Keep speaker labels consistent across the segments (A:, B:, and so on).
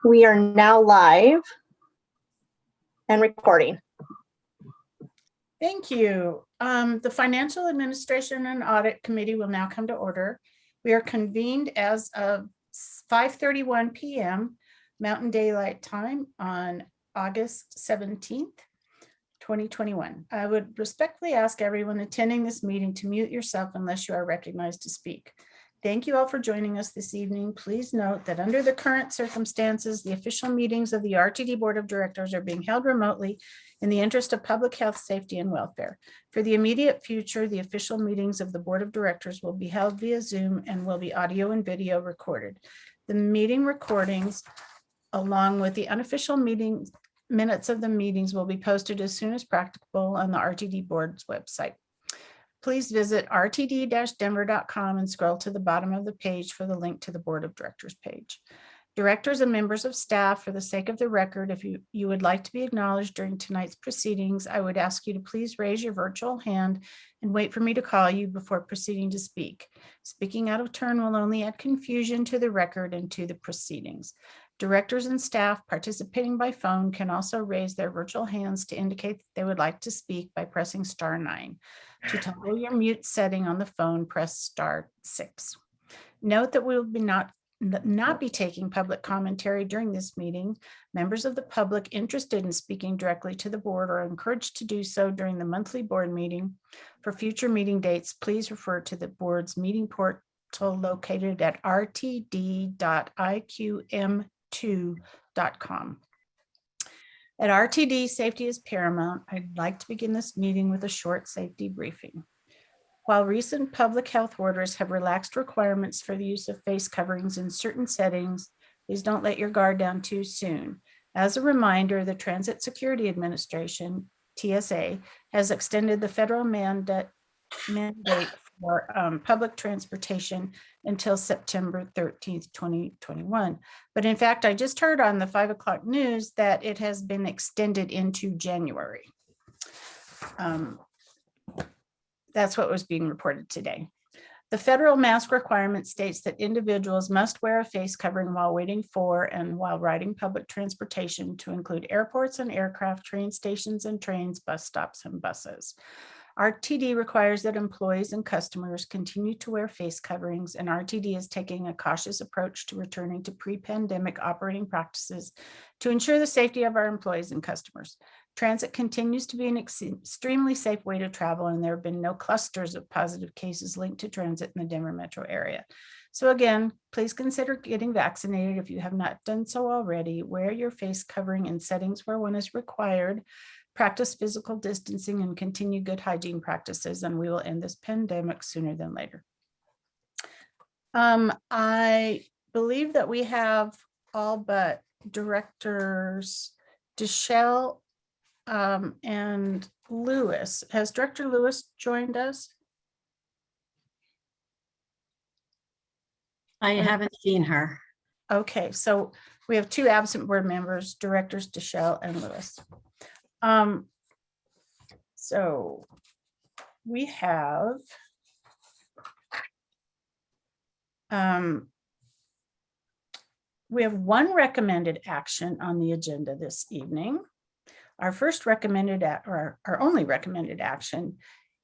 A: We are now live and recording.
B: Thank you. The Financial Administration and Audit Committee will now come to order. We are convened as of 5:31 p.m. Mountain Daylight Time on August 17th, 2021. I would respectfully ask everyone attending this meeting to mute yourself unless you are recognized to speak. Thank you all for joining us this evening. Please note that under the current circumstances, the official meetings of the RTD Board of Directors are being held remotely in the interest of public health, safety, and welfare. For the immediate future, the official meetings of the Board of Directors will be held via Zoom and will be audio and video recorded. The meeting recordings, along with the unofficial meeting minutes of the meetings, will be posted as soon as practicable on the RTD Board's website. Please visit rtd-denver.com and scroll to the bottom of the page for the link to the Board of Directors page. Directors and members of staff, for the sake of the record, if you would like to be acknowledged during tonight's proceedings, I would ask you to please raise your virtual hand and wait for me to call you before proceeding to speak. Speaking out of turn will only add confusion to the record and to the proceedings. Directors and staff participating by phone can also raise their virtual hands to indicate that they would like to speak by pressing *9. To toggle your mute setting on the phone, press *6. Note that we will not be taking public commentary during this meeting. Members of the public interested in speaking directly to the board are encouraged to do so during the monthly board meeting. For future meeting dates, please refer to the board's meeting portal located at rtd.iqm2.com. At RTD, safety is paramount. I'd like to begin this meeting with a short safety briefing. While recent public health orders have relaxed requirements for the use of face coverings in certain settings, please don't let your guard down too soon. As a reminder, the Transit Security Administration, TSA, has extended the federal mandate for public transportation until September 13th, 2021. But in fact, I just heard on the 5 o'clock news that it has been extended into January. That's what was being reported today. The federal mask requirement states that individuals must wear a face covering while waiting for and while riding public transportation, to include airports and aircraft, train stations and trains, bus stops and buses. RTD requires that employees and customers continue to wear face coverings, and RTD is taking a cautious approach to returning to pre-pandemic operating practices to ensure the safety of our employees and customers. Transit continues to be an extremely safe way to travel, and there have been no clusters of positive cases linked to transit in the Denver metro area. So again, please consider getting vaccinated if you have not done so already. Wear your face covering in settings where one is required. Practice physical distancing and continue good hygiene practices, and we will end this pandemic sooner than later. I believe that we have all but Directors Deschelle and Lewis. Has Director Lewis joined us?
C: I haven't seen her.
B: Okay, so we have two absent board members, Directors Deschelle and Lewis. So we have one recommended action on the agenda this evening. Our first recommended, or our only recommended action,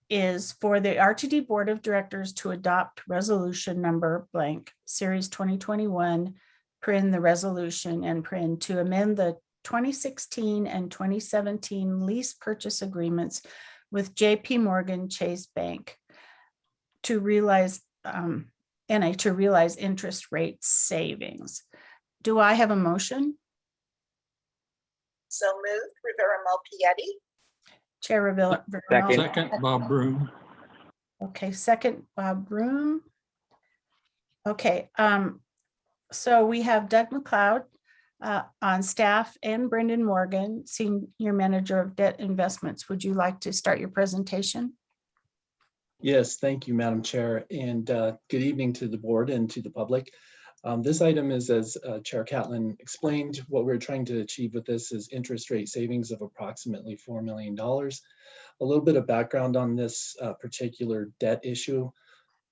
B: is for the RTD Board of Directors to adopt resolution number blank series 2021, print the resolution and print to amend the 2016 and 2017 lease purchase agreements with JP Morgan Chase Bank to realize interest rate savings. Do I have a motion?
D: So moved, Rivera Malpietti.
B: Chair Rivera.
E: Second, Bob Broom.
B: Okay, second, Bob Broom. Okay, so we have Doug McLeod on staff and Brendan Morgan, Senior Manager of Debt Investments. Would you like to start your presentation?
F: Yes, thank you, Madam Chair, and good evening to the board and to the public. This item is, as Chair Catlin explained, what we're trying to achieve with this is interest rate savings of approximately $4 million. A little bit of background on this particular debt issue.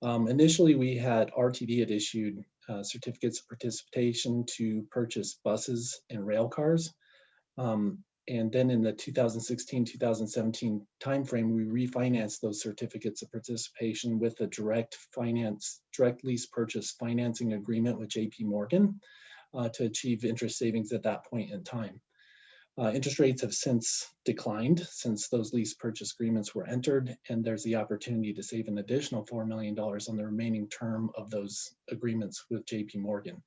F: Initially, RTD had issued certificates of participation to purchase buses and rail cars. And then in the 2016-2017 timeframe, we refinanced those certificates of participation with a direct lease purchase financing agreement with JP Morgan to achieve interest savings at that point in time. Interest rates have since declined since those lease purchase agreements were entered, and there's the opportunity to save an additional $4 million on the remaining term of those agreements with JP Morgan.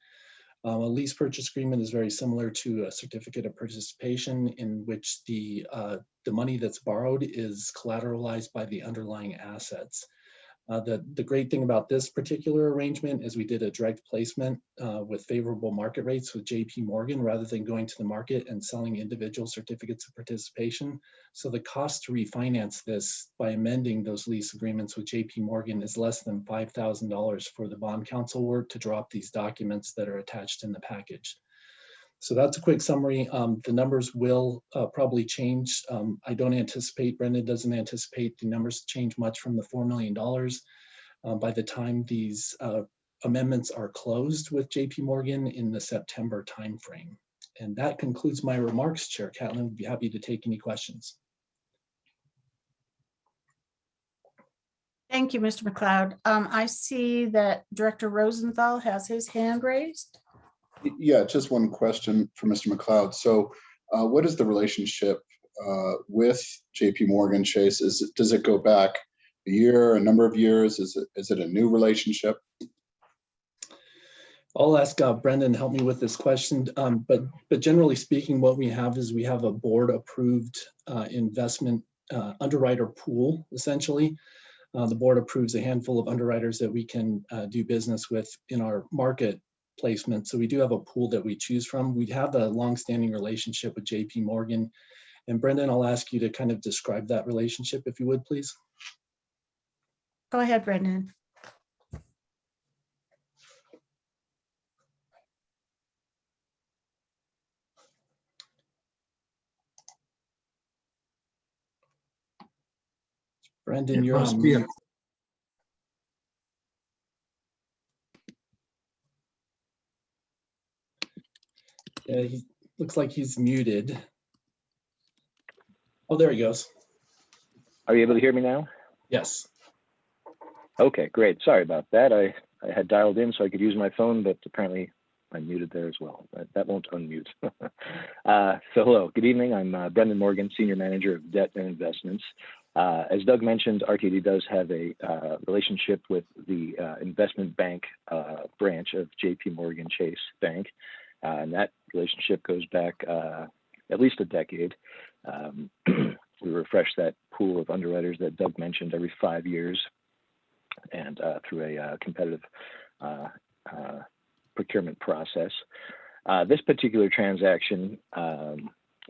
F: A lease purchase agreement is very similar to a certificate of participation in which the money that's borrowed is collateralized by the underlying assets. The great thing about this particular arrangement is we did a direct placement with favorable market rates with JP Morgan rather than going to the market and selling individual certificates of participation. So the cost to refinance this by amending those lease agreements with JP Morgan is less than $5,000 for the bond counsel work to draw up these documents that are attached in the package. So that's a quick summary. The numbers will probably change. I don't anticipate, Brendan doesn't anticipate the numbers to change much from the $4 million by the time these amendments are closed with JP Morgan in the September timeframe. And that concludes my remarks, Chair Catlin. Would be happy to take any questions.
B: Thank you, Mr. McLeod. I see that Director Rosenthal has his hand raised.
C: Yeah, just one question for Mr. McLeod. So what is the relationship with JP Morgan Chase? Does it go back a year, a number of years? Is it a new relationship?
F: I'll ask Brendan to help me with this question, but generally speaking, what we have is we have a board approved investment underwriter pool, essentially. The board approves a handful of underwriters that we can do business with in our market placement. So we do have a pool that we choose from. We have a long-standing relationship with JP Morgan. And Brendan, I'll ask you to kind of describe that relationship, if you would, please.
B: Go ahead, Brendan.
F: Brendan,
E: It
F: you're
E: must
F: on
E: be a-
F: mute. Yeah, he looks like he's muted. Oh, there he goes.
G: Are you able to hear me now?
F: Yes.
G: Okay, great. Sorry about that. I had dialed in so I could use my phone, but apparently I'm muted there as well. That won't unmute. So hello, good evening. I'm Brendan Morgan, Senior Manager of Debt and Investments. As Doug mentioned, RTD does have a relationship with the investment bank branch of JP Morgan Chase Bank. And that relationship goes back at least a decade. We refresh that pool of underwriters that Doug mentioned every 5 years, and through a competitive procurement process. This particular transaction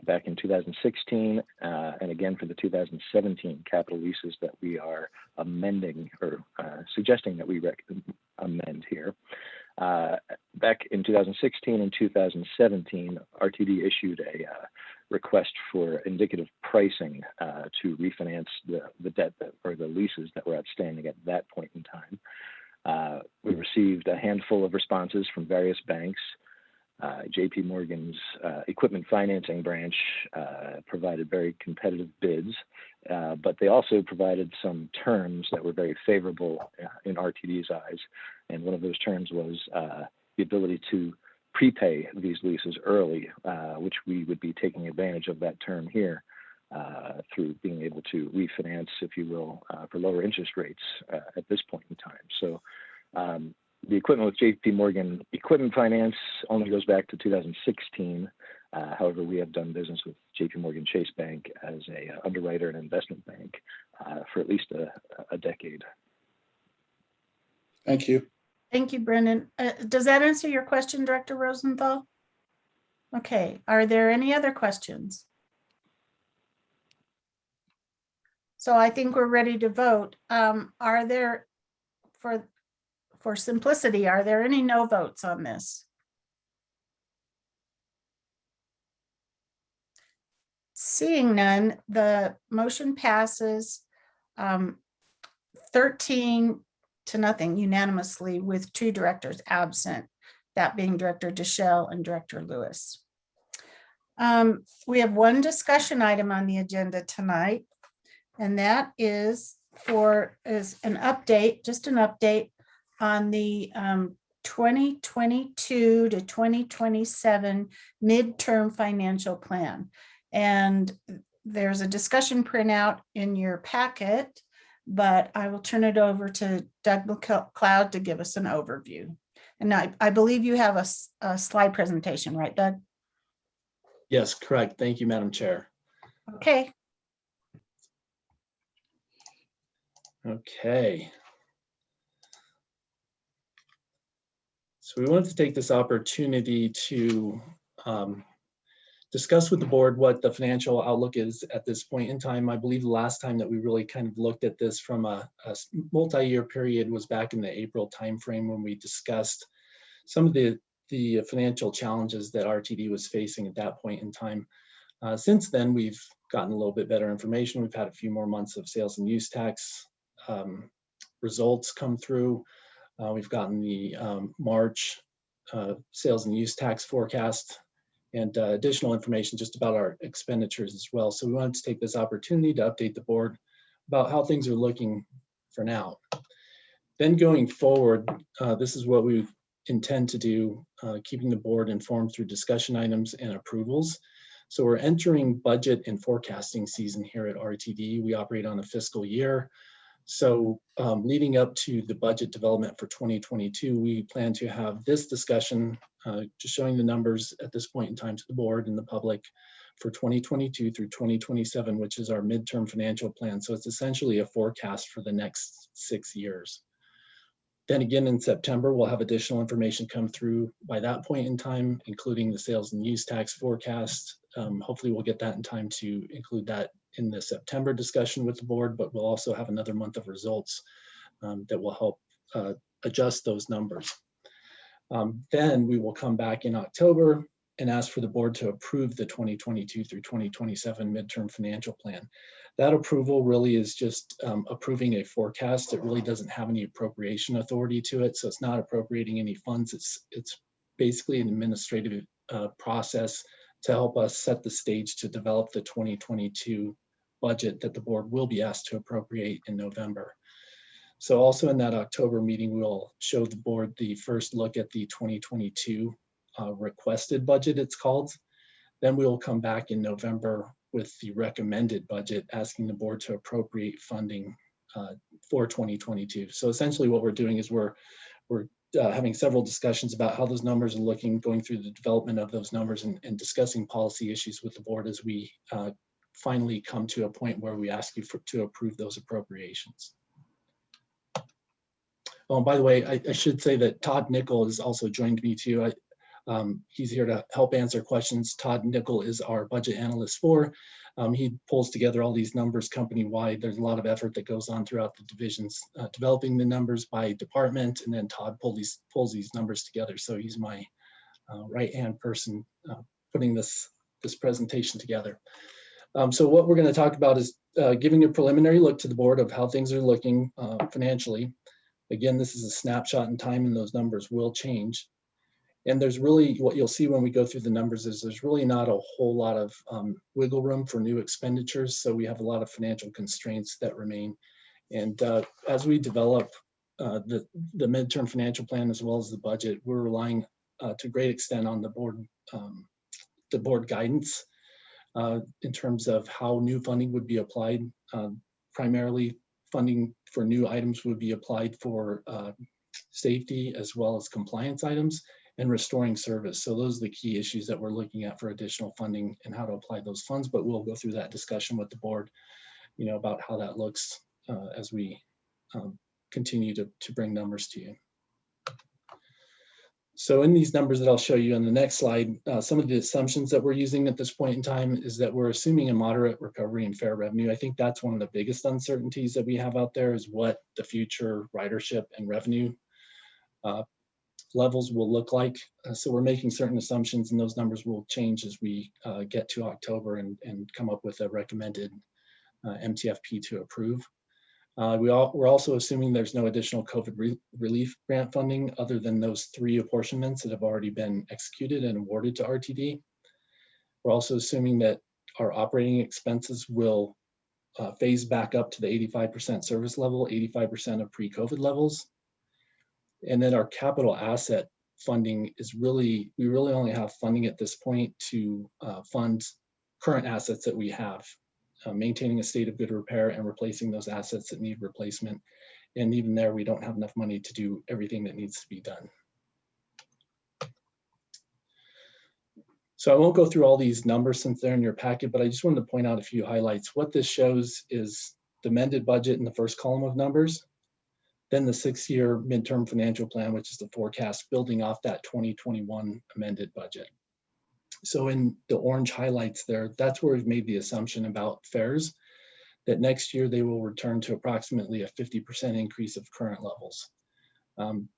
G: back in 2016 and again for the 2017 capital leases that we are amending or suggesting that we amend here. Back in 2016 and 2017, RTD issued a request for indicative pricing to refinance the debt or the leases that were outstanding at that point in time. We received a handful of responses from various banks. JP Morgan's equipment financing branch provided very competitive bids, but they also provided some terms that were very favorable in RTD's eyes. And one of those terms was the ability to prepay these leases early, which we would be taking advantage of that term here through being able to refinance, if you will, for lower interest rates at this point in time. So the equipment with JP Morgan Equipment Finance only goes back to 2016. However, we have done business with JP Morgan Chase Bank as a underwriter and investment bank for at least a decade.
C: Thank you.
B: Thank you, Brendan. Does that answer your question, Director Rosenthal? Okay, are there any other questions? So I think we're ready to vote. Are there, for simplicity, are there any no votes on this? Seeing none, the motion passes 13 to nothing unanimously with 2 directors absent, that being Director Deschelle and Director Lewis. We have one discussion item on the agenda tonight, and that is an update, just an update on the 2022 to 2027 midterm financial plan. And there's a discussion printout in your packet, but I will turn it over to Doug McLeod to give us an overview. And I believe you have a slide presentation, right, Doug?
F: Yes, correct. Thank you, Madam Chair.
B: Okay.
F: Okay. So we wanted to take this opportunity to discuss with the board what the financial outlook is at this point in time. I believe the last time that we really kind of looked at this from a multi-year period was back in the April timeframe when we discussed some of the financial challenges that RTD was facing at that point in time. Since then, we've gotten a little bit better information. We've had a few more months of sales and use tax results come through. We've gotten the March sales and use tax forecast and additional information just about our expenditures as well. So we wanted to take this opportunity to update the board about how things are looking for now. Then going forward, this is what we intend to do, keeping the board informed through discussion items and approvals. So we're entering budget and forecasting season here at RTD. We operate on a fiscal year. So leading up to the budget development for 2022, we plan to have this discussion, just showing the numbers at this point in time to the board and the public for 2022 through 2027, which is our midterm financial plan. So it's essentially a forecast for the next 6 years. Then again in September, we'll have additional information come through by that point in time, including the sales and use tax forecast. Hopefully we'll get that in time to include that in the September discussion with the board, but we'll also have another month of results that will help adjust those numbers. Then we will come back in October and ask for the board to approve the 2022 through 2027 midterm financial plan. That approval really is just approving a forecast. It really doesn't have any appropriation authority to it, so it's not appropriating any funds. It's basically an administrative process to help us set the stage to develop the 2022 budget that the board will be asked to appropriate in November. So also in that October meeting, we'll show the board the first look at the 2022 requested budget, it's called. Then we'll come back in November with the recommended budget, asking the board to appropriate funding for 2022. So essentially what we're doing is we're having several discussions about how those numbers are looking, going through the development of those numbers and discussing policy issues with the board as we finally come to a point where we ask you to approve those appropriations. Oh, by the way, I should say that Todd Nickel has also joined me too. He's here to help answer questions. Todd Nickel is our budget analyst he pulls together all these numbers company-wide. There's a lot of effort that goes on throughout the divisions, developing the numbers by department, and then Todd pulls these numbers together. So he's my right-hand person putting this presentation together. So what we're going to talk about is giving a preliminary look to the board of how things are looking financially. Again, this is a snapshot in time and those numbers will change. And there's really, what you'll see when we go through the numbers is there's really not a whole lot of wiggle room for new expenditures. So we have a lot of financial constraints that remain. And as we develop the midterm financial plan as well as the budget, we're relying to a great extent on the board guidance in terms of how new funding would be applied. Primarily funding for new items would be applied for safety as well as compliance items and restoring service. So those are the key issues that we're looking at for additional funding and how to apply those funds, but we'll go through that discussion with the board, about how that looks as we continue to bring numbers to you. So in these numbers that I'll show you on the next slide, some of the assumptions that we're using at this point in time is that we're assuming a moderate recovery in fare revenue. I think that's one of the biggest uncertainties that we have out there is what the future ridership and revenue levels will look like. So we're making certain assumptions and those numbers will change as we get to October and come up with a recommended MTFP to approve. We're also assuming there's no additional COVID relief grant funding other than those 3 apportionments that have already been executed and awarded to RTD. We're also assuming that our operating expenses will phase back up to the 85% service level, 85% of pre-COVID levels. And then our capital asset funding is we really only have funding at this point to fund current assets that we have, maintaining a state of good repair and replacing those assets that need replacement. And even there, we don't have enough money to do everything that needs to be done. So I won't go through all these numbers since they're in your packet, but I just wanted to point out a few highlights. What this shows is the amended budget in the first column of numbers, then the 6-year midterm financial plan, which is the forecast building off that 2021 amended budget. So in the orange highlights there, that's where we've made the assumption about fares, that next year they will return to approximately a 50% increase of current levels.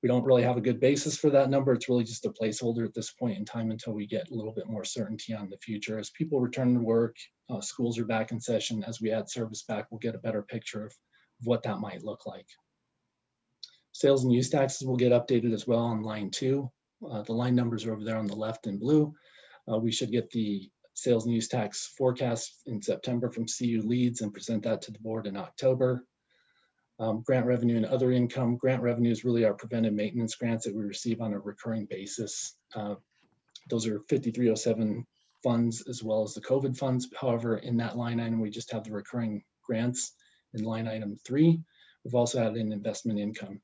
F: We don't really have a good basis for that number. It's really just a placeholder at this point in time until we get a little bit more certainty on the future. As people return to work, schools are back in session, as we add service back, we'll get a better picture of what that might look like. Sales and use taxes will get updated as well on line 2. The line numbers are over there on the left in blue. We should get the sales and use tax forecast in September from CU Leads and present that to the board in October. Grant revenue and other income. Grant revenue is really our preventive maintenance grants that we receive on a recurring basis. Those are 5307 funds as well as the COVID funds. However, in that line item, we just have the recurring grants in line item 3. We've also added in investment income.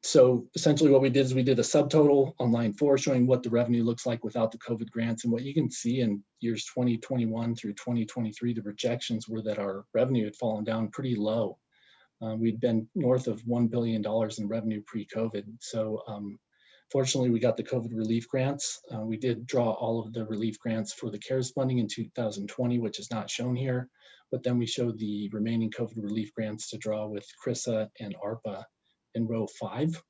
F: So essentially what we did is we did a subtotal on line 4 showing what the revenue looks like without the COVID grants. And what you can see in years 2021 through 2023, the projections were that our revenue had fallen down pretty low. We'd been north of $1 billion in revenue pre-COVID. So fortunately, we got the COVID relief grants. We did draw all of the relief grants for the CARES funding in 2020, which is not shown here. But then we showed the remaining COVID relief grants to draw with CRISA and ARPA in row 5.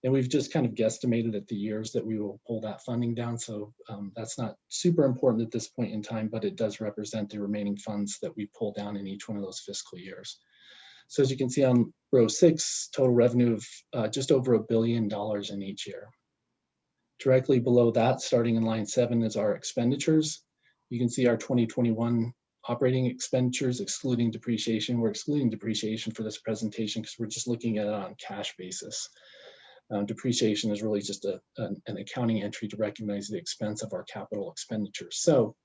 F: And we've just kind of guesstimated at the years that we will pull that funding down. So that's not super important at this point in time, but it does represent the remaining funds that we pull down in each one of those fiscal years. So as you can see on row 6, total revenue of just over $1 billion in each year. Directly below that, starting in line 7, is our expenditures. You can see our 2021 operating expenditures excluding depreciation. We're excluding depreciation for this presentation because we're just looking at it on cash basis. Depreciation is really just an accounting entry to recognize the expense of our capital expenditures. So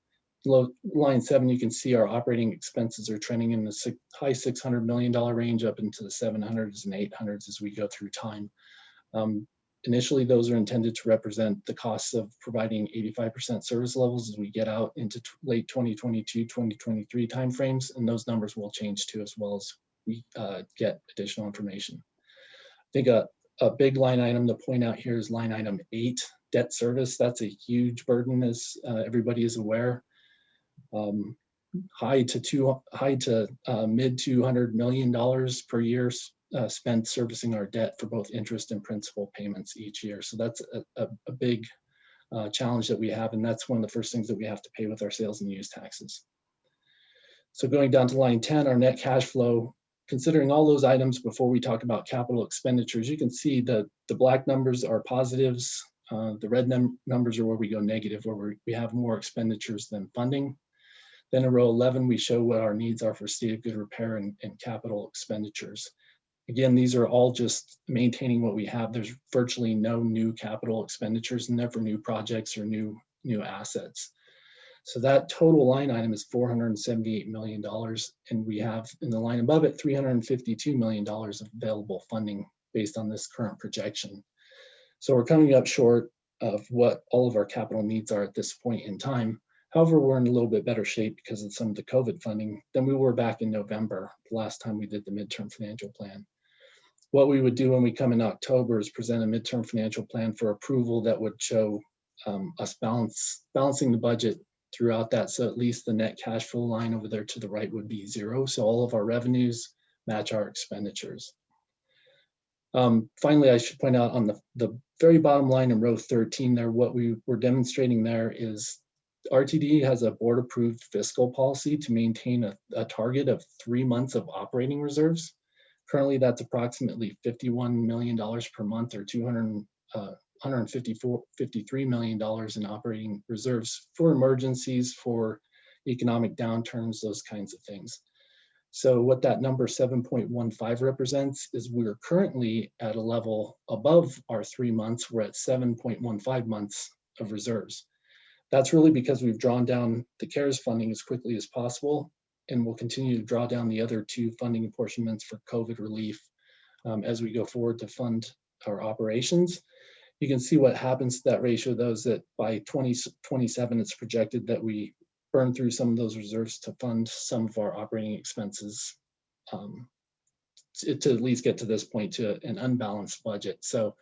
F: below line 7, you can see our operating expenses are trending in the high $600 million range up into the 700s and 800s as we go through time. Initially, those are intended to represent the costs of providing 85% service levels as we get out into late 2022, 2023 timeframes, and those numbers will change too as well as we get additional information. I think a big line item to point out here is line item 8, debt service. That's a huge burden, as everybody is aware. High to mid $200 million per year spent servicing our debt for both interest and principal payments each year. So that's a big challenge that we have, and that's one of the first things that we have to pay with our sales and use taxes. So going down to line 10, our net cash flow, considering all those items before we talk about capital expenditures, you can see that the black numbers are positives. The red numbers are where we go negative, where we have more expenditures than funding. Then in row 11, we show what our needs are for state of good repair and capital expenditures. Again, these are all just maintaining what we have. There's virtually no new capital expenditures in there for new projects or new assets. So that total line item is $478 million. And we have in the line above it, $352 million of available funding based on this current projection. So we're coming up short of what all of our capital needs are at this point in time. However, we're in a little bit better shape because of some of the COVID funding than we were back in November, the last time we did the midterm financial plan. What we would do when we come in October is present a midterm financial plan for approval that would show us balancing the budget throughout that. So at least the net cash flow line over there to the right would be 0. So all of our revenues match our expenditures. Finally, I should point out on the very bottom line in row 13 there, what we were demonstrating there is RTD has a board-approved fiscal policy to maintain a target of 3 months of operating reserves. Currently, that's approximately $51 million per month, or $53 million in operating reserves for emergencies, for economic downturns, those kinds of things. So what that number 7.15 represents is we're currently at a level above our 3 months. We're at 7.15 months of reserves. That's really because we've drawn down the CARES funding as quickly as possible, and we'll continue to draw down the other 2 funding apportionments for COVID relief as we go forward to fund our operations. You can see what happens to that ratio, though, is that by 2027, it's projected that we burn through some of those reserves to fund some of our operating expenses to at least get to this point to an unbalanced budget. So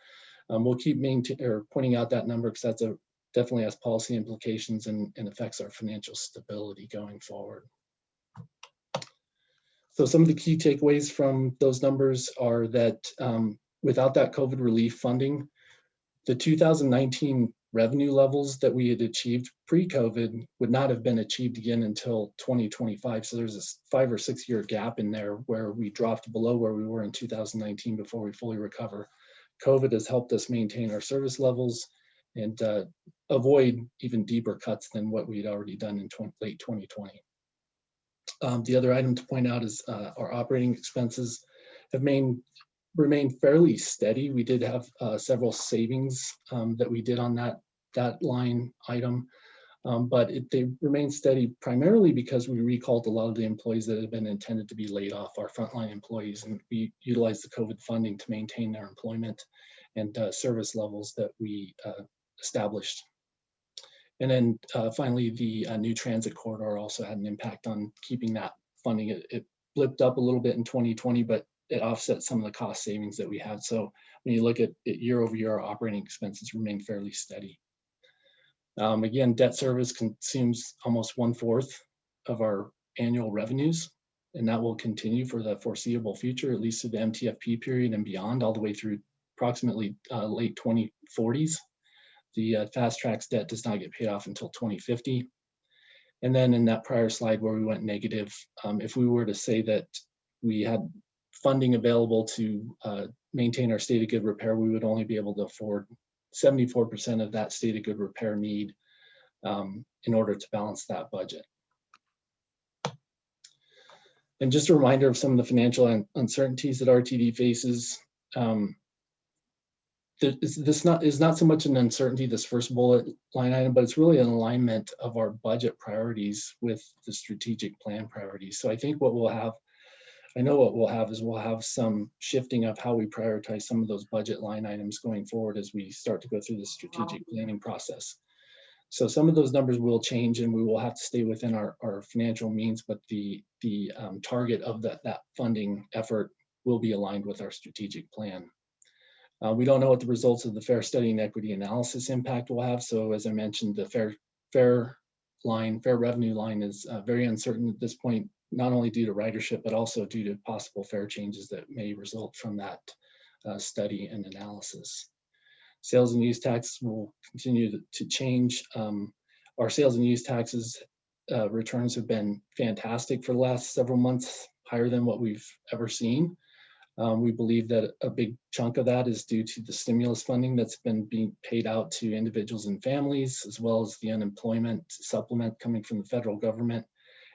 F: we'll keep pointing out that number because that's definitely has policy implications and affects our financial stability going forward. So some of the key takeaways from those numbers are that without that COVID relief funding, the 2019 revenue levels that we had achieved pre-COVID would not have been achieved again until 2025. So there's a 5 or 6 year gap in there where we dropped below where we were in 2019 before we fully recover. COVID has helped us maintain our service levels and avoid even deeper cuts than what we'd already done in late 2020. The other item to point out is our operating expenses have remained fairly steady. We did have several savings that we did on that line item, but they remain steady primarily because we recalled a lot of the employees that had been intended to be laid off, our frontline employees, and we utilized the COVID funding to maintain their employment and service levels that we established. And then finally, the new transit corridor also had an impact on keeping that funding. It blipped up a little bit in 2020, but it offset some of the cost savings that we had. So when you look at it year over year, our operating expenses remain fairly steady. Again, debt service consumes almost 1/4 of our annual revenues, and that will continue for the foreseeable future, at least through the MTFP period and beyond, all the way through approximately late 2040s. The fast tracks debt does not get paid off until 2050. And then in that prior slide where we went negative, if we were to say that we had funding available to maintain our state of good repair, we would only be able to afford 74% of that state of good repair need in order to balance that budget. And just a reminder of some of the financial uncertainties that RTD faces. This is not so much an uncertainty, this first bullet line item, but it's really an alignment of our budget priorities with the strategic plan priorities. So I think what we'll have, I know what we'll have is we'll have some shifting of how we prioritize some of those budget line items going forward as we start to go through the strategic planning process. So some of those numbers will change and we will have to stay within our financial means, but the target of that funding effort will be aligned with our strategic plan. We don't know what the results of the fair study and equity analysis impact will have. So as I mentioned, the fair revenue line is very uncertain at this point, not only due to ridership, but also due to possible fare changes that may result from that study and analysis. Sales and use tax will continue to change. Our sales and use taxes returns have been fantastic for the last several months, higher than what we've ever seen. We believe that a big chunk of that is due to the stimulus funding that's been being paid out to individuals and families, as well as the unemployment supplement coming from the federal government.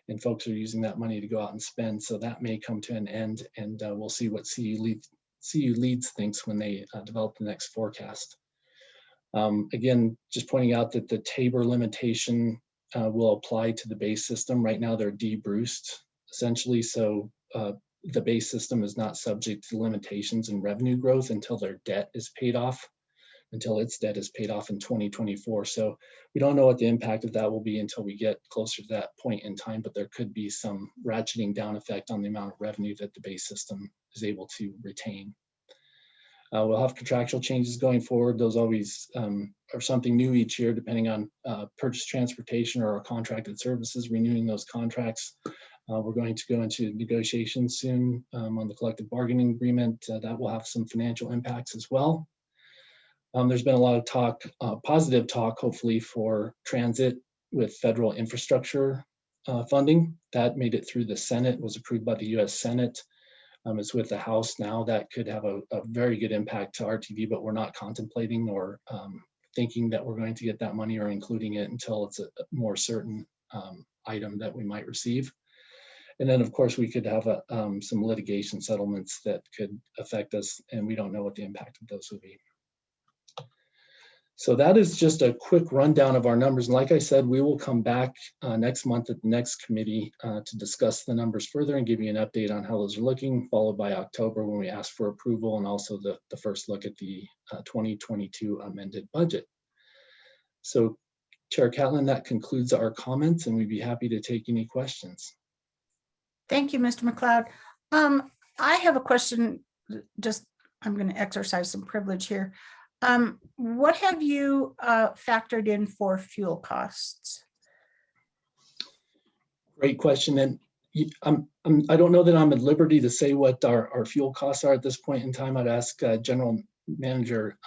F: And folks are using that money to go out and spend. So that may come to an end, and we'll see what CU Leads thinks when they develop the next forecast. Again, just pointing out that the Tabor limitation will apply to the base system. Right now they're debruced, essentially. So the base system is not subject to limitations in revenue growth until their debt is paid off, until its debt is paid off in 2024. So we don't know what the impact of that will be until we get closer to that point in time, but there could be some ratcheting down effect on the amount of revenue that the base system is able to retain. We'll have contractual changes going forward. Those always are something new each year, depending on purchase transportation or our contracted services, renewing those contracts. We're going to go into negotiations soon on the collective bargaining agreement. That will have some financial impacts as well. There's been a lot of talk, positive talk, hopefully, for transit with federal infrastructure funding. That made it through the Senate, was approved by the US Senate. It's with the House now. That could have a very good impact to RTV, but we're not contemplating or thinking that we're going to get that money or including it until it's a more certain item that we might receive. And then, of course, we could have some litigation settlements that could affect us, and we don't know what the impact of those would be. So that is just a quick rundown of our numbers. And like I said, we will come back next month at the next committee to discuss the numbers further and give you an update on how those are looking, followed by October when we ask for approval and also the first look at the 2022 amended budget. So Chair Catlin, that concludes our comments, and we'd be happy to take any questions.
B: Thank you, Mr. McLeod. I have a question, I'm going to exercise some privilege here. What have you factored in for fuel costs?
F: Great question. And I don't know that I'm at liberty to say what our fuel costs are at this point in time. I'd ask General Manager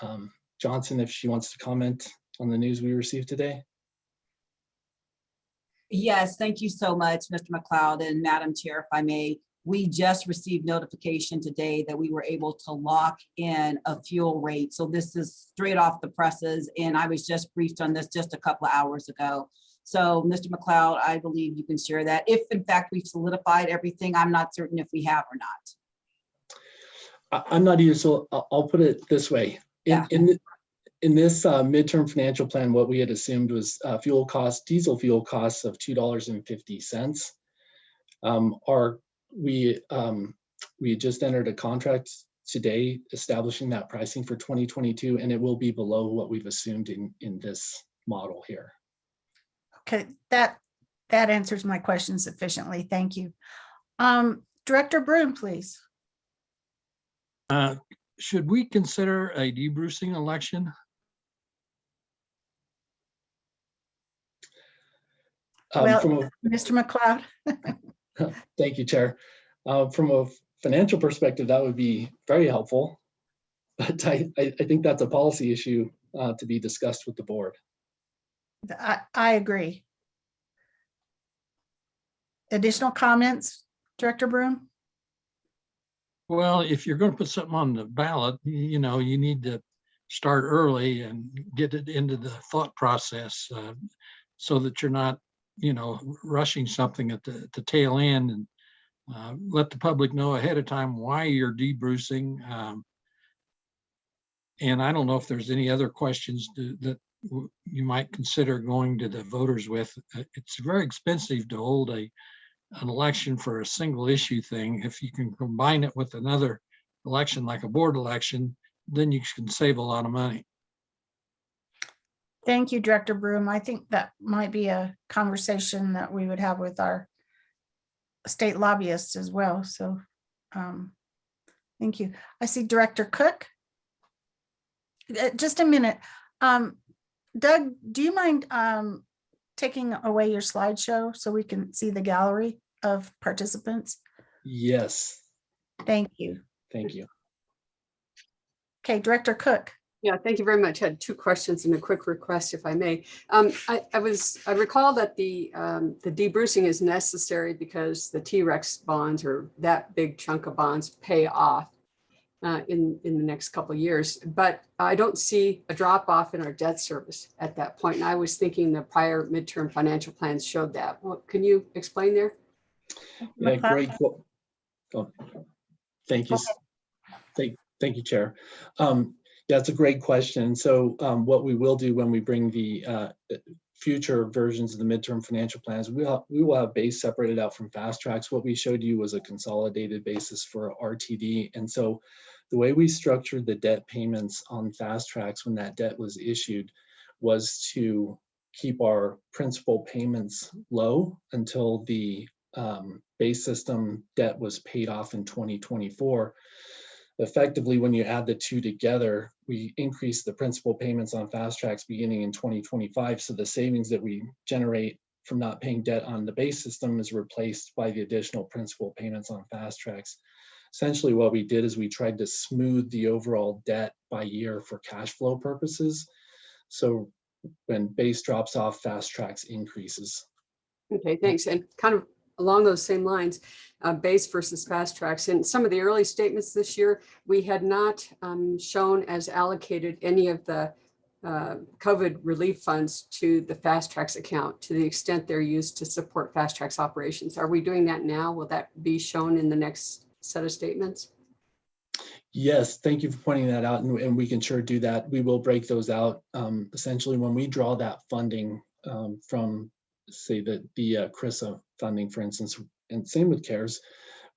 F: Johnson if she wants to comment on the news we received today.
H: Yes, thank you so much, Mr. McLeod and Madam Chair, if I may. We just received notification today that we were able to lock in a fuel rate. So this is straight off the presses, and I was just briefed on this just a couple of hours ago. So Mr. McLeod, I believe you can share that. If in fact we've solidified everything, I'm not certain if we have or not.
F: I'm not either, so I'll put it this way. In this midterm financial plan, what we had assumed was fuel costs, diesel fuel costs of $2.50. We just entered a contract today establishing that pricing for 2022, and it will be below what we've assumed in this model here.
B: Okay, that answers my question sufficiently. Thank you. Director Broom, please.
E: Should we consider a debrucing election?
B: Well, Mr. McLeod.
F: Thank you, Chair. From a financial perspective, that would be very helpful, but I think that's a policy issue to be discussed with the board.
B: I agree. Additional comments, Director Broom?
E: Well, if you're going to put something on the ballot, you know, you need to start early and get it into the thought process so that you're not, you know, rushing something at the tail end, and let the public know ahead of time why you're debrucing. And I don't know if there's any other questions that you might consider going to the voters with. It's very expensive to hold an election for a single issue thing. If you can combine it with another election like a board election, then you can save a lot of money.
B: Thank you, Director Broom. I think that might be a conversation that we would have with our state lobbyists as well. So thank you. I see Director Cook. Just a minute. Doug, do you mind taking away your slideshow so we can see the gallery of participants?
F: Yes.
B: Thank you.
F: Thank you.
B: Okay, Director Cook.
I: Yeah, thank you very much. I had two questions and a quick request, if I may. I recall that the debrucing is necessary because the T-Rex bonds, or that big chunk of bonds, pay off in the next couple of years. But I don't see a drop off in our debt service at that point. And I was thinking the prior midterm financial plans showed that. Well, can you explain there?
F: Yeah, great. Oh, thank you. Thank you, Chair. Yeah, it's a great question. So what we will do when we bring the future versions of the midterm financial plans, we will have base separated out from fast tracks. What we showed you was a consolidated basis for RTD. And so the way we structured the debt payments on fast tracks when that debt was issued was to keep our principal payments low until the base system debt was paid off in 2024. Effectively, when you add the two together, we increase the principal payments on fast tracks beginning in 2025. So the savings that we generate from not paying debt on the base system is replaced by the additional principal payments on fast tracks. Essentially, what we did is we tried to smooth the overall debt by year for cash flow purposes. So when base drops off, fast tracks increases.
I: Okay, thanks. And kind of along those same lines, base versus fast tracks. In some of the early statements this year, we had not shown as allocated any of the COVID relief funds to the fast tracks account to the extent they're used to support fast tracks operations. Are we doing that now? Will that be shown in the next set of statements?
F: Yes, thank you for pointing that out, and we can sure do that. We will break those out. Essentially, when we draw that funding from, say, the CRISA funding, for instance, and same with CARES,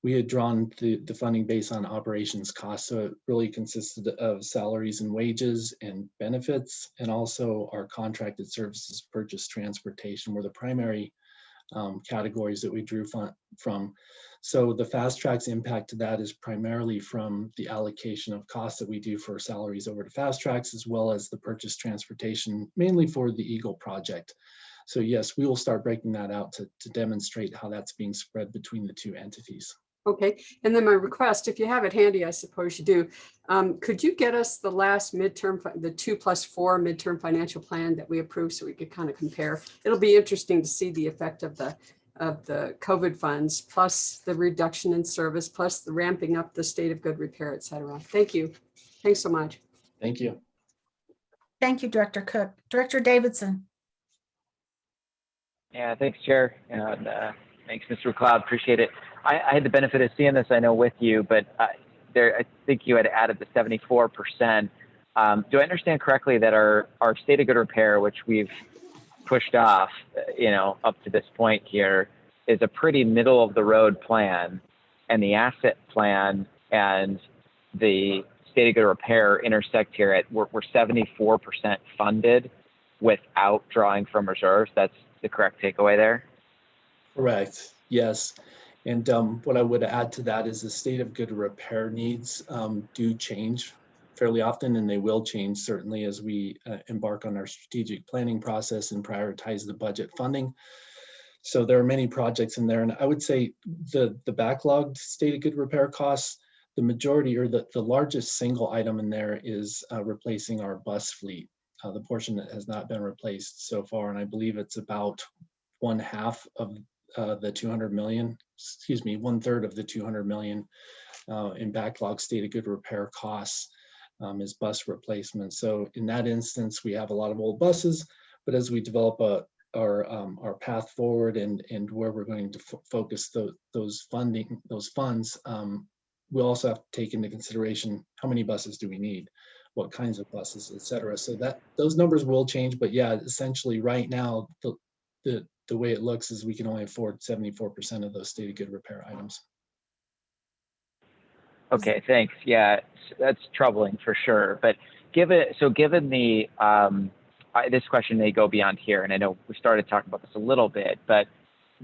F: we had drawn the funding based on operations costs. So it really consisted of salaries and wages and benefits, and also our contracted services, purchase, transportation were the primary categories that we drew from. So the fast tracks impact to that is primarily from the allocation of costs that we do for salaries over to fast tracks, as well as the purchase transportation, mainly for the Eagle project. So yes, we will start breaking that out to demonstrate how that's being spread between the two entities.
I: Okay, and then my request, if you have it handy, I suppose you do, could you get us the last midterm, the 2+4 midterm financial plan that we approved so we could kind of compare? It'll be interesting to see the effect of the COVID funds, plus the reduction in service, plus the ramping up the state of good repair, et cetera. Thank you. Thanks so much.
F: Thank you.
B: Thank you, Director Cook. Director Davidson.
J: Yeah, thanks, Chair. And thanks, Mr. McLeod. Appreciate it. I had the benefit of seeing this, I know, with you, but I think you had added the 74%. Do I understand correctly that our state of good repair, which we've pushed off, up to this point here, is a pretty middle of the road plan, and the asset plan and the state of good repair intersect here at we're 74% funded without drawing from reserves? That's the correct takeaway there?
F: Correct. Yes. And what I would add to that is the state of good repair needs do change fairly often, and they will change certainly as we embark on our strategic planning process and prioritize the budget funding. So there are many projects in there, and I would say the backlogged state of good repair costs, the majority or the largest single item in there is replacing our bus fleet, the portion that has not been replaced so far, and I believe it's about 1/2 of the 200 million, excuse me, 1/3 of the 200 million in backlog state of good repair costs is bus replacement. So in that instance, we have a lot of old buses, but as we develop our path forward and where we're going to focus those funds, we'll also have to take into consideration how many buses do we need, what kinds of buses, et cetera. So that those numbers will change, but yeah, essentially right now, the way it looks is we can only afford 74% of those state of good repair items.
J: Okay, thanks. Yeah, that's troubling for sure. But given the, this question may go beyond here, and I know we started talking about this a little bit, but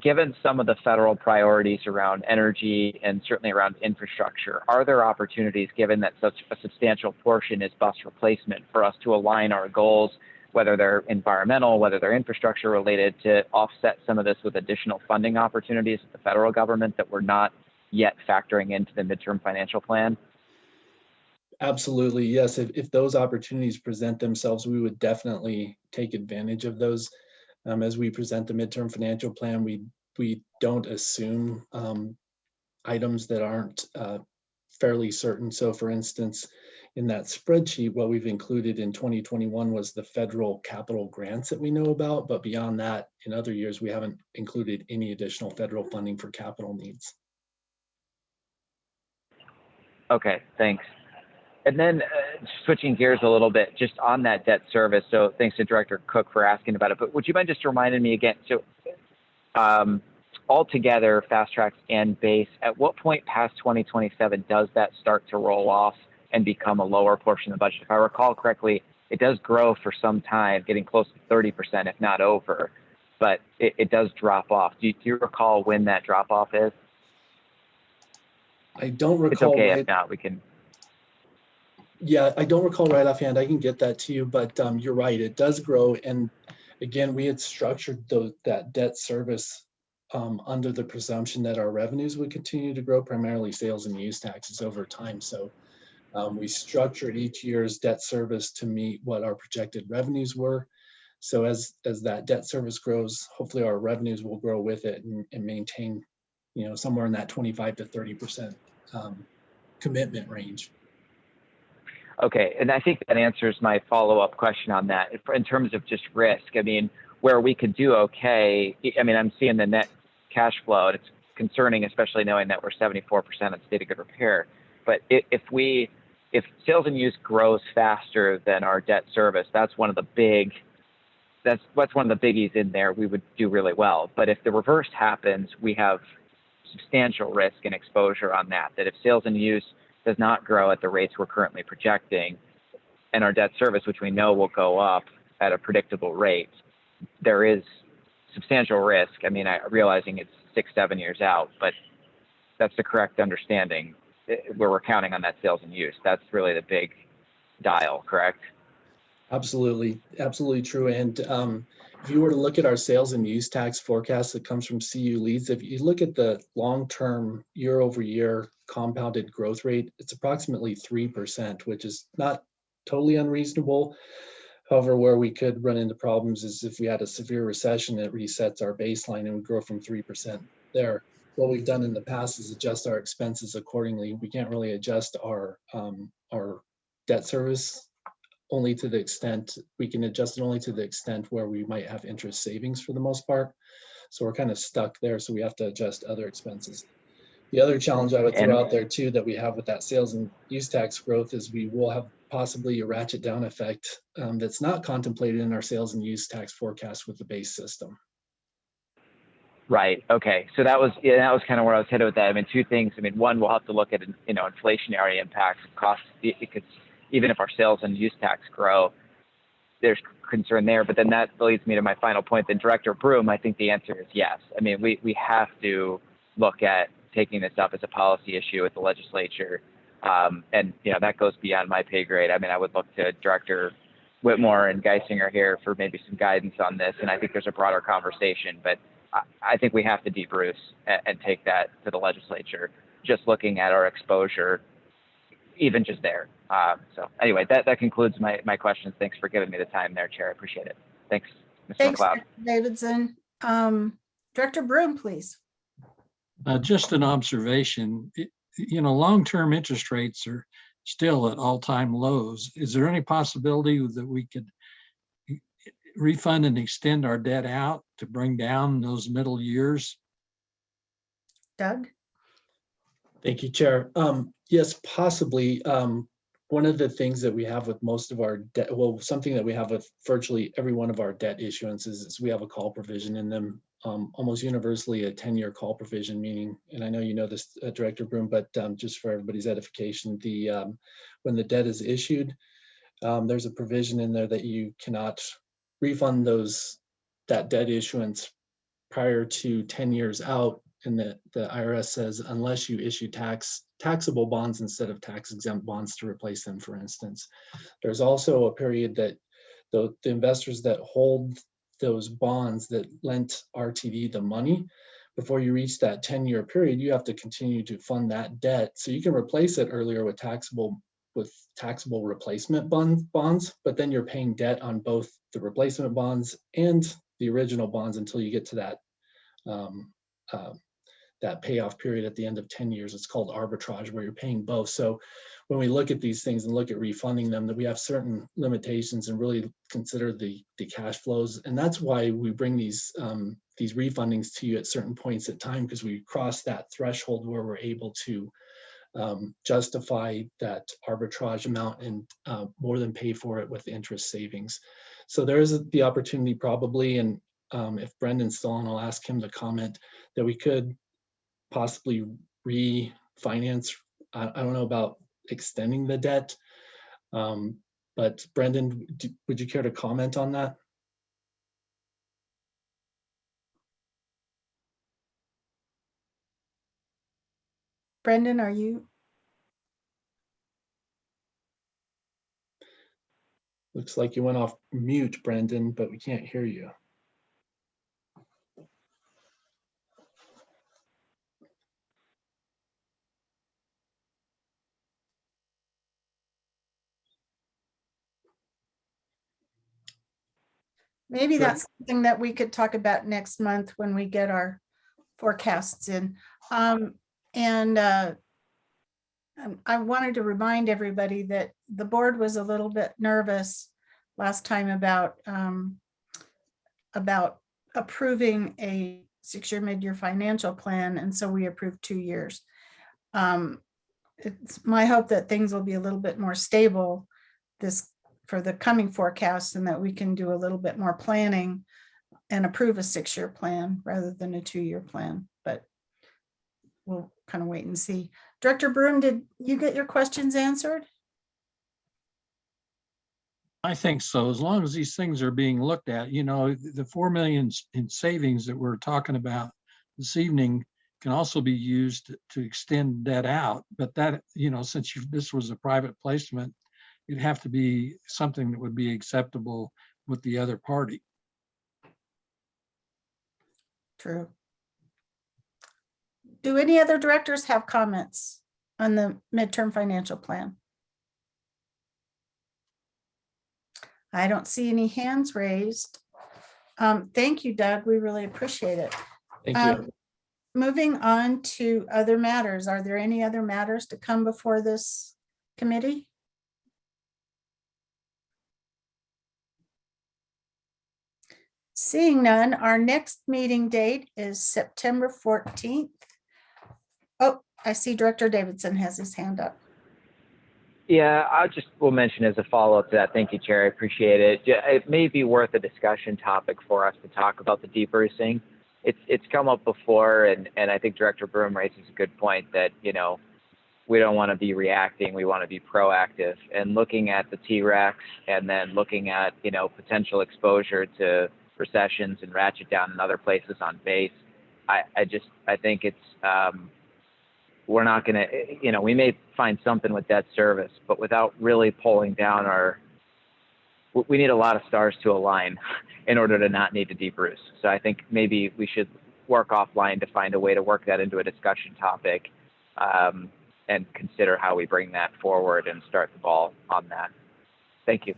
J: given some of the federal priorities around energy and certainly around infrastructure, are there opportunities, given that such a substantial portion is bus replacement, for us to align our goals, whether they're environmental, whether they're infrastructure related, to offset some of this with additional funding opportunities at the federal government that we're not yet factoring into the midterm financial plan?
F: Absolutely, yes. If those opportunities present themselves, we would definitely take advantage of those. As we present the midterm financial plan, we don't assume items that aren't fairly certain. So for instance, in that spreadsheet, what we've included in 2021 was the federal capital grants that we know about, but beyond that, in other years, we haven't included any additional federal funding for capital needs.
J: Okay, thanks. And then switching gears a little bit, just on that debt service. So thanks to Director Cook for asking about it, but would you mind just reminding me again? So altogether, fast tracks and base, at what point past 2027 does that start to roll off and become a lower portion of the budget? If I recall correctly, it does grow for some time, getting close to 30%, if not over, but it does drop off. Do you recall when that drop off is?
F: I don't recall.
J: It's okay if not, we can.
F: Yeah, I don't recall right offhand. I can get that to you, but you're right, it does grow. And again, we had structured that debt service under the presumption that our revenues would continue to grow, primarily sales and use taxes over time. So we structured each year's debt service to meet what our projected revenues were. So as that debt service grows, hopefully our revenues will grow with it and maintain, somewhere in that 25 to 30% commitment range.
J: Okay, and I think that answers my follow-up question on that. In terms of just risk, I mean, where we could do okay, I mean, I'm seeing the net cash flow, and it's concerning, especially knowing that we're 74% on state of good repair. But if sales and use grows faster than our debt service, that's one of the biggies in there. We would do really well. But if the reverse happens, we have substantial risk and exposure on that. That if sales and use does not grow at the rates we're currently projecting, and our debt service, which we know will go up at a predictable rate, there is substantial risk. I mean, realizing it's 6-7 years out, but that's the correct understanding where we're counting on that sales and use. That's really the big dial, correct?
F: Absolutely, absolutely true. And if you were to look at our sales and use tax forecast that comes from CU Leads, if you look at the long-term year-over-year compounded growth rate, it's approximately 3%, which is not totally unreasonable. However, where we could run into problems is if we had a severe recession, it resets our baseline and we grow from 3% there. What we've done in the past is adjust our expenses accordingly. We can't really adjust our debt service only to the extent, we can adjust it only to the extent where we might have interest savings for the most part. So we're kind of stuck there. So we have to adjust other expenses. The other challenge I would throw out there too that we have with that sales and use tax growth is we will have possibly a ratchet down effect that's not contemplated in our sales and use tax forecast with the base system.
J: Right. Okay. So that was kind of where I was headed with that. I mean, two things. I mean, one, we'll have to look at inflationary impacts of costs, because even if our sales and use tax grow, there's concern there. But then that leads me to my final point. Then Director Broom, I think the answer is yes. I mean, we have to look at taking this up as a policy issue with the legislature. And, that goes beyond my pay grade. I mean, I would look to Director Whitmore and Geisinger here for maybe some guidance on this. And I think there's a broader conversation, but I think we have to debruce and take that to the legislature, just looking at our exposure, even just there. So anyway, that concludes my questions. Thanks for giving me the time there, Chair. I appreciate it. Thanks, Mr.
B: Thanks,
J: McLeod.
B: Dr. Davidson. Director Broom, please.
E: Just an observation, long-term interest rates are still at all-time lows. Is there any possibility that we could refund and extend our debt out to bring down those middle years?
B: Doug?
F: Thank you, Chair. Yes, possibly. One of the things that we have with most of our debt, well, something that we have with virtually every one of our debt issuances is we have a call provision in them, almost universally a 10-year call provision, meaning, and I know you know this, Director Broom, but just for everybody's edification, when the debt is issued, there's a provision in there that you cannot refund that debt issuance prior to 10 years out. And the IRS says, unless you issue taxable bonds instead of tax-exempt bonds to replace them, for instance. There's also a period that the investors that hold those bonds that lent RTD the money, before you reach that 10-year period, you have to continue to fund that debt. So you can replace it earlier with taxable replacement bonds, but then you're paying debt on both the replacement bonds and the original bonds until you get to that payoff period at the end of 10 years. It's called arbitrage, where you're paying both. So when we look at these things and look at refunding them, that we have certain limitations and really consider the cash flows. And that's why we bring these refundings to you at certain points in time, because we cross that threshold where we're able to justify that arbitrage amount and more than pay for it with interest savings. So there is the opportunity probably, and if Brendan's still on, I'll ask him to comment, that we could possibly refinance. I don't know about extending the debt, but Brendan, would you care to comment on that?
B: Brendan, are you?
F: Looks like you went off mute, Brendan, but we can't hear you.
B: Maybe
F: Sure.
B: that's something that we could talk about next month when we get our forecasts in. And I wanted to remind everybody that the board was a little bit nervous last time about approving a 6-year mid-year financial plan, and so we approved 2 years. It's my hope that things will be a little bit more stable for the coming forecast, and that we can do a little bit more planning and approve a 6-year plan rather than a 2-year plan, but we'll kind of wait and see. Director Broom, did you get your questions answered?
E: I think so. As long as these things are being looked at, the 4 million in savings that we're talking about this evening can also be used to extend that out. But that, since this was a private placement, it'd have to be something that would be acceptable with the other party.
B: True. Do any other directors have comments on the midterm financial plan? I don't see any hands raised. Thank you, Doug. We really appreciate it.
F: Thank you.
B: Moving on to other matters. Are there any other matters to come before this committee? Seeing none, our next meeting date is September 14th. Oh, I see Director Davidson has his hand up.
J: Yeah, will mention as a follow-up to that. Thank you, Chair. I appreciate it. It may be worth a discussion topic for us to talk about the debrucing. It's come up before, and I think Director Broom raises a good point that, we don't want to be reacting. We want to be proactive. And looking at the T-Rex and then looking at, potential exposure to recessions and ratchet down in other places on base, I think it's, we're not going to, we may find something with debt service, but without really pulling down we need a lot of stars to align in order to not need to debruce. So I think maybe we should work offline to find a way to work that into a discussion topic, and consider how we bring that forward and start the ball on that. Thank you.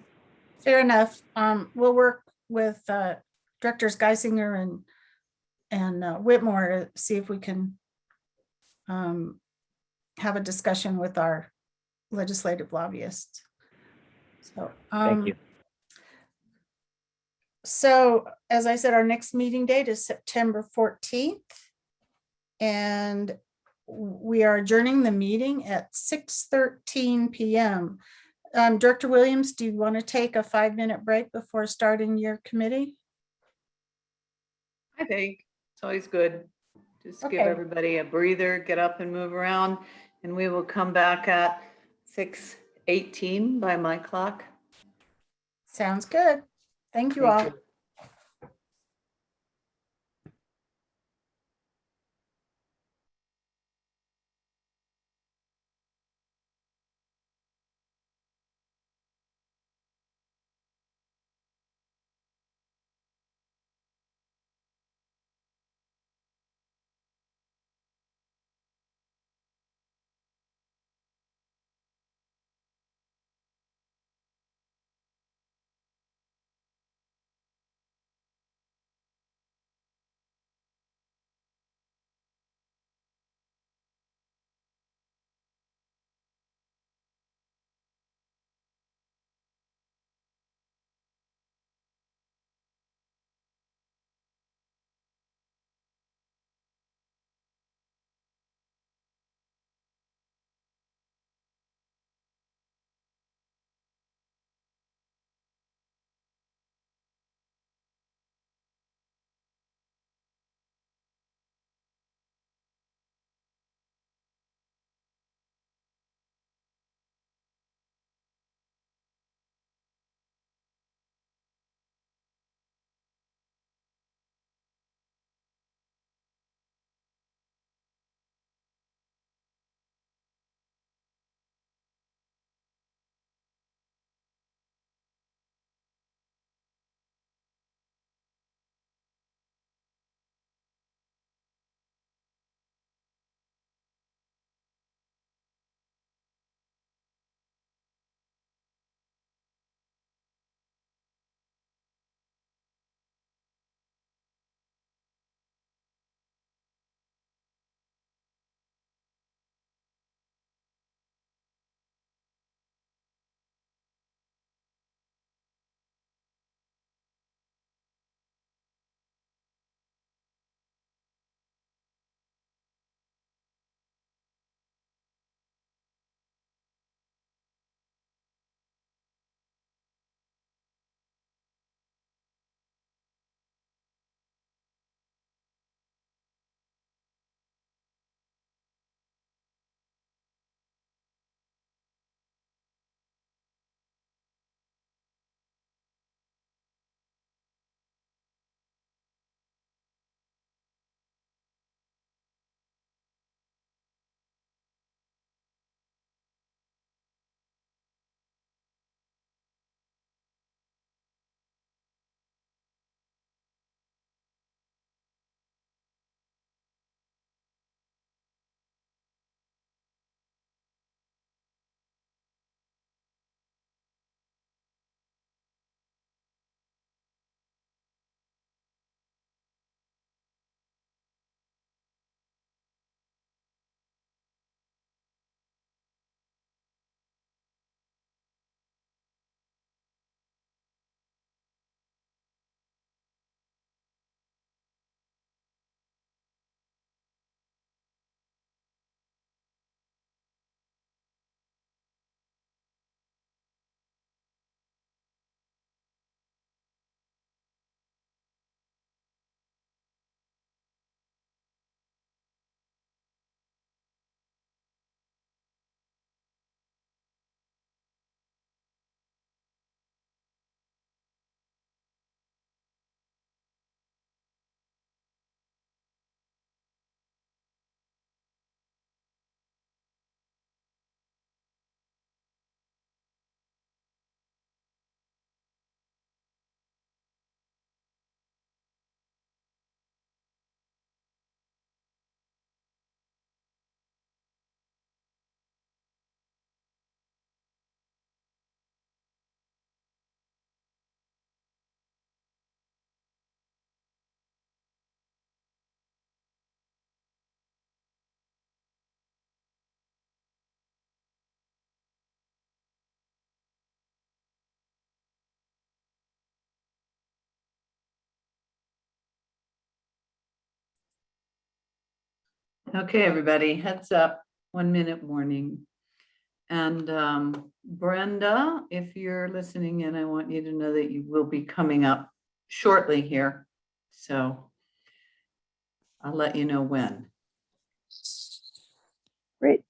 B: Fair enough. We'll work with Directors Geisinger and Whitmore to see if we can have a discussion with our legislative lobbyists. So,
J: Thank you.
B: So, as I said, our next meeting date is September 14th, and we are adjourning the meeting at 6:13 p.m. Director Williams, do you want to take a 5-minute break before starting your committee?
K: I think it's always good. Just give
B: Okay.
K: everybody a breather, get up and move around, and we will come back at 6:18 by my clock.
B: Sounds good. Thank you all.
K: you. Okay, everybody, heads up, 1 minute warning. And Brenda, if you're listening in, I want you to know that you will be coming up shortly here. So I'll let you know when.
A: Great.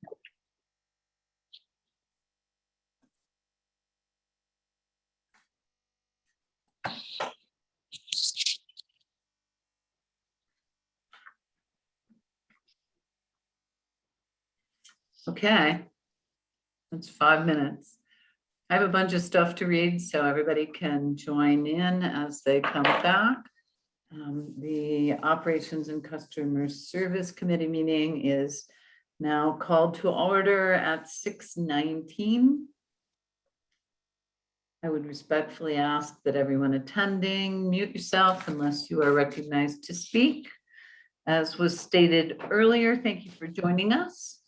K: Okay. That's 5 minutes. I have a bunch of stuff to read, so everybody can join in as they come back. The Operations and Customer Service Committee meeting is now called to order at 6:19. I would respectfully ask that everyone attending mute yourself unless you are recognized to speak. As was stated earlier, thank you for joining us.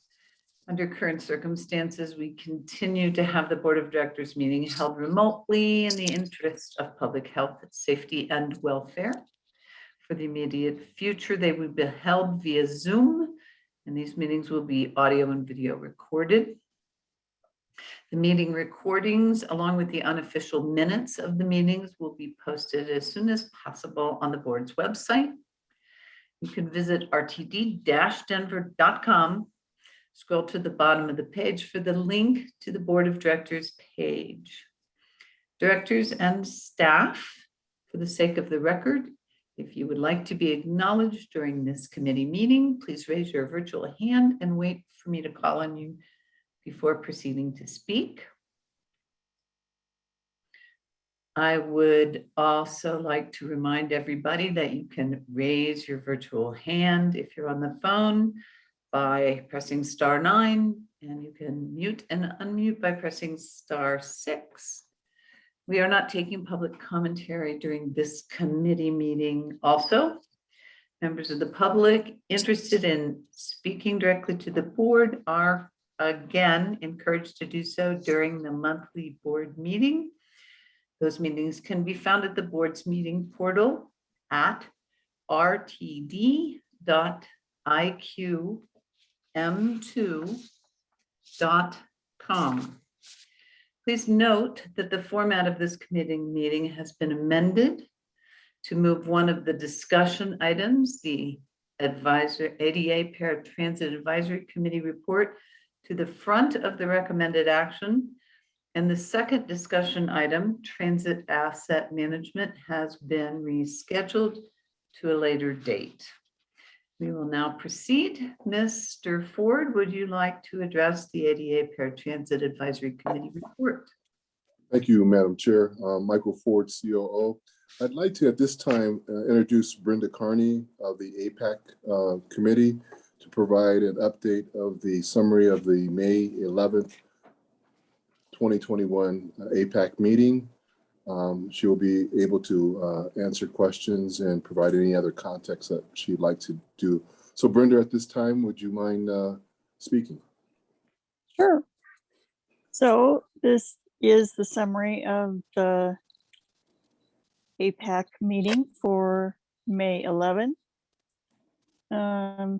K: Under current circumstances, we continue to have the Board of Directors meeting held remotely in the interest of public health, safety, and welfare. For the immediate future, they will be held via Zoom, and these meetings will be audio and video recorded. The meeting recordings, along with the unofficial minutes of the meetings, will be posted as soon as possible on the board's website. You can visit rtd-denver.com. Scroll to the bottom of the page for the link to the Board of Directors page. Directors and staff, for the sake of the record, if you would like to be acknowledged during this committee meeting, please raise your virtual hand and wait for me to call on you before proceeding to speak. I would also like to remind everybody that you can raise your virtual hand if you're on the phone by pressing *9, and you can mute and unmute by pressing *6. We are not taking public commentary during this committee meeting. Also, members of the public interested in speaking directly to the board are again encouraged to do so during the monthly board meeting. Those meetings can be found at the board's meeting portal at rtd.iqm2.com. Please note that the format of this committee meeting has been amended to move one of the discussion items, the ADA Paratransit Advisory Committee report, to the front of the recommended action. And the second discussion item, transit asset management, has been rescheduled to a later date. We will now proceed. Mr. Ford, would you like to address the ADA Paratransit Advisory Committee report?
L: Thank you, Madam Chair. Michael Ford, COO. I'd like to, at this time, introduce Brenda Carney of the APAC Committee to provide an update of the summary of the May 11th, 2021 APAC meeting. She will be able to answer questions and provide any other context that she'd like to do. So Brenda, at this time, would you mind speaking?
M: Sure. So this is the summary of the APAC meeting for May 11th.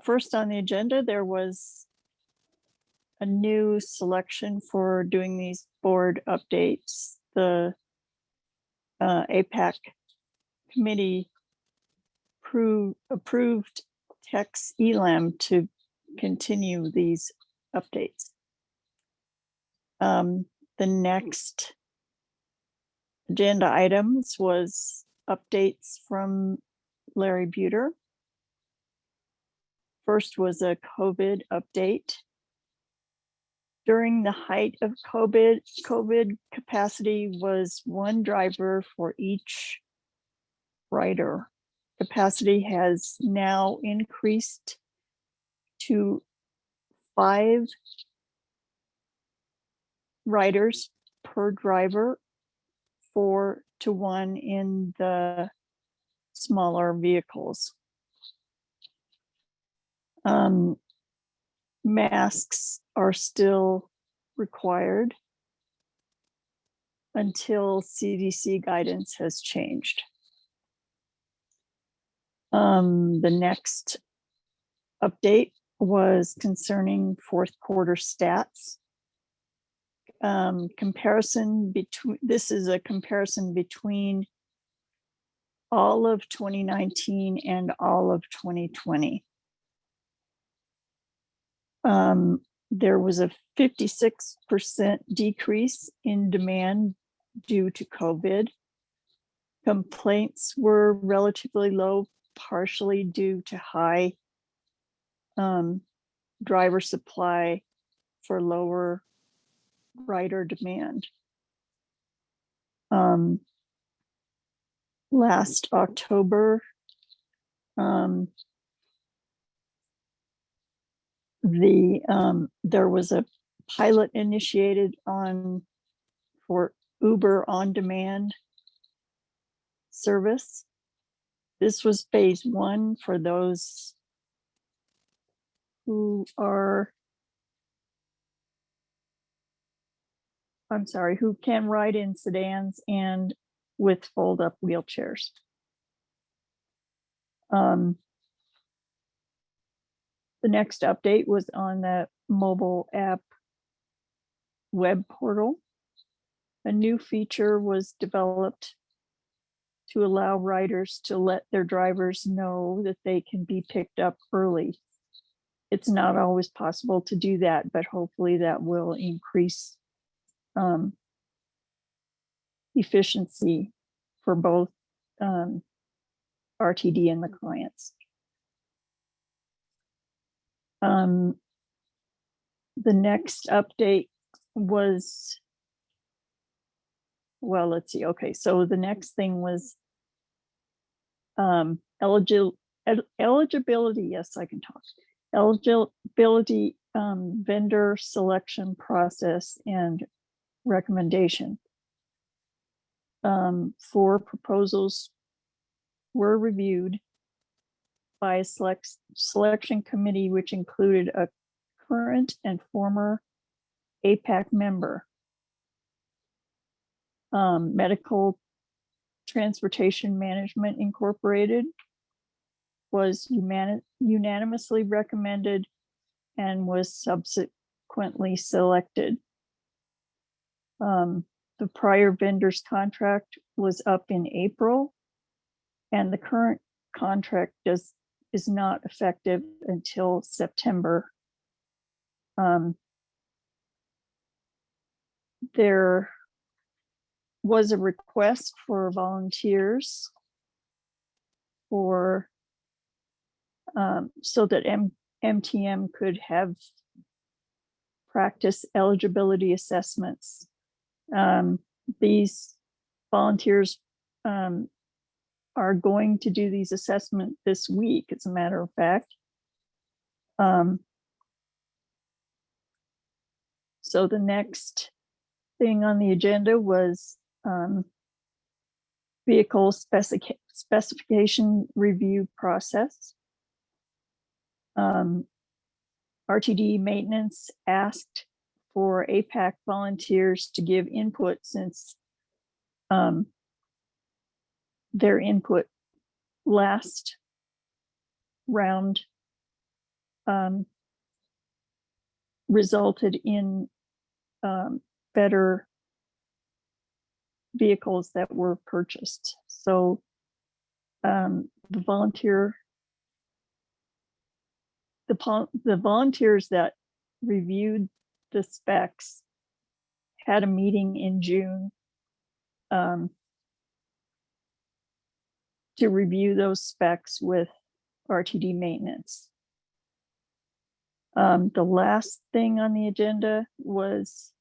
M: First on the agenda, there was a new selection for doing these board updates. The APAC committee approved Tex Elam to continue these updates. The next agenda items was updates from Larry Buter. First was a COVID update. During the height of COVID capacity was one driver for each rider. Capacity has now increased to 5 riders per driver, 4 to 1 in the smaller vehicles. Masks are still required until CDC guidance has changed. The next update was concerning fourth quarter stats. This is a comparison between all of 2019 and all of 2020. There was a 56% decrease in demand due to COVID. Complaints were relatively low, partially due to high driver supply for lower rider demand. Last October, there was a pilot initiated for Uber on demand service. This was phase 1 for those who can ride in sedans and with fold-up wheelchairs. The next update was on the mobile app web portal. A new feature was developed to allow riders to let their drivers know that they can be picked up early. It's not always possible to do that, but hopefully that will increase efficiency for both RTD and the clients. The next update was, well, let's see. Okay, so the next thing was eligibility. Yes, I can talk. Eligibility, vendor selection process and recommendation. 4 proposals were reviewed by a selection committee, which included a current and former APAC member. Medical Transportation Management Incorporated was unanimously recommended and was subsequently selected. The prior vendor's contract was up in April, and the current contract is not effective until September. There was a request for volunteers for so that MTM could have practice eligibility assessments. These volunteers are going to do these assessments this week, as a matter of fact. So the next thing on the agenda was vehicle specification review process. RTD maintenance asked for APAC volunteers to give input, since their input last round resulted in better vehicles that were purchased. So the volunteers that reviewed the specs had a meeting in June to review those specs with RTD maintenance. The last thing on the agenda was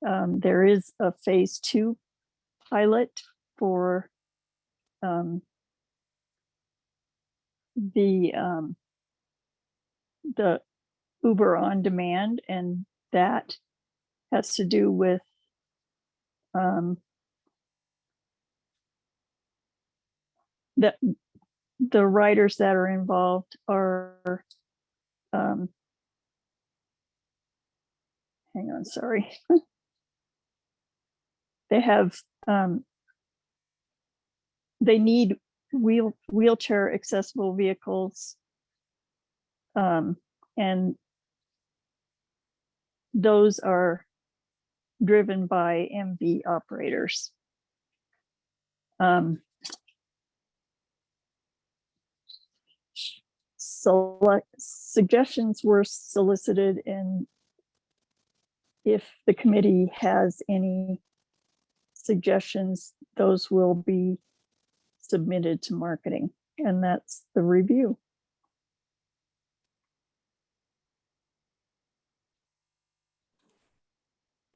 M: there is a phase 2 pilot for the Uber on demand, and that has to do with the riders that are involved are hang on, sorry. They have they need wheelchair accessible vehicles And those are driven by MV operators. Suggestions were solicited, and if the committee has any suggestions, those will be submitted to marketing, and that's the review.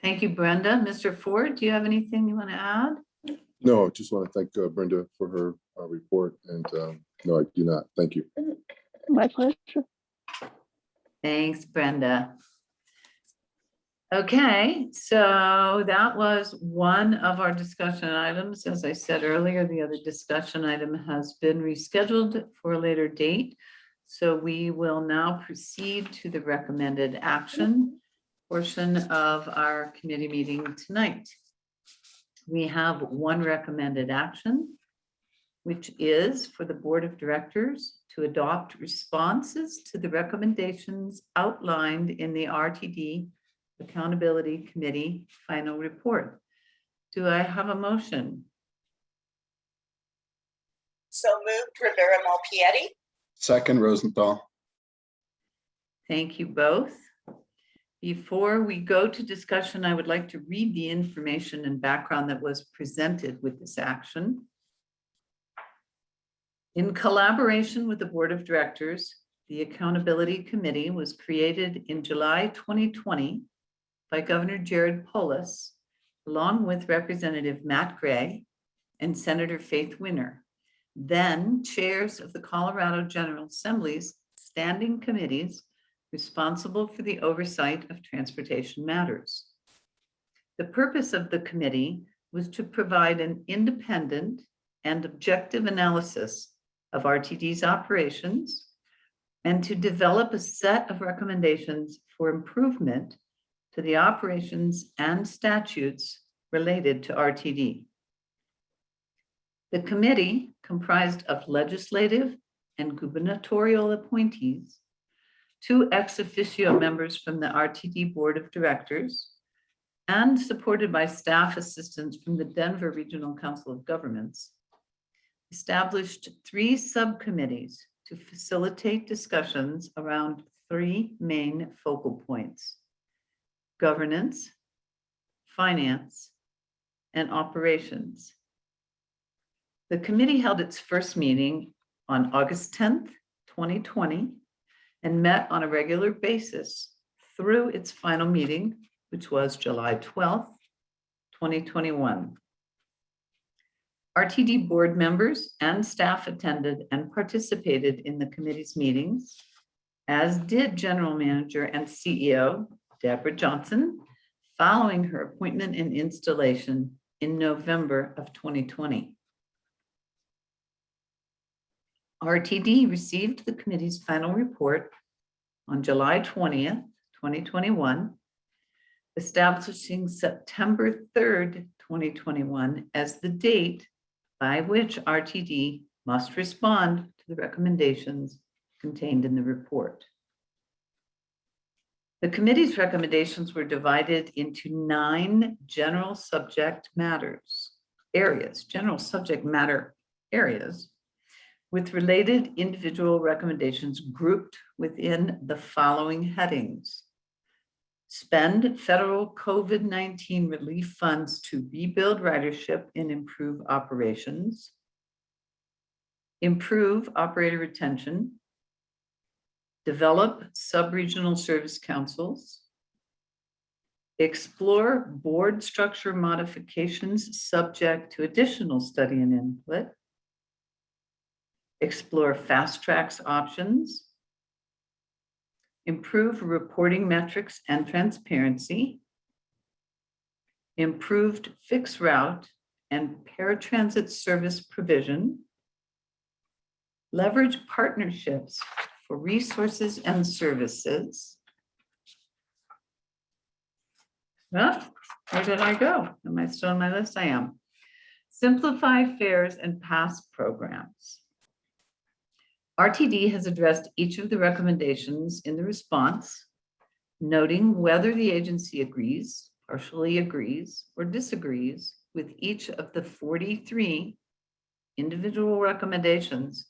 K: Thank you, Brenda. Mr. Ford, do you have anything you want to add?
L: No, just want to thank Brenda for her report, and no, I do not. Thank you.
M: My pleasure.
K: Thanks, Brenda. Okay, so that was one of our discussion items. As I said earlier, the other discussion item has been rescheduled for a later date. So we will now proceed to the recommended action portion of our committee meeting tonight. We have one recommended action, which is for the Board of Directors to adopt responses to the recommendations outlined in the RTD Accountability Committee final report. Do I have a motion?
D: So moved, Rivera Malpietti.
C: Second, Rosenthal.
K: Thank you both. Before we go to discussion, I would like to read the information and background that was presented with this action. In collaboration with the Board of Directors, the Accountability Committee was created in July 2020 by Governor Jared Polis, along with Representative Matt Gray and Senator Faith Winner, then chairs of the Colorado General Assembly's standing committees responsible for the oversight of transportation matters. The purpose of the committee was to provide an independent and objective analysis of RTD's operations and to develop a set of recommendations for improvement to the operations and statutes related to RTD. The committee, comprised of legislative and gubernatorial appointees, 2 ex officio members from the RTD Board of Directors, and supported by staff assistants from the Denver Regional Council of Governments, established 3 subcommittees to facilitate discussions around 3 main focal points: governance, finance, and operations. The committee held its first meeting on August 10th, 2020, and met on a regular basis through its final meeting, which was July 12th, 2021. RTD board members and staff attended and participated in the committee's meetings, as did General Manager and CEO Deborah Johnson, following her appointment and installation in November of 2020. RTD received the committee's final report on July 20th, 2021, establishing September 3rd, 2021 as the date by which RTD must respond to the recommendations contained in the report. The committee's recommendations were divided into 9 general subject matter areas, with related individual recommendations grouped within the following headings: spend federal COVID-19 relief funds to rebuild ridership and improve operations, improve operator retention, develop sub-regional service councils, explore board structure modifications subject to additional study and input, explore fast tracks options, improve reporting metrics and transparency, improved fixed route and paratransit service provision, leverage partnerships for resources and services. Well, where did I go? Am I still on my list? I am. Simplify fares and pass programs. RTD has addressed each of the recommendations in the response, noting whether the agency agrees, partially agrees, or disagrees with each of the 43 individual recommendations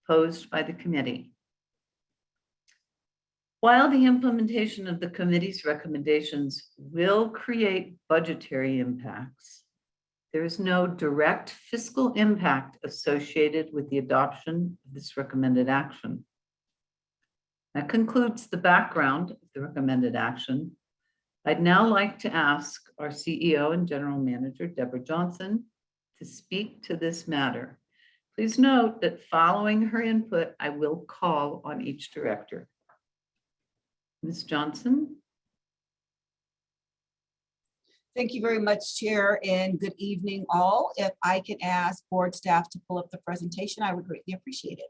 K: posed by the committee. While the implementation of the committee's recommendations will create budgetary impacts, there is no direct fiscal impact associated with the adoption of this recommended action. That concludes the background of the recommended action. I'd now like to ask our CEO and General Manager, Deborah Johnson, to speak to this matter. Please note that following her input, I will call on each director. Ms. Johnson?
H: Thank you very much, Chair, and good evening, all. If I can ask board staff to pull up the presentation, I would greatly appreciate it.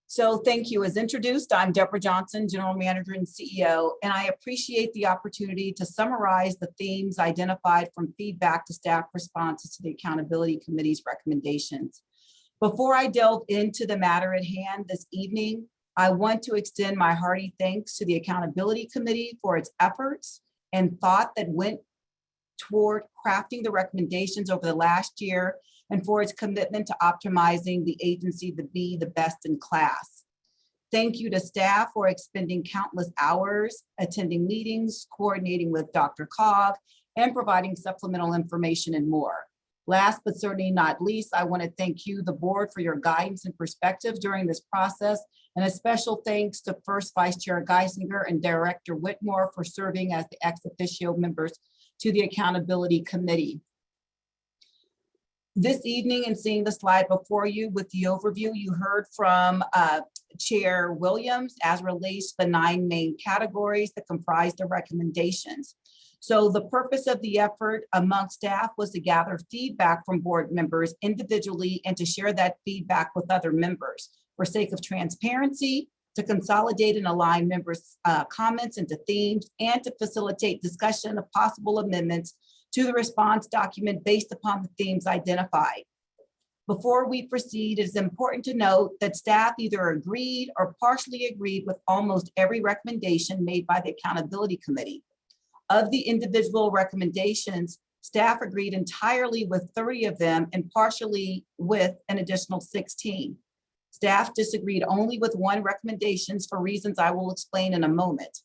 H: So thank you. As introduced, I'm Deborah Johnson, General Manager and CEO, and I appreciate the opportunity to summarize the themes identified from feedback to staff responses to the Accountability Committee's recommendations. Before I delve into the matter at hand this evening, I want to extend my hearty thanks to the Accountability Committee for its efforts and thought that went toward crafting the recommendations over the last year, and for its commitment to optimizing the agency to be the best in class. Thank you to staff for expending countless hours, attending meetings, coordinating with Dr. Cog, and providing supplemental information and more. Last but certainly not least, I want to thank you, the board, for your guidance and perspective during this process, and a special thanks to First Vice Chair Geisinger and Director Whitmore for serving as the ex officio members to the Accountability Committee. This evening, and seeing the slide before you with the overview, you heard from Chair Williams as relates to the 9 main categories that comprise the recommendations. So the purpose of the effort among staff was to gather feedback from board members individually and to share that feedback with other members for sake of transparency, to consolidate and align members' comments into themes, and to facilitate discussion of possible amendments to the response document based upon the themes identified. Before we proceed, it is important to note that staff either agreed or partially agreed with almost every recommendation made by the Accountability Committee. Of the individual recommendations, staff agreed entirely with 30 of them and partially with an additional 16. Staff disagreed only with 1 recommendation for reasons I will explain in a moment.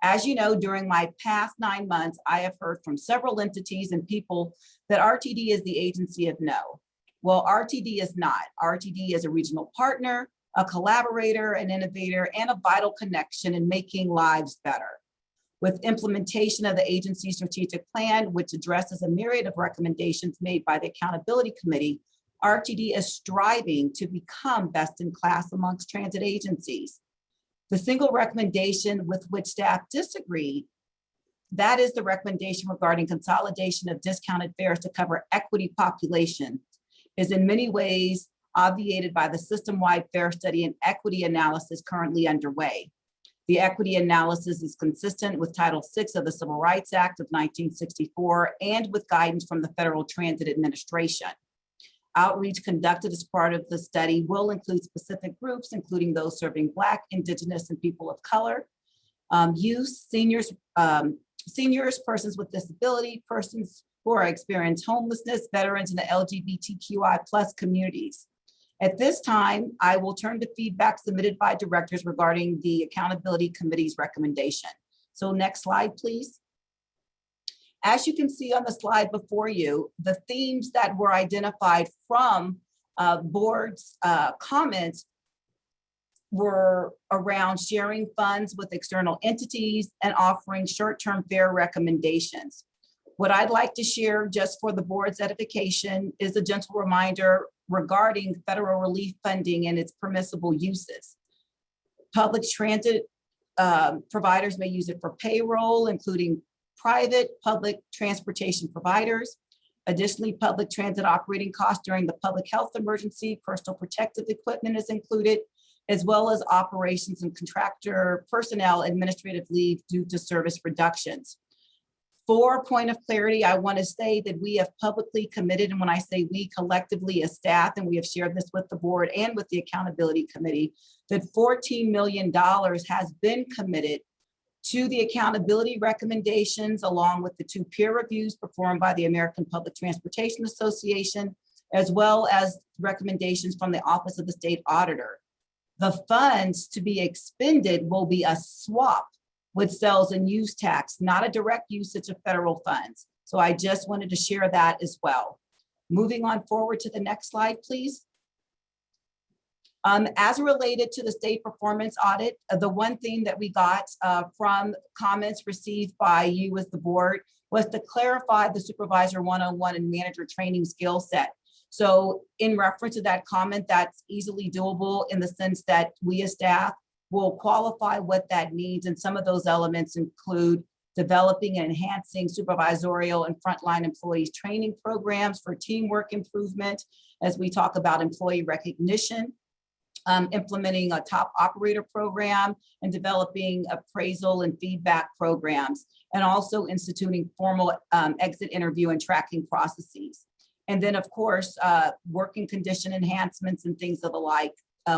H: As you know, during my past 9 months, I have heard from several entities and people that RTD is the agency of no. Well, RTD is not. RTD is a regional partner, a collaborator, an innovator, and a vital connection in making lives better. With implementation of the agency's strategic plan, which addresses a myriad of recommendations made by the Accountability Committee, RTD is striving to become best in class amongst transit agencies. The single recommendation with which staff disagreed, that is the recommendation regarding consolidation of discounted fares to cover equity population, is in many ways obviated by the system-wide fare study and equity analysis currently underway. The equity analysis is consistent with Title VI of the Civil Rights Act of 1964 and with guidance from the Federal Transit Administration. Outreach conducted as part of the study will include specific groups, including those serving Black, Indigenous, and people of color, youth, seniors, persons with disability, persons who are experiencing homelessness, veterans, and the LGBTQI+ communities. At this time, I will turn to feedback submitted by directors regarding the Accountability Committee's recommendation. So next slide, please. As you can see on the slide before you, the themes that were identified from board's comments were around sharing funds with external entities and offering short-term fare recommendations. What I'd like to share just for the board's edification is a gentle reminder regarding federal relief funding and its permissible uses. Public transit providers may use it for payroll, including private public transportation providers. Additionally, public transit operating costs during the public health emergency, personal protective equipment is included, as well as operations and contractor personnel administrative leave due to service reductions. For point of clarity, I want to say that we have publicly committed, and when I say we collectively as staff, and we have shared this with the board and with the accountability committee, that $14 million has been committed to the accountability recommendations, along with the 2 peer reviews performed by the American Public Transportation Association, as well as recommendations from the Office of the State Auditor. The funds to be expended will be a swap with sales and use tax, not a direct usage of federal funds. So I just wanted to share that as well. Moving on forward to the next slide, please. As related to the state performance audit, the one thing that we got from comments received by you as the board was to clarify the supervisor one-on-one and manager training skill set. So in reference to that comment, that's easily doable in the sense that we as staff will qualify what that means. And some of those elements include developing and enhancing supervisorial and frontline employees training programs for teamwork improvement, as we talk about employee recognition, implementing a top operator program, and developing appraisal and feedback programs, and also instituting formal exit interview and tracking processes. And then, of course, working condition enhancements and things of the like,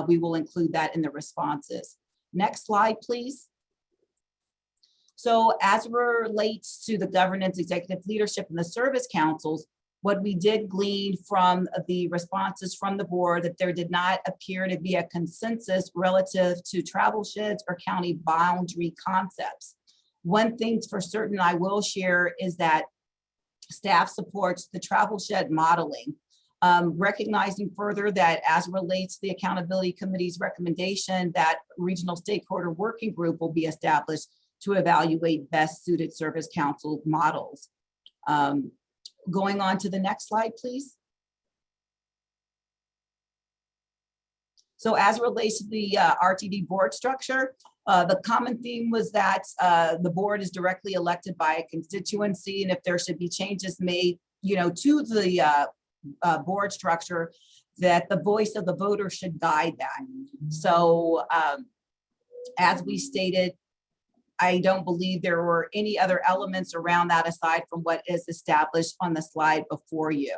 H: we will include that in the responses. Next slide, please. So as it relates to the governance, executive leadership, and the service councils, what we did glean from the responses from the board that there did not appear to be a consensus relative to travel sheds or county boundary concepts. One thing for certain I will share is that staff supports the travel shed modeling, recognizing further that as it relates to the accountability committee's recommendation that regional stakeholder working group will be established to evaluate best suited service council models. Going on to the next slide, please. So as it relates to the RTD board structure, the common theme was that the board is directly elected by a constituency, and if there should be changes made, to the board structure, that the voice of the voter should guide that. So as we stated, I don't believe there were any other elements around that aside from what is established on the slide before you.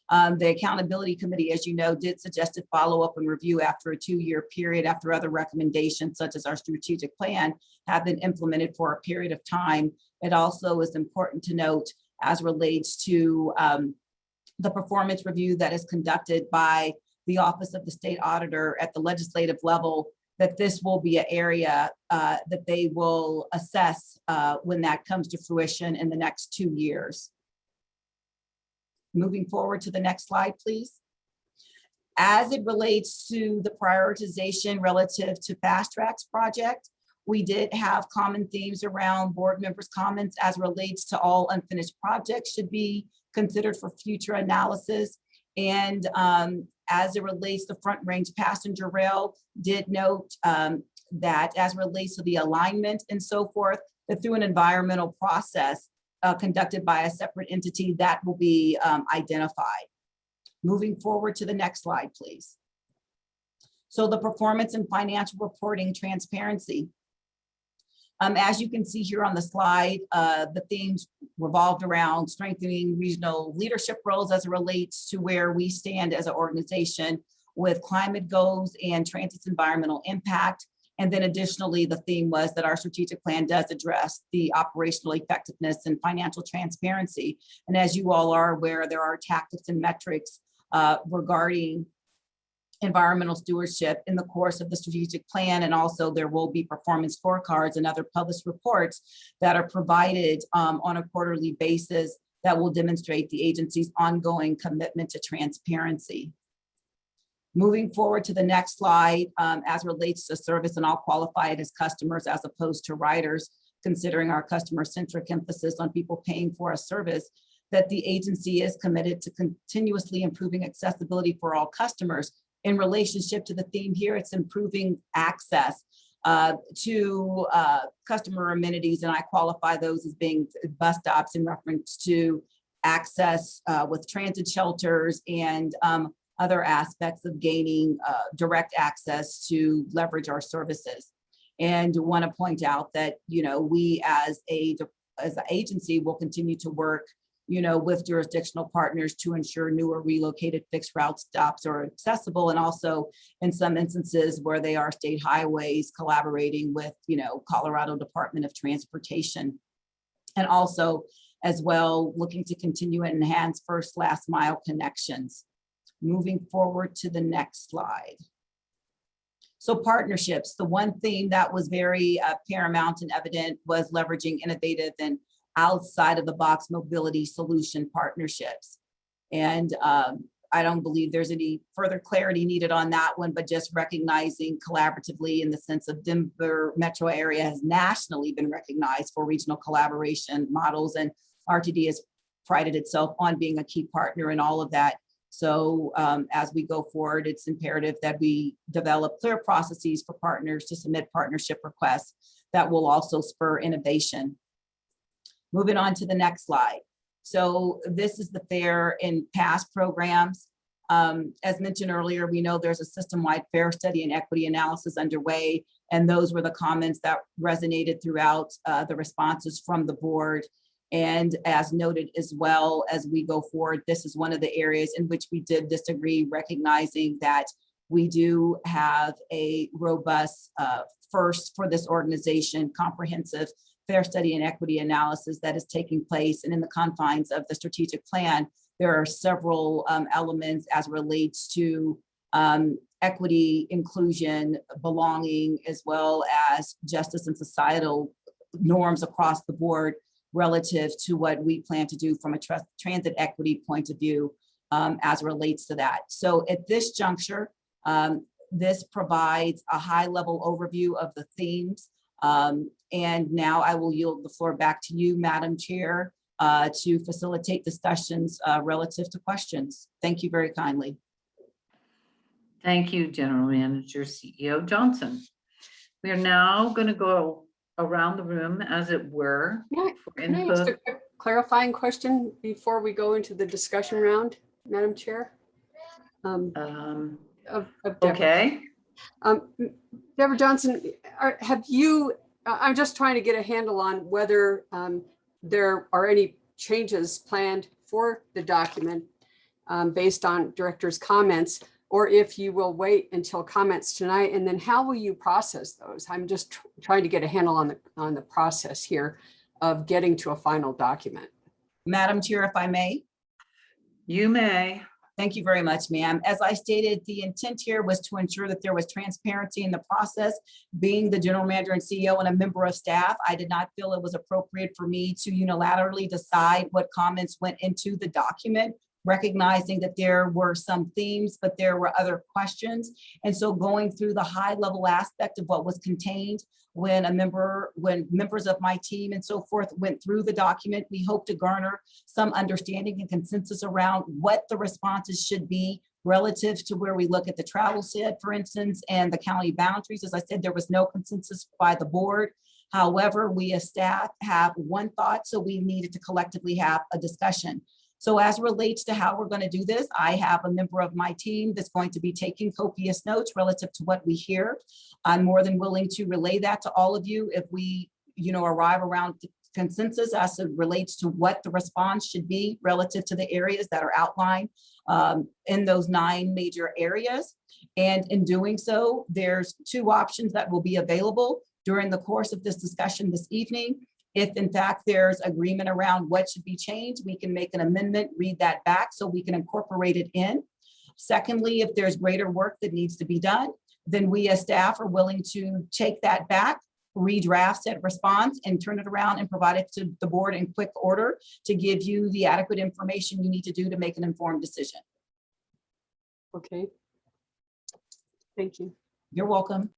H: The accountability committee, as you know, did suggest a follow-up and review after a 2-year period after other recommendations, such as our strategic plan, have been implemented for a period of time. It also is important to note as relates to the performance review that is conducted by the Office of the State Auditor at the legislative level, that this will be an area that they will assess when that comes to fruition in the next 2 years. Moving forward to the next slide, please. As it relates to the prioritization relative to Fast Tracks project, we did have common themes around board members' comments as relates to all unfinished projects should be considered for future analysis. And as it relates to Front Range Passenger Rail, did note that as it relates to the alignment and so forth, that through an environmental process conducted by a separate entity, that will be identified. Moving forward to the next slide, please. So the performance and financial reporting transparency. As you can see here on the slide, the themes revolved around strengthening regional leadership roles as it relates to where we stand as an organization with climate goals and transit's environmental impact. And then additionally, the theme was that our strategic plan does address the operational effectiveness and financial transparency. And as you all are aware, there are tactics and metrics regarding environmental stewardship in the course of the strategic plan, and also there will be performance scorecards and other published reports that are provided on a quarterly basis that will demonstrate the agency's ongoing commitment to transparency. Moving forward to the next slide, as relates to service, and I'll qualify it as customers as opposed to riders, considering our customer-centric emphasis on people paying for a service, that the agency is committed to continuously improving accessibility for all customers. In relationship to the theme here, it's improving access to customer amenities, and I qualify those as being bus stops in reference to access with transit shelters and other aspects of gaining direct access to leverage our services. And want to point out that, we as a as an agency, will continue to work, with jurisdictional partners to ensure newer relocated fixed route stops are accessible, and also in some instances where they are state highways, collaborating with, Colorado Department of Transportation. And also as well, looking to continue and enhance first last mile connections. Moving forward to the next slide. So partnerships, the one thing that was very paramount and evident was leveraging innovative and outside of the box mobility solution partnerships. And I don't believe there's any further clarity needed on that one, but just recognizing collaboratively in the sense of Denver metro area has nationally been recognized for regional collaboration models, and RTD has prided itself on being a key partner in all of that. So as we go forward, it's imperative that we develop clear processes for partners to submit partnership requests that will also spur innovation. Moving on to the next slide. So this is the fare in past programs. As mentioned earlier, we know there's a system-wide fare study and equity analysis underway, and those were the comments that resonated throughout the responses from the board. And as noted as well, as we go forward, this is one of the areas in which we did disagree, recognizing that we do have a robust first for this organization, comprehensive fare study and equity analysis that is taking place. And in the confines of the strategic plan, there are several elements as relates to equity, inclusion, belonging, as well as justice and societal norms across the board relative to what we plan to do from a transit equity point of view as relates to that. So at this juncture, this provides a high-level overview of the themes. And now I will yield the floor back to you, Madam Chair, to facilitate discussions relative to questions. Thank you very kindly.
K: Thank you, General Manager CEO Johnson. We are now going to go around the room, as it were, for
I: Can I ask a
K: input.
I: quick clarifying question before we go into the discussion round, Madam Chair? Of Deborah.
K: Okay.
I: Deborah Johnson, have you, I'm just trying to get a handle on whether there are any changes planned for the document based on director's comments, or if you will wait until comments tonight, and then how will you process those? I'm just trying to get a handle on the process here of getting to a final document.
H: Madam Chair, if I may.
K: You may.
H: Thank you very much, ma'am. As I stated, the intent here was to ensure that there was transparency in the process. Being the general manager and CEO and a member of staff, I did not feel it was appropriate for me to unilaterally decide what comments went into the document, recognizing that there were some themes, but there were other questions. And so going through the high level aspect of what was contained when members of my team and so forth went through the document, we hope to garner some understanding and consensus around what the responses should be relative to where we look at the travel set, for instance, and the county boundaries. As I said, there was no consensus by the board. However, we as staff have one thought, so we needed to collectively have a discussion. So as relates to how we're going to do this, I have a member of my team that's going to be taking copious notes relative to what we hear. I'm more than willing to relay that to all of you if we, arrive around consensus as it relates to what the response should be relative to the areas that are outlined in those 9 major areas. And in doing so, there's 2 options that will be available during the course of this discussion this evening. If in fact there's agreement around what should be changed, we can make an amendment, read that back so we can incorporate it in. Secondly, if there's greater work that needs to be done, then we as staff are willing to take that back, redraft said response, and turn it around and provide it to the board in quick order to give you the adequate information you need to do to make an informed decision.
I: Okay. Thank you.
H: You're welcome.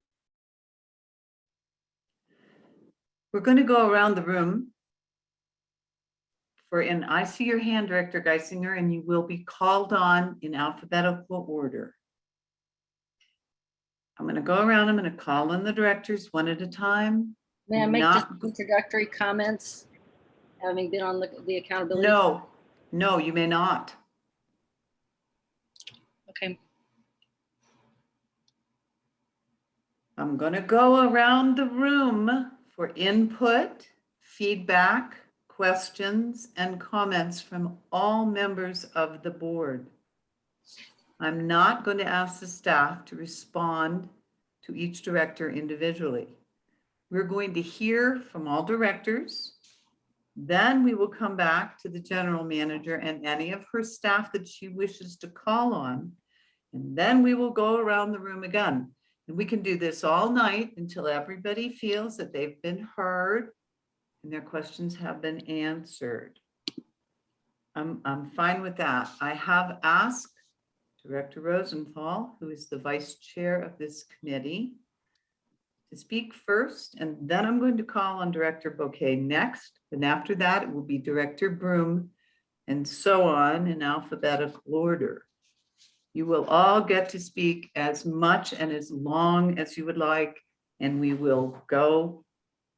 K: We're going to go around the room and I see your hand, Director Geisinger, and you will be called on in alphabetical order. I'm going to go around. I'm going to call on the directors one at a time.
N: May I make just introductory comments, having been on the accountability?
K: No, you may not.
N: Okay.
K: I'm going to go around the room for input, feedback, questions and comments from all members of the board. I'm not going to ask the staff to respond to each director individually. We're going to hear from all directors. Then we will come back to the general manager and any of her staff that she wishes to call on. And then we will go around the room again. And we can do this all night until everybody feels that they've been heard and their questions have been answered. I'm fine with that. I have asked Director Rosenthal, who is the vice chair of this committee, to speak first, and then I'm going to call on Director Bouquet next. And after that, it will be Director Broom, and so on in alphabetical order. You will all get to speak as much and as long as you would like, and we will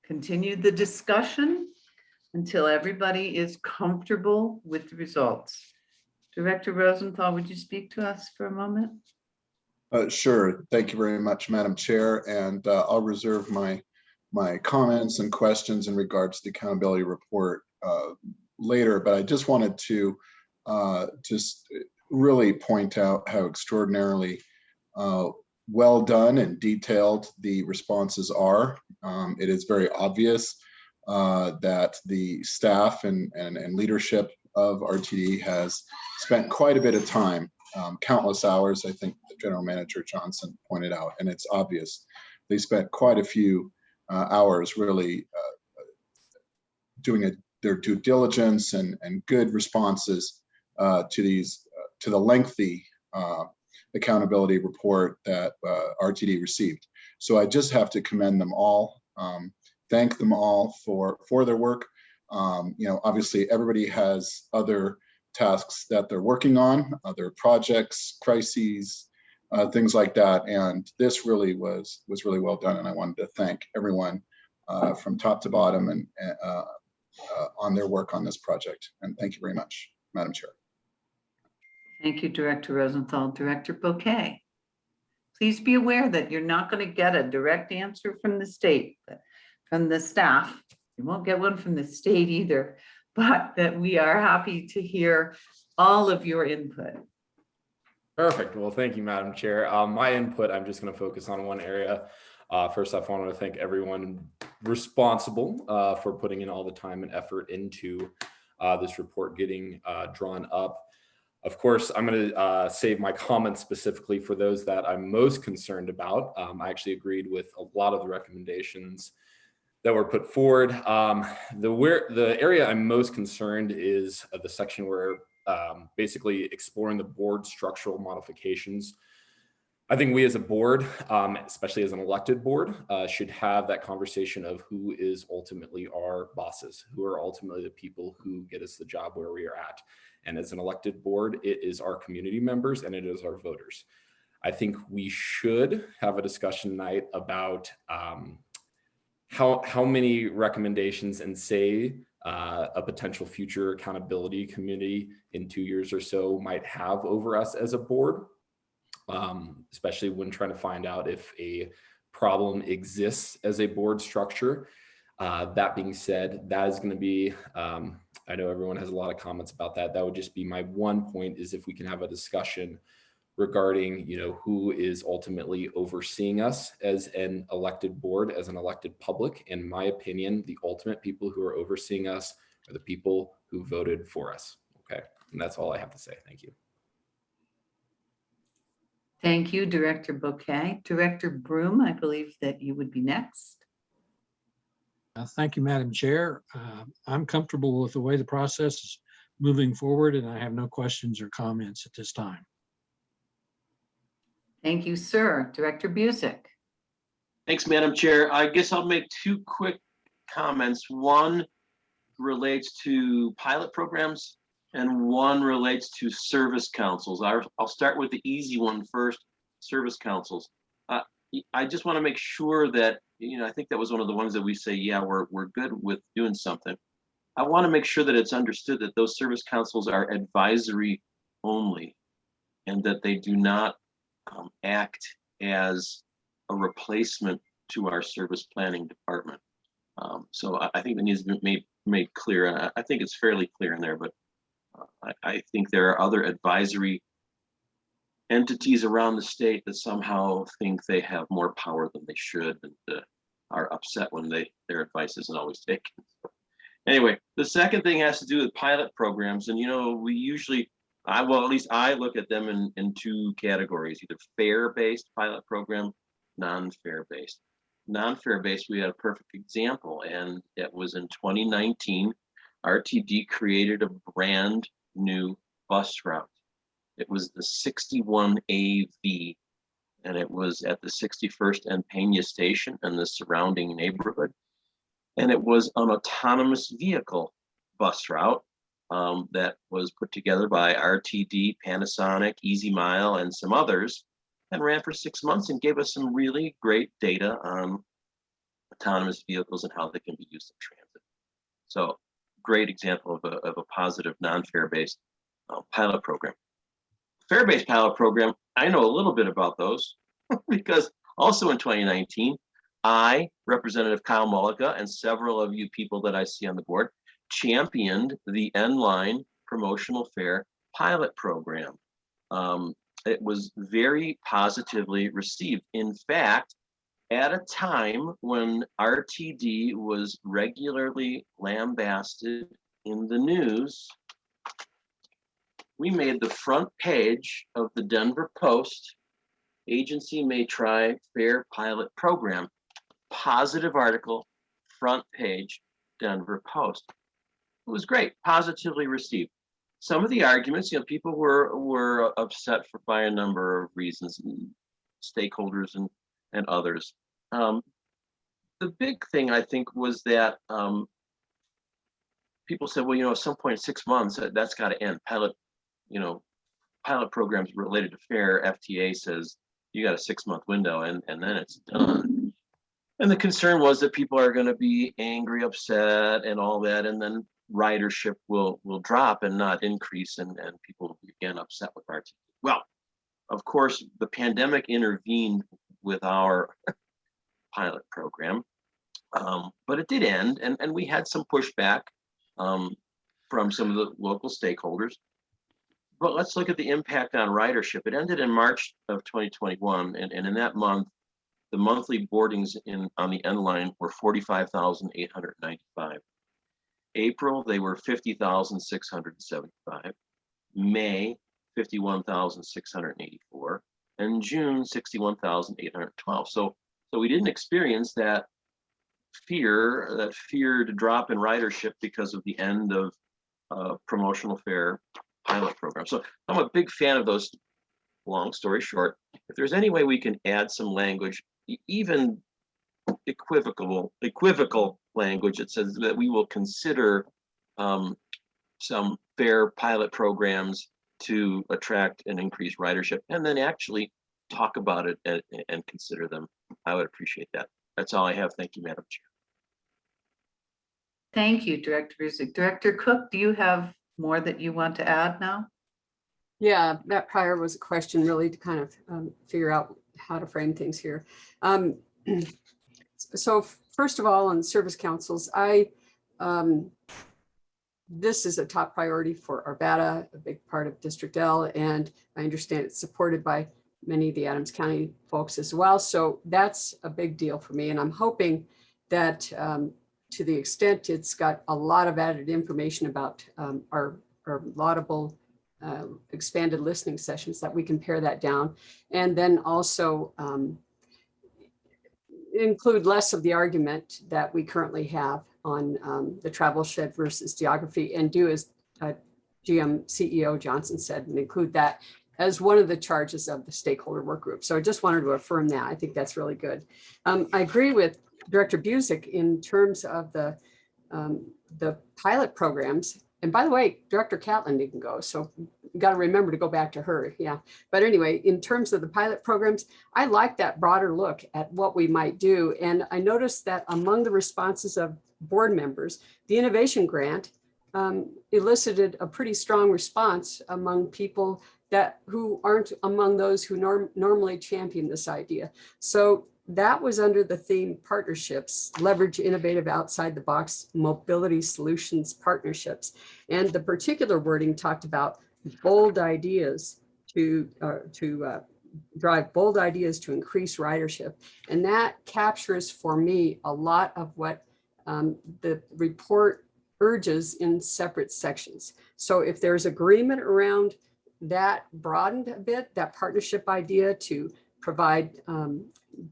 K: continue the discussion until everybody is comfortable with the results. Director Rosenthal, would you speak to us for a moment?
C: Sure. Thank you very much, Madam Chair. And I'll reserve my comments and questions in regards to the accountability report later. But I just wanted to just really point out how extraordinarily well done and detailed the responses are. It is very obvious that the staff and leadership of RTD has spent quite a bit of time, countless hours, I think the General Manager Johnson pointed out, and it's obvious. They spent quite a few hours really doing their due diligence and good responses to the lengthy accountability report that RTD received. So I just have to commend them all, thank them all for their work. Obviously everybody has other tasks that they're working on, other projects, crises, things like that. And this really was really well done. And I wanted to thank everyone from top to bottom and on their work on this project. And thank you very much, Madam Chair.
K: Thank you, Director Rosenthal. Director Bouquet, please be aware that you're not going to get a direct answer from the state, from the staff. You won't get one from the state either, but that we are happy to hear all of your input.
O: Perfect. Well, thank you, Madam Chair. My input, I'm just going to focus on one area. First off, I want to thank everyone responsible for putting in all the time and effort into this report getting drawn up. Of course, I'm going to save my comments specifically for those that I'm most concerned about. I actually agreed with a lot of the recommendations that were put forward. The area I'm most concerned is the section where basically exploring the board structural modifications. I think we as a board, especially as an elected board, should have that conversation of who is ultimately our bosses, who are ultimately the people who get us the job where we are at. And as an elected board, it is our community members and it is our voters. I think we should have a discussion tonight about how many recommendations and say a potential future accountability committee in 2 years or so might have over us as a board, especially when trying to find out if a problem exists as a board structure. That being said, that is going to be, I know everyone has a lot of comments about that. That would just be my one point, is if we can have a discussion regarding, who is ultimately overseeing us as an elected board, as an elected public. In my opinion, the ultimate people who are overseeing us are the people who voted for us. Okay, and that's all I have to say. Thank you.
K: Thank you, Director Bouquet. Director Broom, I believe that you would be next.
E: Thank you, Madam Chair. I'm comfortable with the way the process is moving forward, and I have no questions or comments at this time.
K: Thank you, sir. Director Busick.
P: Thanks, Madam Chair. I guess I'll make two quick comments. One relates to pilot programs and one relates to service councils. I'll start with the easy one first, service councils. I just want to make sure that, I think that was one of the ones that we say, yeah, we're good with doing something. I want to make sure that it's understood that those service councils are advisory only and that they do not act as a replacement to our service planning department. So I think that needs to be made made clear. I think it's fairly clear in there, but I think there are other advisory entities around the state that somehow think they have more power than they should, and are upset when their advice isn't always taken. Anyway, the second thing has to do with pilot programs, and we usually, at least I look at them in two categories: either fare-based pilot program, non-fare-based. Non-fare-based, we had a perfect example, and it was in 2019. RTD created a brand new bus route. It was the 61AV, and it was at the 61st and Peña station and the surrounding neighborhood. And it was an autonomous vehicle bus route that was put together by RTD, Panasonic, Easy Mile, and some others, and ran for 6 months and gave us some really great data on autonomous vehicles and how they can be used in transit. So, great example of a positive non-fare-based pilot program. Fare-based pilot program, I know a little bit about those because also in 2019, I, Representative Kyle Mullica, and several of you people that I see on the board championed the N-Line promotional fare pilot program. It was very positively received. In fact, at a time when RTD was regularly lambasted in the news, we made the front page of the Denver Post. Agency may try fare pilot program. Positive article, front page, Denver Post. It was great, positively received. Some of the arguments, people were upset by a number of reasons, stakeholders and others. The big thing I think was that people said, well, at some point in 6 months, that's got to end. Pilot programs related to fare, FTA says you got a 6-month window and then it's done. And the concern was that people are going to be angry, upset, and all that, and then ridership will drop and not increase, and people will be again upset with RTD. Well, of course, the pandemic intervened with our pilot program, but it did end, and we had some pushback from some of the local stakeholders. But let's look at the impact on ridership. It ended in March of 2021, and in that month, the monthly boardings on the N-Line were 45,895. April, they were 50,675. May, 51,684. And June, 61,812. So we didn't experience that fear to drop in ridership because of the end of promotional fare pilot program. So I'm a big fan of those. Long story short, if there's any way we can add some language, even equivocal language that says that we will consider some fare pilot programs to attract and increase ridership, and then actually talk about it and consider them, I would appreciate that. That's all I have. Thank you, Madam Chair.
K: Thank you, Director Busick. Director Cook, do you have more that you want to add now?
I: Yeah, that prior was a question really to kind of figure out how to frame things here. So first of all, on service councils, this is a top priority for Arvada, a big part of District L, and I understand it's supported by many of the Adams County folks as well. So that's a big deal for me. And I'm hoping that to the extent it's got a lot of added information about our laudable expanded listening sessions, that we can pare that down, and then also include less of the argument that we currently have on the travel shed versus geography, and do as GM CEO Johnson said, and include that as one of the charges of the stakeholder work group. So I just wanted to affirm that. I think that's really good. I agree with Director Busick in terms of the pilot programs. And by the way, Director Catlin didn't go, so you got to remember to go back to her. Yeah. But anyway, in terms of the pilot programs, I like that broader look at what we might do. And I noticed that among the responses of board members, the innovation grant elicited a pretty strong response among people who aren't among those who normally champion this idea. So that was under the theme partnerships, leverage innovative outside the box mobility solutions partnerships. And the particular wording talked about bold ideas to drive bold ideas to increase ridership. And that captures for me a lot of what the report urges in separate sections. So if there's agreement around that broadened a bit, that partnership idea to provide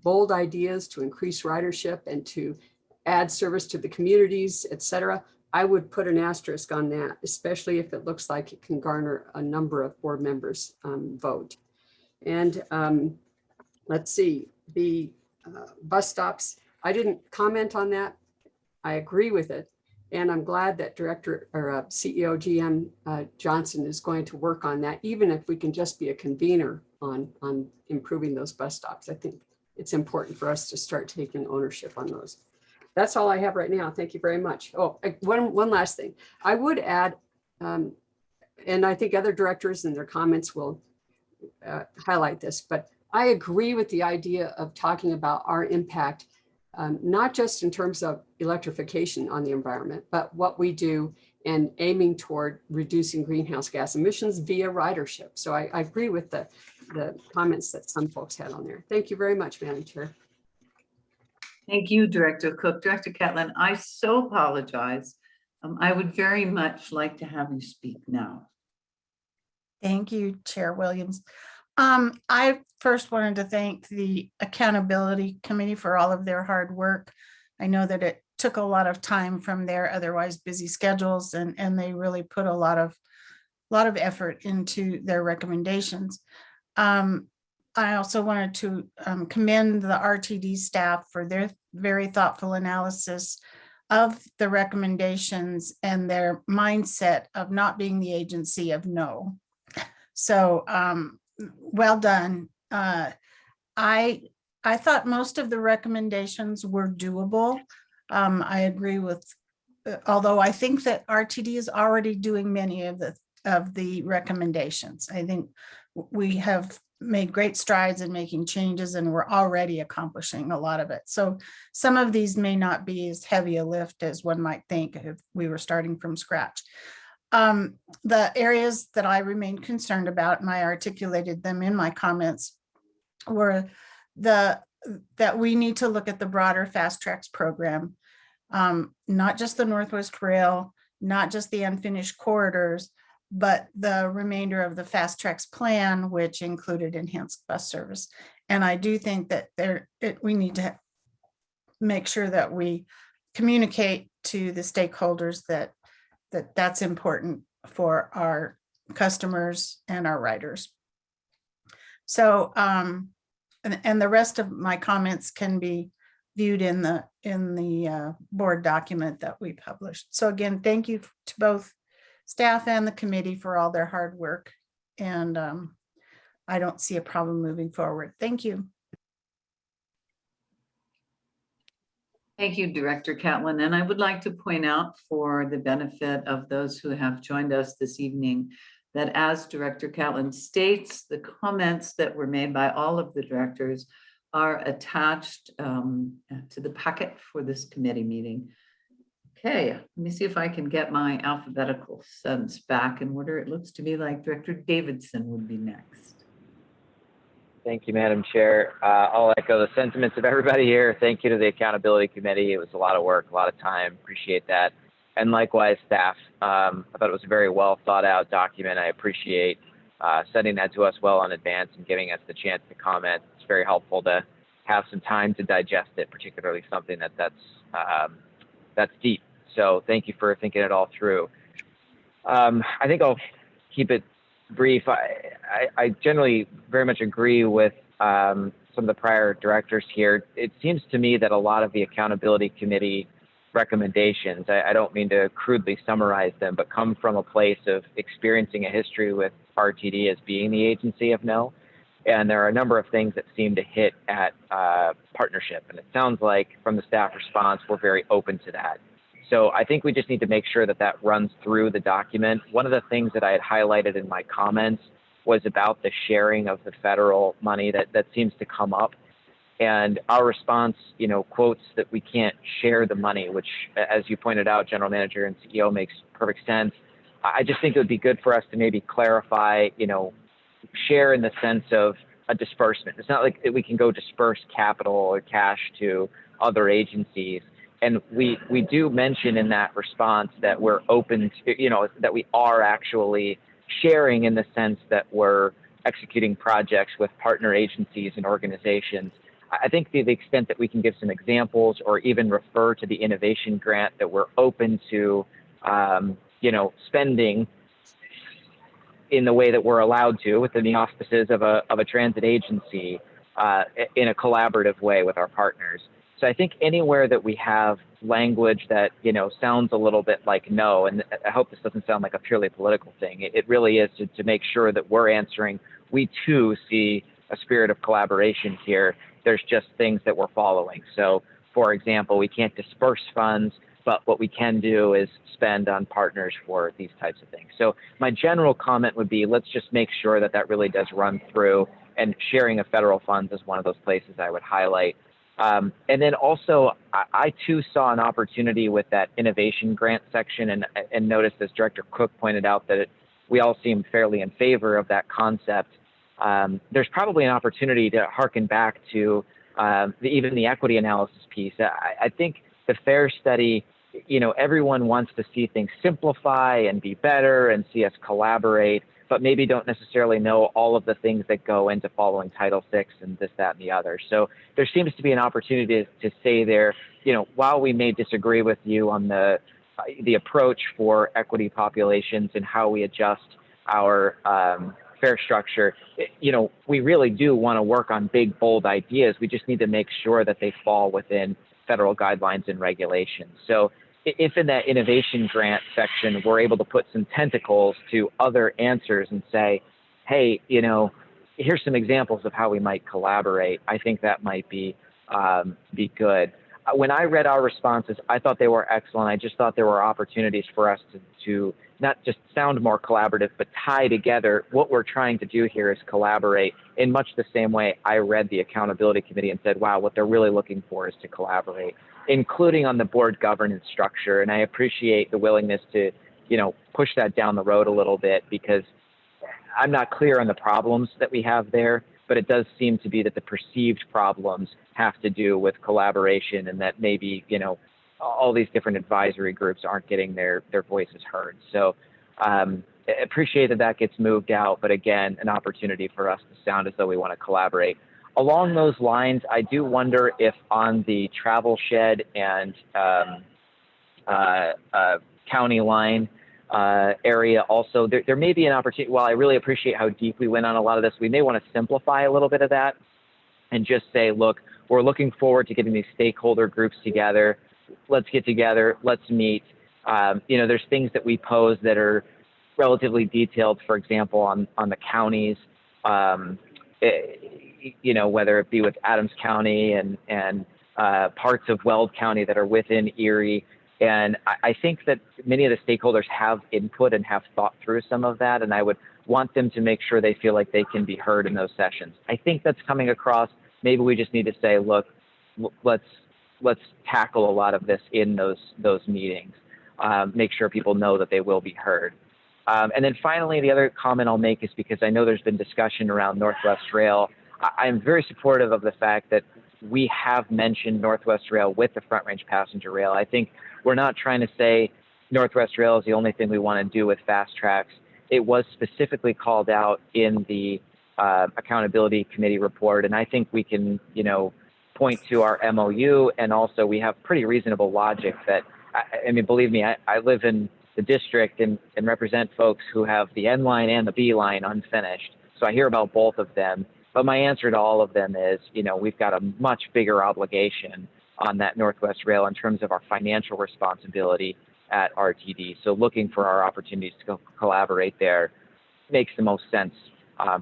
I: bold ideas to increase ridership and to add service to the communities, et cetera, I would put an asterisk on that, especially if it looks like it can garner a number of board members' vote. And let's see, the bus stops, I didn't comment on that. I agree with it. And I'm glad that Director or CEO GM Johnson is going to work on that, even if we can just be a convener on improving those bus stops. I think it's important for us to start taking ownership on those. That's all I have right now. Thank you very much. Oh, one last thing. I would add, and I think other directors in their comments will highlight this, but I agree with the idea of talking about our impact, not just in terms of electrification on the environment, but what we do and aiming toward reducing greenhouse gas emissions via ridership. So I agree with the comments that some folks had on there. Thank you very much, Madam Chair.
K: Thank you, Director Cook. Director Catlin, I so apologize. I would very much like to have you speak now.
B: Thank you, Chair Williams. I first wanted to thank the Accountability Committee for all of their hard work. I know that it took a lot of time from their otherwise busy schedules, and they really put a lot of effort into their recommendations. I also wanted to commend the RTD staff for their very thoughtful analysis of the recommendations and their mindset of not being the agency of no. So well done. I thought most of the recommendations were doable. I agree with, although I think that RTD is already doing many of the recommendations. I think we have made great strides in making changes, and we're already accomplishing a lot of it. So some of these may not be as heavy a lift as one might think if we were starting from scratch. The areas that I remained concerned about, and I articulated them in my comments, were that we need to look at the broader Fast Tracks program, not just the Northwest Rail, not just the unfinished corridors, but the remainder of the Fast Tracks plan, which included enhanced bus service. And I do think that we need to make sure that we communicate to the stakeholders that that's important for our customers and our riders. So, and the rest of my comments can be viewed in the board document that we published. So again, thank you to both staff and the committee for all their hard work. And I don't see a problem moving forward. Thank you.
K: Thank you, Director Catlin. And I would like to point out, for the benefit of those who have joined us this evening, that as Director Catlin states, the comments that were made by all of the directors are attached to the packet for this committee meeting. Okay, let me see if I can get my alphabetical sense back in order. It looks to me like Director Davidson would be next.
J: Thank you, Madam Chair. I'll echo the sentiments of everybody here. Thank you to the Accountability Committee. It was a lot of work, a lot of time. Appreciate that. And likewise, staff. I thought it was a very well thought out document. I appreciate sending that to us well in advance and giving us the chance to comment. It's very helpful to have some time to digest it, particularly something that's deep. So thank you for thinking it all through. I think I'll keep it brief. I generally very much agree with some of the prior directors here. It seems to me that a lot of the Accountability Committee recommendations, I don't mean to crudely summarize them, but come from a place of experiencing a history with RTD as being the agency of no. And there are a number of things that seem to hit at partnership. And it sounds like from the staff response, we're very open to that. So I think we just need to make sure that that runs through the document. One of the things that I had highlighted in my comments was about the sharing of the federal money that seems to come up. And our response, quotes that we can't share the money, which, as you pointed out, General Manager and CEO, makes perfect sense. I just think it would be good for us to maybe clarify, share in the sense of a disbursement. It's not like we can go disperse capital or cash to other agencies. And we do mention in that response that we're open to, that we are actually sharing in the sense that we're executing projects with partner agencies and organizations. I think to the extent that we can give some examples or even refer to the innovation grant that we're open to, spending in the way that we're allowed to within the auspices of a transit agency in a collaborative way with our partners. So I think anywhere that we have language that, sounds a little bit like no, and I hope this doesn't sound like a purely political thing. It really is to make sure that we're answering. We too see a spirit of collaboration here. There's just things that we're following. So for example, we can't disperse funds, but what we can do is spend on partners for these types of things. So my general comment would be, let's just make sure that that really does run through, and sharing of federal funds is one of those places I would highlight. And then also, I too saw an opportunity with that innovation grant section, and noticed, as Director Cook pointed out, that we all seem fairly in favor of that concept. There's probably an opportunity to harken back to even the equity analysis piece. I think the FAIR study, everyone wants to see things simplify and be better and see us collaborate, but maybe don't necessarily know all of the things that go into following Title VI and this, that, and the other. So there seems to be an opportunity to say there, while we may disagree with you on the approach for equity populations and how we adjust our fare structure, we really do want to work on big, bold ideas. We just need to make sure that they fall within federal guidelines and regulations. So if in that innovation grant section, we're able to put some tentacles to other answers and say, hey, here's some examples of how we might collaborate, I think that might be good. When I read our responses, I thought they were excellent. I just thought there were opportunities for us to not just sound more collaborative, but tie together. What we're trying to do here is collaborate in much the same way I read the Accountability Committee and said, wow, what they're really looking for is to collaborate, including on the board governance structure. And I appreciate the willingness to, push that down the road a little bit, because I'm not clear on the problems that we have there, but it does seem to be that the perceived problems have to do with collaboration, and that maybe, all these different advisory groups aren't getting their voices heard. So appreciate that gets moved out, but again, an opportunity for us to sound as though we want to collaborate. Along those lines, I do wonder if on the travel shed and county line area also, there may be an opportunity. While I really appreciate how deep we went on a lot of this, we may want to simplify a little bit of that and just say, look, we're looking forward to getting these stakeholder groups together. Let's get together, let's meet. There's things that we pose that are relatively detailed, for example, on the counties, whether it be with Adams County and parts of Weld County that are within Erie. And I think that many of the stakeholders have input and have thought through some of that, and I would want them to make sure they feel like they can be heard in those sessions. I think that's coming across. Maybe we just need to say, look, let's tackle a lot of this in those meetings. Make sure people know that they will be heard. And then finally, the other comment I'll make is because I know there's been discussion around Northwest Rail. I'm very supportive of the fact that we have mentioned Northwest Rail with the Front Range Passenger Rail. I think we're not trying to say Northwest Rail is the only thing we want to do with fast tracks. It was specifically called out in the Accountability Committee report, and I think we can, point to our MOU, and also we have pretty reasonable logic that, I mean, believe me, I live in the district and represent folks who have the N line and the B line unfinished. So I hear about both of them, but my answer to all of them is, we've got a much bigger obligation on that Northwest Rail in terms of our financial responsibility at RTD. So looking for our opportunities to collaborate there makes the most sense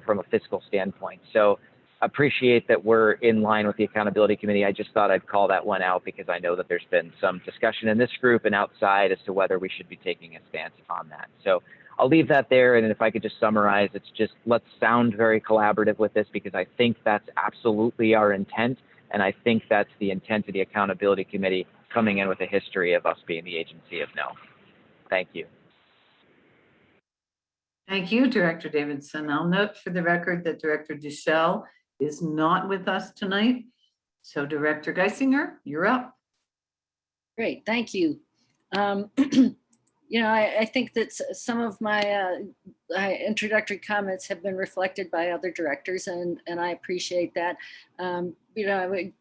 J: from a fiscal standpoint. So appreciate that we're in line with the Accountability Committee. I just thought I'd call that one out because I know that there's been some discussion in this group and outside as to whether we should be taking a stance on that. So I'll leave that there. And if I could just summarize, it's just, let's sound very collaborative with this, because I think that's absolutely our intent. And I think that's the intent of the Accountability Committee, coming in with a history of us being the agency of no. Thank you.
K: Thank you, Director Davidson. I'll note for the record that Director Duchel is not with us tonight. So Director Geisinger, you're up.
N: Great, thank you. You know, I think that some of my introductory comments have been reflected by other directors, and I appreciate that. You know, I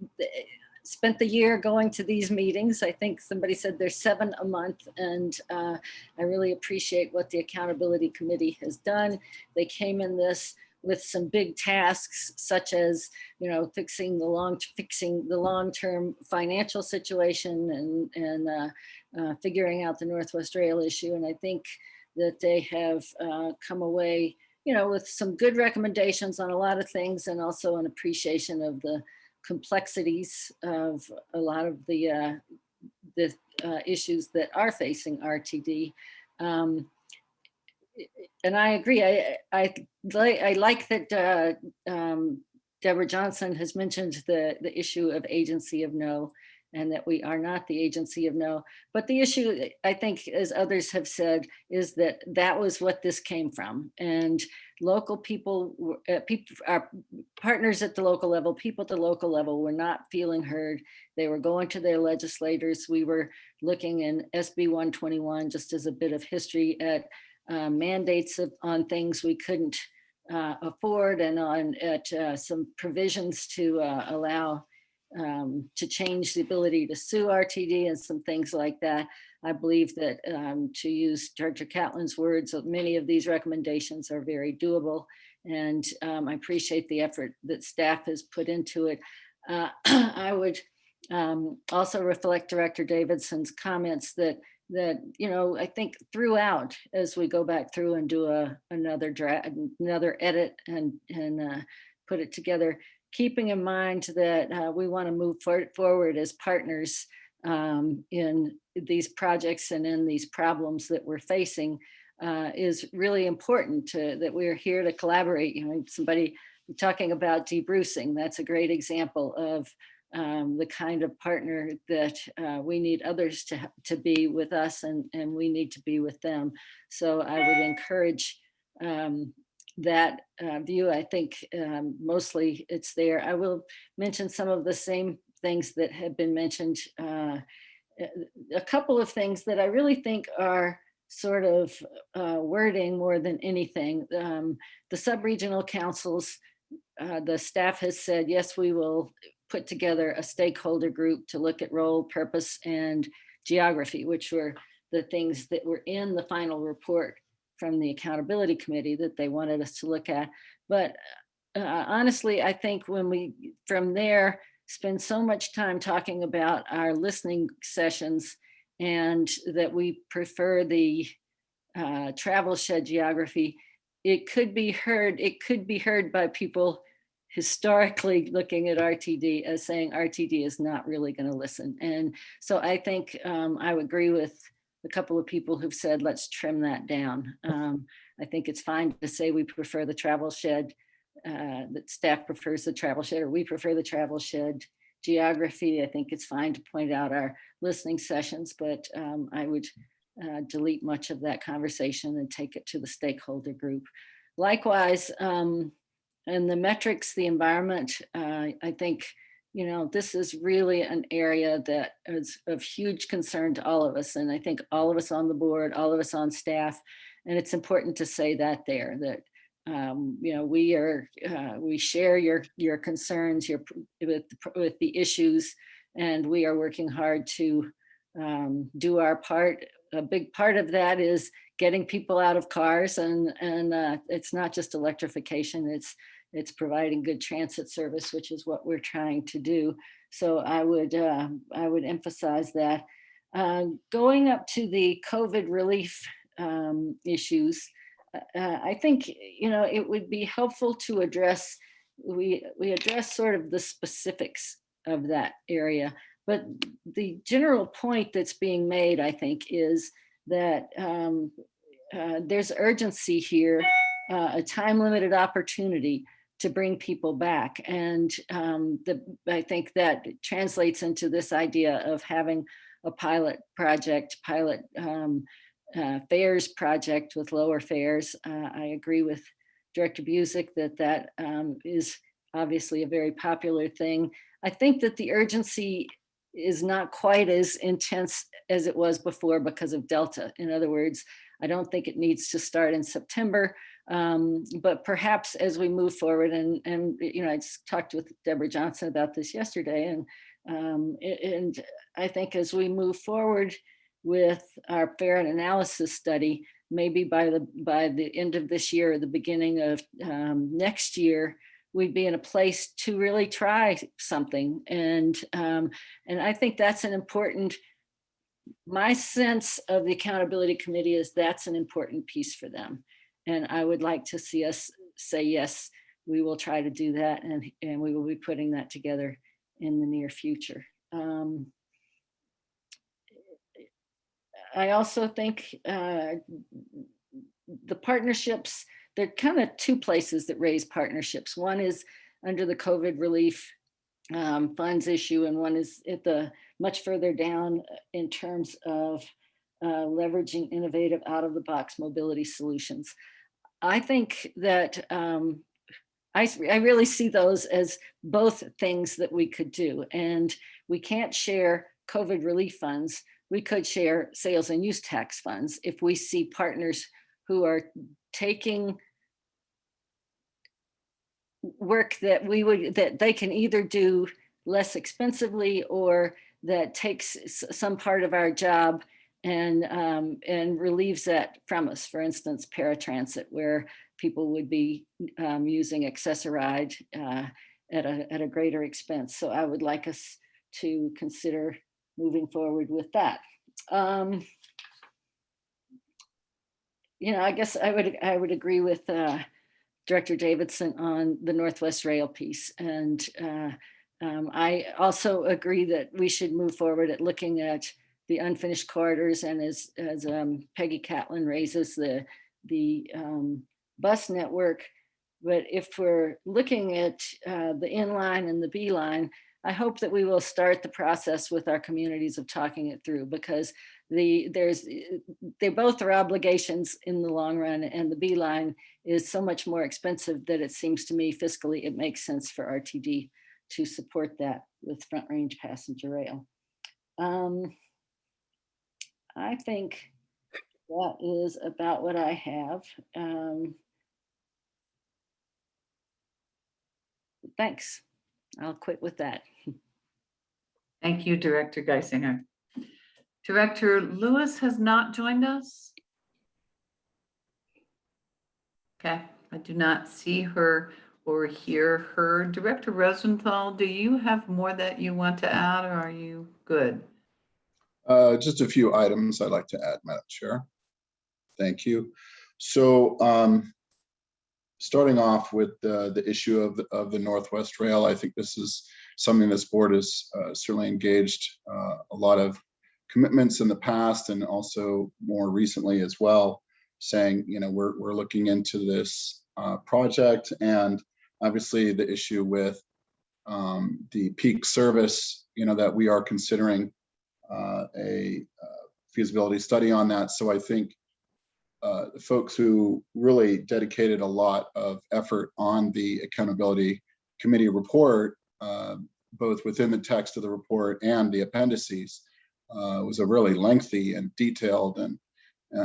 N: spent the year going to these meetings. I think somebody said there's 7 a month, and I really appreciate what the Accountability Committee has done. They came in this with some big tasks, such as, you know, fixing the long-term financial situation and figuring out the Northwest Rail issue. And I think that they have come away, you know, with some good recommendations on a lot of things, and also an appreciation of the complexities of a lot of the issues that are facing RTD. And I agree. I like that Deborah Johnson has mentioned the issue of agency of no, and that we are not the agency of no. But the issue, I think, as others have said, is that that was what this came from. And local people, our partners at the local level, people at the local level were not feeling heard. They were going to their legislators. We were looking in SB 121, just as a bit of history, at mandates on things we couldn't afford, and at some provisions to allow to change the ability to sue RTD and some things like that. I believe that, to use Director Catlin's words, many of these recommendations are very doable, and I appreciate the effort that staff has put into it. I would also reflect Director Davidson's comments that you know, I think throughout, as we go back through and do another edit and put it together, keeping in mind that we want to move forward as partners in these projects and in these problems that we're facing, is really important, that we're here to collaborate. You know, somebody talking about debrucing, that's a great example of the kind of partner that we need others to be with us, and we need to be with them. So I would encourage that view. I think mostly it's there. I will mention some of the same things that have been mentioned. A couple of things that I really think are sort of wording more than anything. The sub-regional councils, the staff has said, yes, we will put together a stakeholder group to look at role, purpose, and geography, which were the things that were in the final report from the Accountability Committee that they wanted us to look at. But honestly, I think when we, from there, spend so much time talking about our listening sessions, and that we prefer the travel shed geography, it could be heard by people historically looking at RTD as saying RTD is not really going to listen. And so I think I would agree with a couple of people who've said, let's trim that down. I think it's fine to say we prefer the travel shed, that staff prefers the travel shed, or we prefer the travel shed geography. I think it's fine to point out our listening sessions, but I would delete much of that conversation and take it to the stakeholder group. Likewise, and the metrics, the environment, I think, you know, this is really an area that is of huge concern to all of us. And I think all of us on the board, all of us on staff, and it's important to say that there, that, you know, we share your concerns with the issues, and we are working hard to do our part. A big part of that is getting people out of cars, and it's not just electrification, it's providing good transit service, which is what we're trying to do. So I would emphasize that. Going up to the COVID relief issues, I think, you know, it would be helpful to address, we address sort of the specifics of that area. But the general point that's being made, I think, is that there's urgency here, a time-limited opportunity to bring people back. And I think that translates into this idea of having a pilot project, fares project with lower fares. I agree with Director Busick that is obviously a very popular thing. I think that the urgency is not quite as intense as it was before because of Delta. In other words, I don't think it needs to start in September, but perhaps as we move forward, and I just talked with Deborah Johnson about this yesterday, and I think as we move forward with our fare and analysis study, maybe by the end of this year or the beginning of next year, we'd be in a place to really try something. And I think that's an important, my sense of the accountability committee is that's an important piece for them. And I would like to see us say, yes, we will try to do that. And we will be putting that together in the near future. I also think the partnerships, there are kind of two places that raise partnerships. One is under the COVID relief funds issue, and one is at the much further down in terms of leveraging innovative out-of-the-box mobility solutions. I think that I really see those as both things that we could do, and we can't share COVID relief funds. We could share sales and use tax funds if we see partners who are taking work that they can either do less expensively or that takes some part of our job and relieves that from us. For instance, paratransit, where people would be using Access-a-Ride at a greater expense. So I would like us to consider moving forward with that. I guess I would agree with Director Davidson on the Northwest Rail piece. And I also agree that we should move forward at looking at the unfinished corridors, and as Peggy Catlin raises the bus network. But if we're looking at the in-line and the B-line, I hope that we will start the process with our communities of talking it through, because they both are obligations in the long run, and the B-line is so much more expensive that it seems to me fiscally it makes sense for RTD to support that with front range passenger rail. I think that is about what I have. Thanks. I'll quit with that.
K: Thank you, Director Geisinger. Director Lewis has not joined us. Okay, I do not see her or hear her. Director Rosenthal, do you have more that you want to add, or are you good?
C: Just a few items I'd like to add, Madam Chair. Thank you. So starting off with the issue of the Northwest Rail, I think this is something this board has certainly engaged a lot of commitments in the past, and also more recently as well, saying, we're looking into this project, and obviously the issue with the peak service, that we are considering a feasibility study on that. So I think the folks who really dedicated a lot of effort on the accountability committee report, both within the text of the report and the appendices, was a really lengthy and detailed and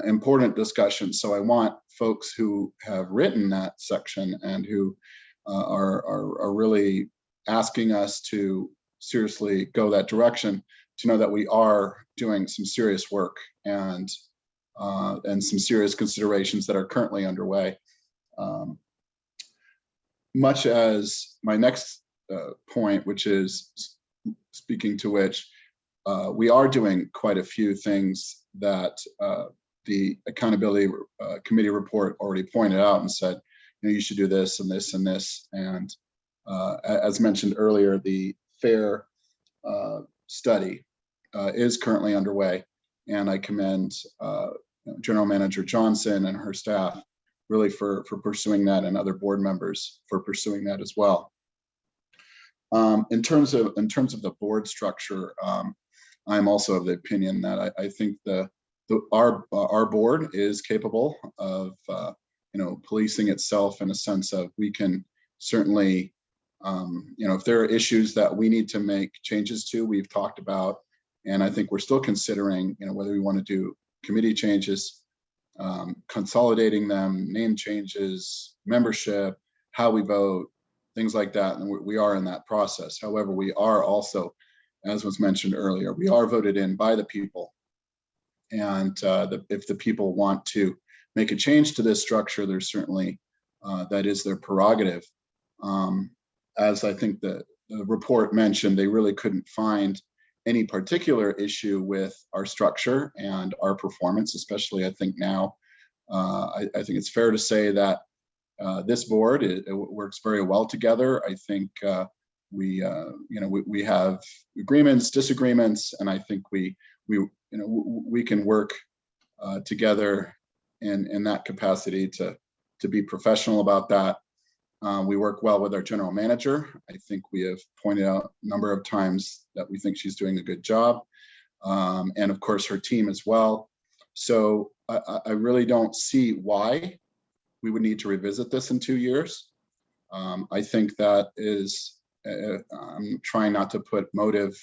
C: important discussion. So I want folks who have written that section and who are really asking us to seriously go that direction to know that we are doing some serious work and some serious considerations that are currently underway. Much as my next point, which is speaking to which we are doing quite a few things that the accountability committee report already pointed out and said, you should do this and this and this. And as mentioned earlier, the FAIR study is currently underway, and I commend General Manager Johnson and her staff really for pursuing that, and other board members for pursuing that as well. In terms of the board structure, I'm also of the opinion that I think our board is capable of policing itself, in a sense of, we can certainly if there are issues that we need to make changes to, we've talked about, and I think we're still considering whether we want to do committee changes, consolidating them, name changes, membership, how we vote, things like that, and we are in that process. However, we are also, as was mentioned earlier, we are voted in by the people, and if the people want to make a change to this structure, there's certainly that is their prerogative. As I think the report mentioned, they really couldn't find any particular issue with our structure and our performance, especially I think now. I think it's fair to say that this board, it works very well together. I think we have agreements, disagreements, and I think we can work together in that capacity to be professional about that. We work well with our general manager. I think we have pointed out a number of times that we think she's doing a good job, and of course her team as well. So I really don't see why we would need to revisit this in 2 years. I think that is, I'm trying not to put motive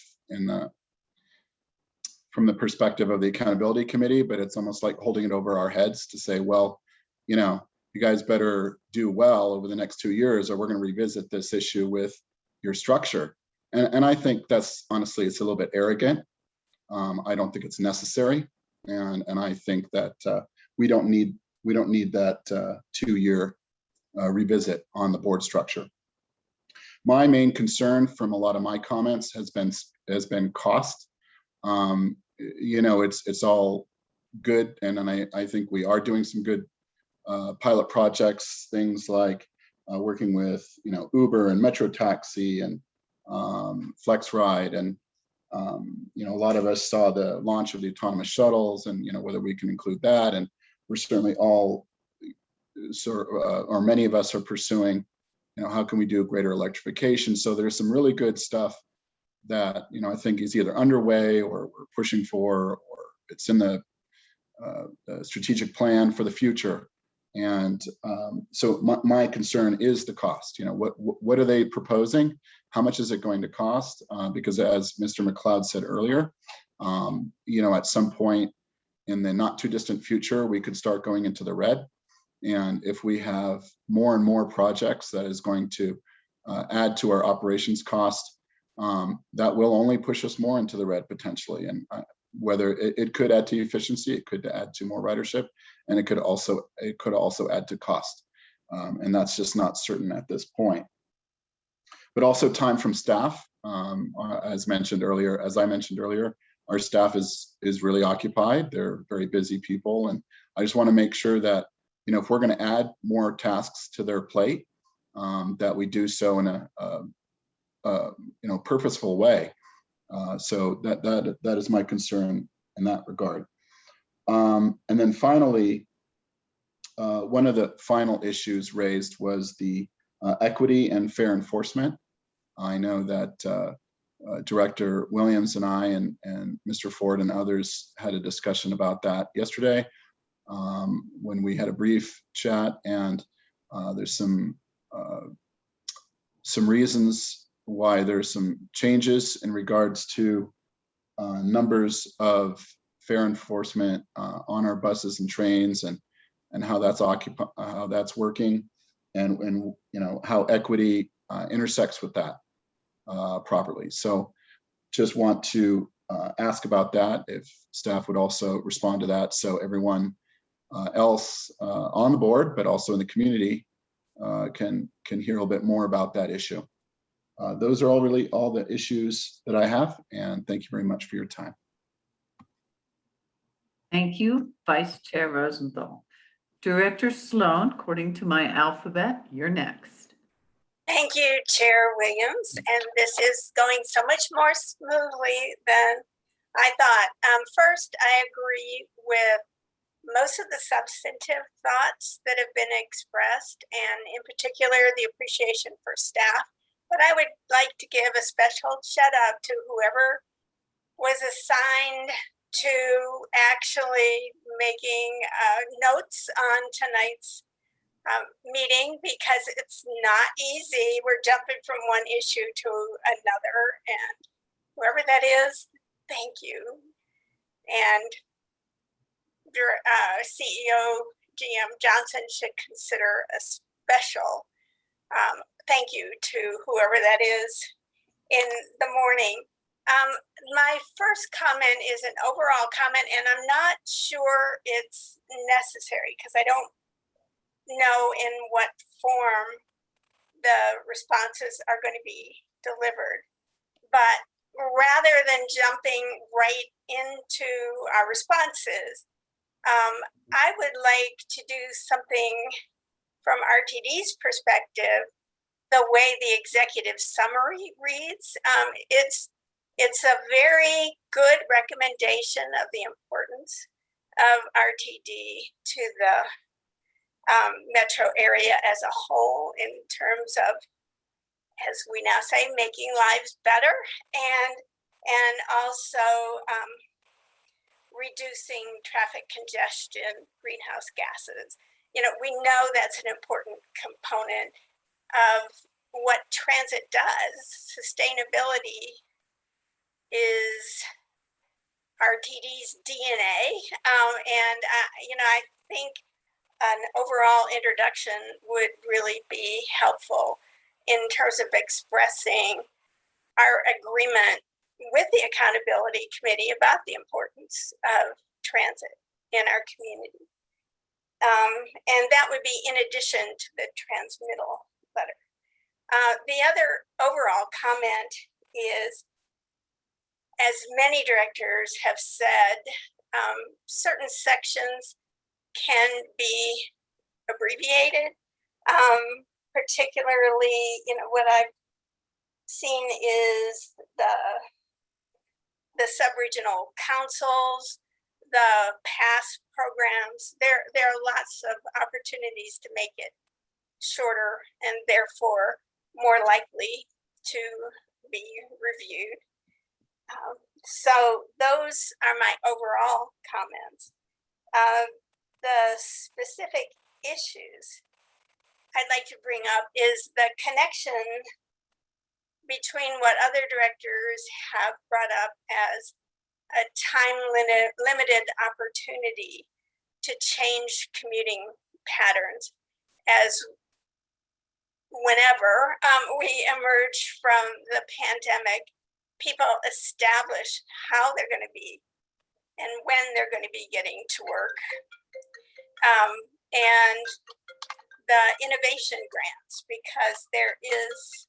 C: from the perspective of the accountability committee, but it's almost like holding it over our heads to say, well, you guys better do well over the next 2 years, or we're going to revisit this issue with your structure. And I think that's, honestly, it's a little bit arrogant. I don't think it's necessary, and I think that we don't need that 2-year revisit on the board structure. My main concern from a lot of my comments has been cost. It's all good, and I think we are doing some good pilot projects, things like working with Uber and Metro Taxi and FlexRide, and a lot of us saw the launch of the autonomous shuttles, and whether we can include that, and we're certainly all or many of us are pursuing how can we do greater electrification. So there's some really good stuff that I think is either underway or we're pushing for, or it's in the strategic plan for the future. And so my concern is the cost. What are they proposing? How much is it going to cost? Because as Mr. McLeod said earlier, at some point in the not too distant future, we could start going into the red. And if we have more and more projects that is going to add to our operations cost, that will only push us more into the red potentially. And whether it could add to efficiency, it could add to more ridership, and it could also add to cost. And that's just not certain at this point. But also time from staff, as I mentioned earlier, our staff is really occupied. They're very busy people, and I just want to make sure that if we're going to add more tasks to their plate, that we do so in a purposeful way. So that is my concern in that regard. And then finally, one of the final issues raised was the equity and fair enforcement. I know that Director Williams and I and Mr. Ford and others had a discussion about that yesterday when we had a brief chat, and there's some reasons why there's some changes in regards to numbers of fair enforcement on our buses and trains, and how that's working, and how equity intersects with that properly. So just want to ask about that, if staff would also respond to that, so everyone else on the board, but also in the community, can hear a little bit more about that issue. Those are all the issues that I have, and thank you very much for your time.
K: Thank you, Vice Chair Rosenthal. Director Sloan, according to my alphabet, you're next.
D: Thank you, Chair Williams. And this is going so much more smoothly than I thought. First, I agree with most of the substantive thoughts that have been expressed, and in particular, the appreciation for staff. But I would like to give a special shout out to whoever was assigned to actually making notes on tonight's meeting, because it's not easy. We're jumping from one issue to another, and whoever that is, thank you. And your CEO GM Johnson should consider a special thank you to whoever that is in the morning. My first comment is an overall comment, and I'm not sure it's necessary because I don't know in what form the responses are going to be delivered. But rather than jumping right into our responses, I would like to do something from RTD's perspective, the way the executive summary reads. It's a very good recommendation of the importance of RTD to the metro area as a whole, in terms of, as we now say, making lives better, and also reducing traffic congestion, greenhouse gases. You know, we know that's an important component of what transit does. Sustainability is RTD's DNA, and you know, I think an overall introduction would really be helpful in terms of expressing our agreement with the Accountability Committee about the importance of transit in our community. And that would be in addition to the transmittal letter. The other overall comment is, as many directors have said, certain sections can be abbreviated. Particularly, you know, what I've seen is the sub-regional councils, the past programs. There are lots of opportunities to make it shorter and therefore more likely to be reviewed. So those are my overall comments. The specific issues I'd like to bring up is the connection between what other directors have brought up as a time-limited opportunity to change commuting patterns, as whenever we emerge from the pandemic, people establish how they're going to be and when they're going to be getting to work. And the innovation grants, because there is,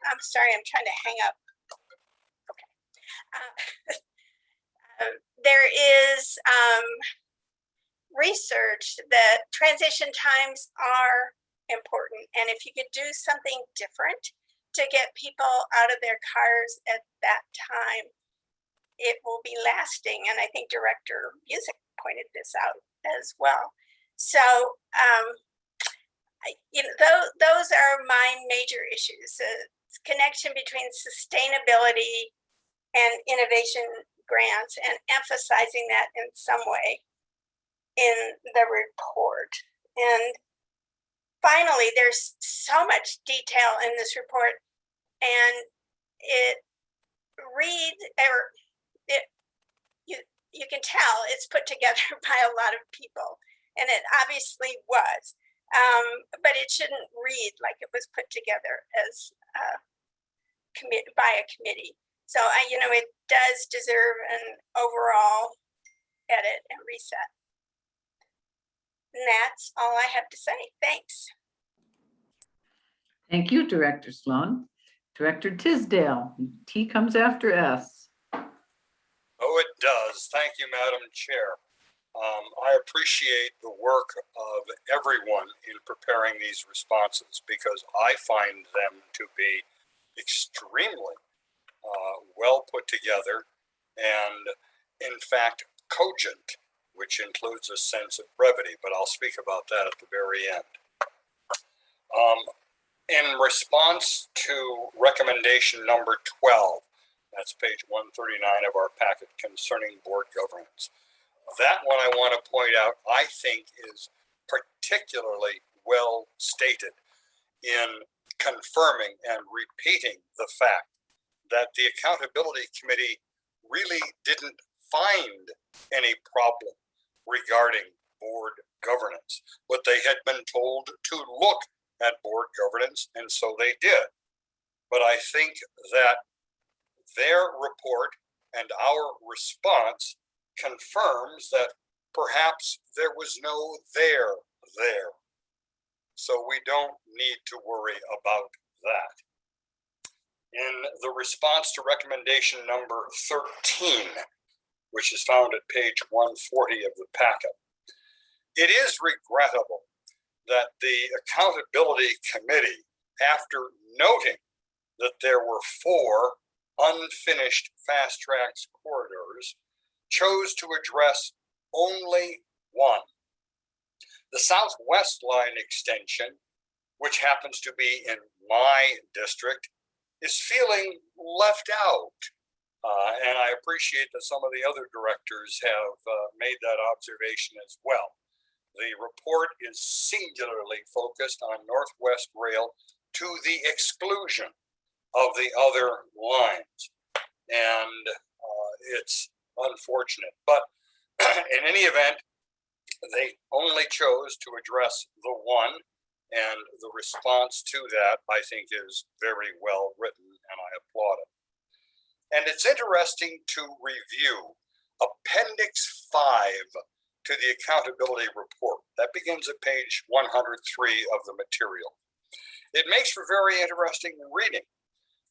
D: I'm sorry, I'm trying to hang up. Okay. There is research that transition times are important. And if you could do something different to get people out of their cars at that time, it will be lasting. And I think Director Busick pointed this out as well. So, you know, those are my major issues: the connection between sustainability and innovation grants, and emphasizing that in some way in the report. And finally, there's so much detail in this report, and it reads, or you can tell it's put together by a lot of people, and it obviously was, but it shouldn't read like it was put together as by a committee. So you know, it does deserve an overall edit and reset. And that's all I have to say. Thanks.
K: Thank you, Director Sloan. Director Tisdale, T comes after S.
Q: Oh, it does. Thank you, Madam Chair. I appreciate the work of everyone in preparing these responses, because I find them to be extremely well put together and, in fact, cogent, which includes a sense of brevity, but I'll speak about that at the very end. In response to recommendation number 12, that's page 139 of our packet concerning board governance. That one I want to point out, I think, is particularly well stated in confirming and repeating the fact that the Accountability Committee really didn't find any problem regarding board governance, but they had been told to look at board governance, and so they did. But I think that their report and our response confirms that perhaps there was no there. So we don't need to worry about that. In the response to recommendation number 13, which is found at page 140 of the packet, it is regrettable that the Accountability Committee, after noting that there were 4 unfinished fast tracks corridors, chose to address only one. The Southwest Line extension, which happens to be in my district, is feeling left out. And I appreciate that some of the other directors have made that observation as well. The report is singularly focused on Northwest Rail to the exclusion of the other lines. And it's unfortunate. But in any event, they only chose to address the one, and the response to that, I think, is very well written, and I applaud it. And it's interesting to review Appendix 5 to the Accountability Report. That begins at page 103 of the material. It makes for very interesting reading.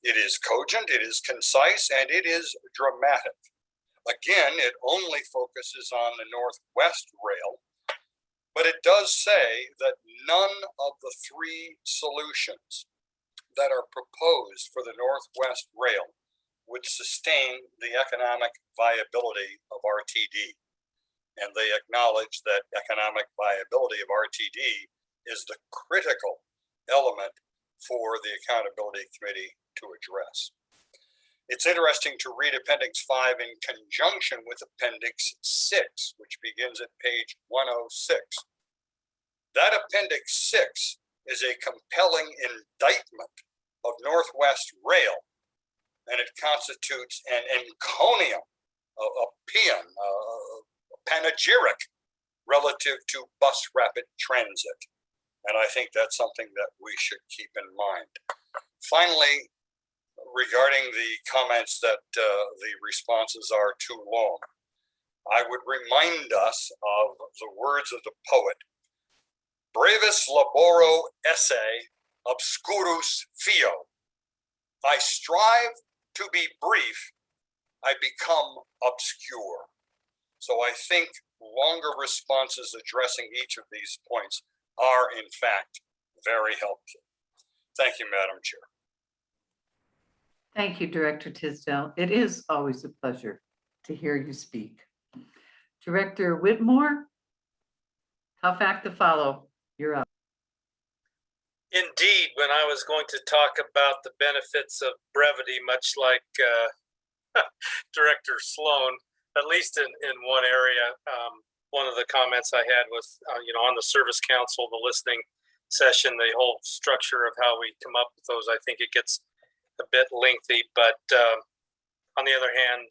Q: It is cogent, it is concise, and it is dramatic. Again, it only focuses on the Northwest Rail, but it does say that none of the 3 solutions that are proposed for the Northwest Rail would sustain the economic viability of RTD. And they acknowledge that economic viability of RTD is the critical element for the Accountability Committee to address. It's interesting to read Appendix 5 in conjunction with Appendix 6, which begins at page 106. That Appendix 6 is a compelling indictment of Northwest Rail, and it constitutes an encomium, a paean, a panegyric relative to bus rapid transit. And I think that's something that we should keep in mind. Finally, regarding the comments that the responses are too long, I would remind us of the words of the poet, brevis laboro esse obscurus fio. I strive to be brief, I become obscure. So I think longer responses addressing each of these points are in fact very helpful. Thank you, Madam Chair.
K: Thank you, Director Tisdale. It is always a pleasure to hear you speak. Director Whitmore, tough act to follow. You're up.
R: Indeed, when I was going to talk about the benefits of brevity, much like Director Sloan, at least in one area, one of the comments I had was, on the Service Council, the listening session, the whole structure of how we come up with those, I think it gets a bit lengthy, but on the other hand,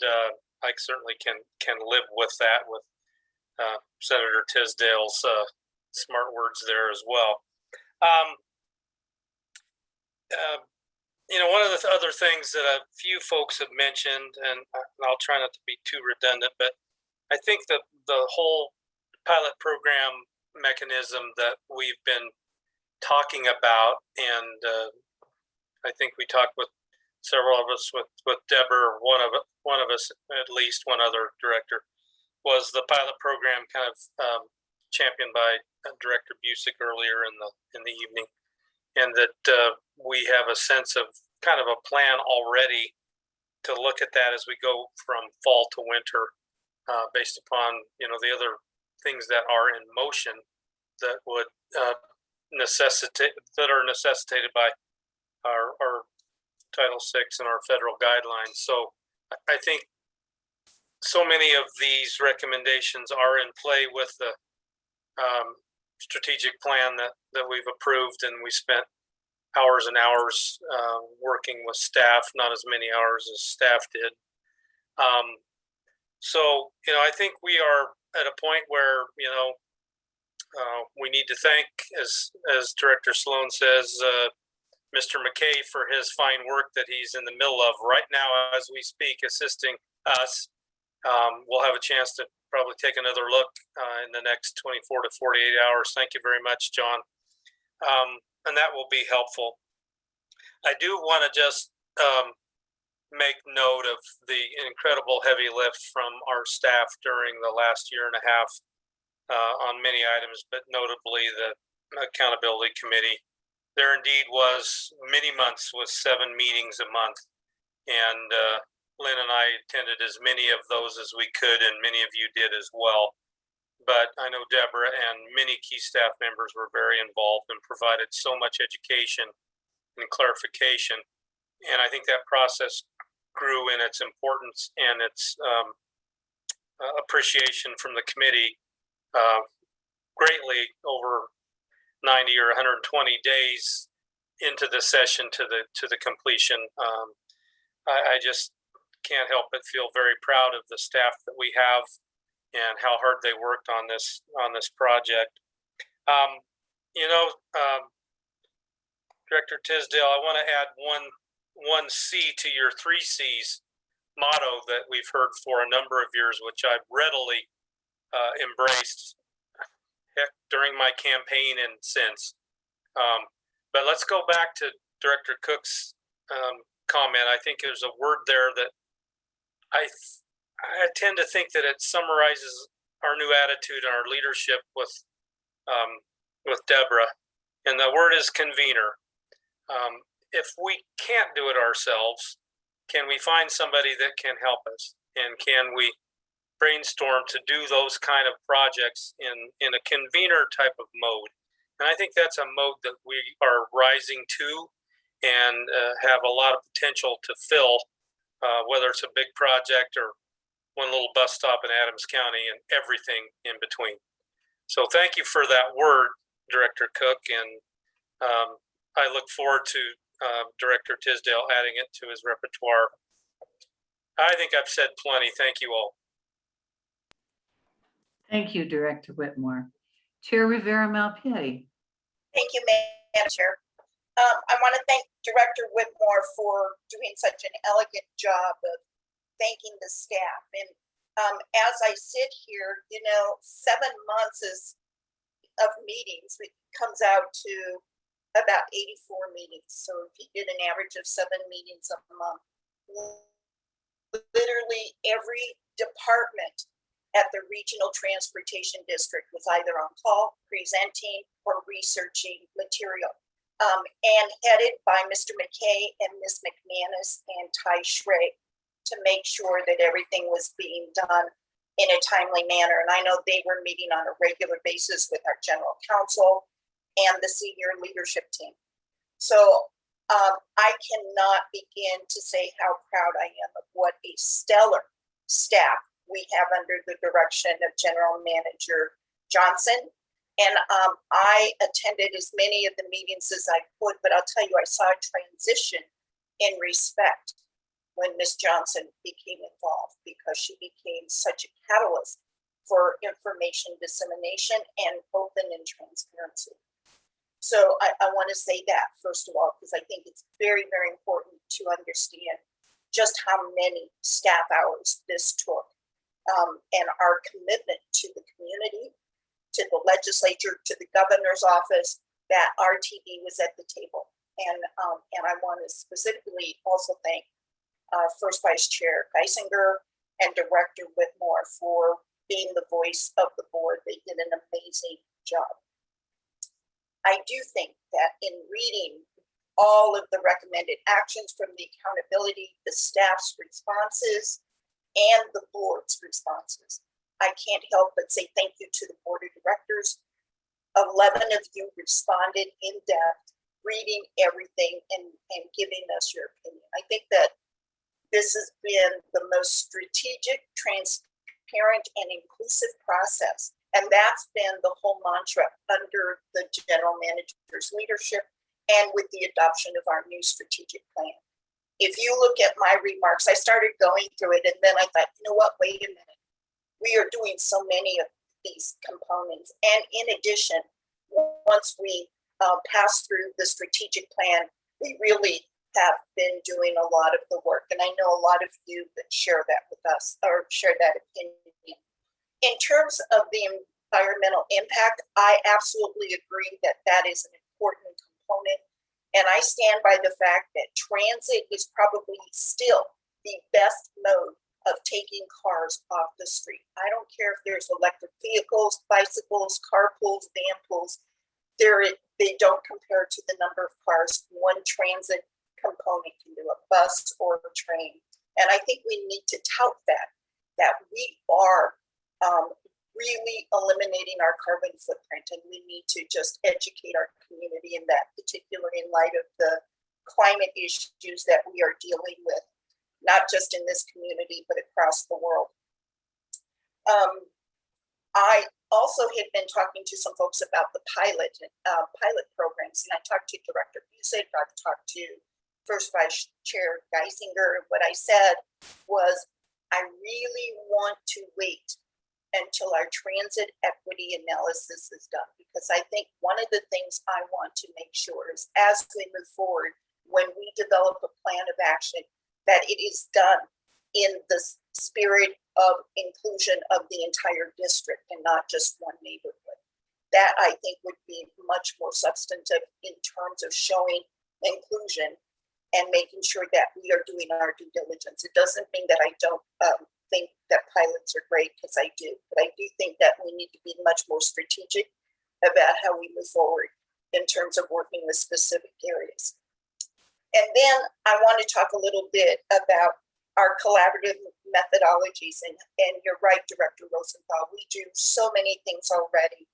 R: I certainly can live with that, with Senator Tisdale's smart words there as well. One of the other things that a few folks have mentioned, and I'll try not to be too redundant, but I think that the whole pilot program mechanism that we've been talking about, and I think we talked with several of us, with Deborah, one of us, at least one other director, was the pilot program kind of championed by Director Busick earlier in the evening, and that we have a sense of kind of a plan already to look at that as we go from fall to winter, based upon the other things that are in motion that would necessitated by our Title VI and our federal guidelines. So I think so many of these recommendations are in play with the strategic plan that we've approved, and we spent hours and hours working with staff, not as many hours as staff did. So, I think we are at a point where, we need to thank, as Director Sloan says, Mr. McKay for his fine work that he's in the middle of right now as we speak, assisting us. We'll have a chance to probably take another look in the next 24 to 48 hours. Thank you very much, John. And that will be helpful. I do want to just make note of the incredible heavy lift from our staff during the last year and a half on many items, but notably the Accountability Committee. There indeed was many months with 7 meetings a month, and Lynn and I attended as many of those as we could, and many of you did as well. But I know Deborah and many key staff members were very involved and provided so much education and clarification. And I think that process grew in its importance and its appreciation from the committee greatly over 90 or 120 days into the session to the completion. I just can't help but feel very proud of the staff that we have and how hard they worked on this project. Director Tisdale, I want to add one C to your 3 C's motto that we've heard for a number of years, which I've readily embraced during my campaign and since. But let's go back to Director Cook's comment. I think there's a word there that I tend to think that it summarizes our new attitude and our leadership with Deborah, and the word is convener. If we can't do it ourselves, can we find somebody that can help us? And can we brainstorm to do those kind of projects in a convener type of mode? And I think that's a mode that we are rising to and have a lot of potential to fill, whether it's a big project or one little bus stop in Adams County and everything in between. So thank you for that word, Director Cook, and I look forward to Director Tisdale adding it to his repertoire. I think I've said plenty. Thank you all.
K: Thank you, Director Whitmore. Chair Rivera-Malpiedi.
D: Thank you, Madam Chair. I want to thank Director Whitmore for doing such an elegant job of thanking the staff. And as I sit here, 7 months of meetings, it comes out to about 84 meetings. So if you did an average of 7 meetings a month, literally every department at the Regional Transportation District was either on call, presenting, or researching material. And headed by Mr. McKay and Ms. McManus and Ty Schrey to make sure that everything was being done in a timely manner. And I know they were meeting on a regular basis with our general counsel and the senior leadership team. So I cannot begin to say how proud I am of what a stellar staff we have under the direction of General Manager Johnson. And I attended as many of the meetings as I could, but I'll tell you, I saw a transition in respect when Ms. Johnson became involved, because she became such a catalyst for information dissemination and open and transparency. So I want to say that, first of all, because I think it's very, very important to understand just how many staff hours this took, and our commitment to the community, to the legislature, to the governor's office, that RTD was at the table. And I want to specifically also thank First Vice Chair Geisinger and Director Whitmore for being the voice of the board. They did an amazing job. I do think that in reading all of the recommended actions from the accountability, the staff's responses, and the board's responses,
S: I can't help but say thank you to the board of directors. 11 of you responded in depth, reading everything and giving us your opinion. I think that this has been the most strategic, transparent, and inclusive process. And that's been the whole mantra under the general manager's leadership and with the adoption of our new strategic plan. If you look at my remarks, I started going through it and then I thought, you know what, wait a minute. We are doing so many of these components. And in addition, once we pass through the strategic plan, we really have been doing a lot of the work. And I know a lot of you that share that with us or share that opinion. In terms of the environmental impact, I absolutely agree that that is an important component. And I stand by the fact that transit is probably still the best mode of taking cars off the street. I don't care if there's electric vehicles, bicycles, carpools, van pools. They don't compare to the number of cars one transit component can do, a bus or a train. And I think we need to tout that we are really eliminating our carbon footprint, and we need to just educate our community in that, particularly in light of the climate issues that we are dealing with, not just in this community, but across the world. I also had been talking to some folks about the pilot programs, and I talked to Director Busick, I've talked to First Vice Chair Geisinger. What I said was, I really want to wait until our transit equity analysis is done, because I think one of the things I want to make sure is as we move forward, when we develop a plan of action, that it is done in the spirit of inclusion of the entire district and not just one neighborhood. That I think would be much more substantive in terms of showing inclusion and making sure that we are doing our due diligence. It doesn't mean that I don't think that pilots are great, because I do, but I do think that we need to be much more strategic about how we move forward in terms of working with specific areas. And then I want to talk a little bit about our collaborative methodologies. And you're right, Director Rosenthal, we do so many things already.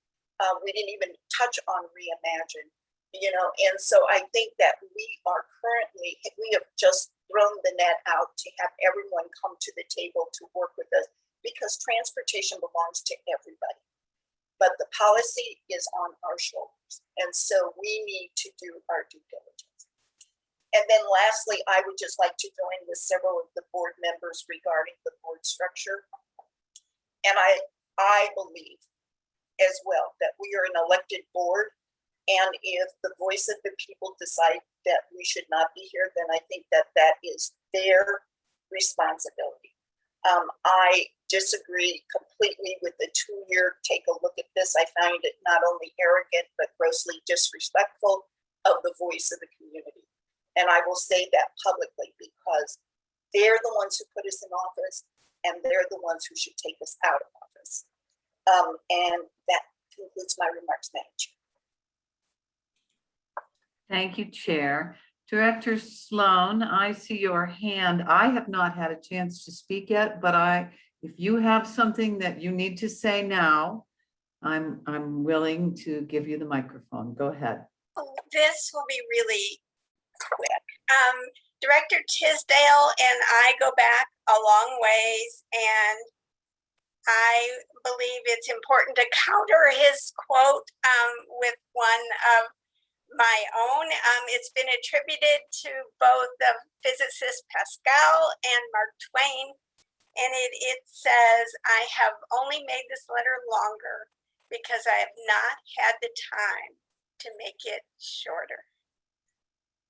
S: We didn't even touch on Reimagine, and so I think that we have just thrown the net out to have everyone come to the table to work with us, because transportation belongs to everybody. But the policy is on our shoulders. And so we need to do our due diligence. And then lastly, I would just like to join with several of the board members regarding the board structure. And I believe as well that we are an elected board. And if the voice of the people decide that we should not be here, then I think that that is their responsibility. I disagree completely with the 2-year take a look at this. I find it not only arrogant, but grossly disrespectful of the voice of the community. And I will say that publicly, because they're the ones who put us in office, and they're the ones who should take us out of office. And that concludes my remarks, Madam Chair.
K: Thank you, Chair. Director Sloan, I see your hand. I have not had a chance to speak yet, but if you have something that you need to say now, I'm willing to give you the microphone. Go ahead.
D: This will be really quick. Director Tisdale and I go back a long ways, and I believe it's important to counter his quote with one of my own. It's been attributed to both the physicist Pascal and Mark Twain, and it says, I have only made this letter longer because I have not had the time to make it shorter.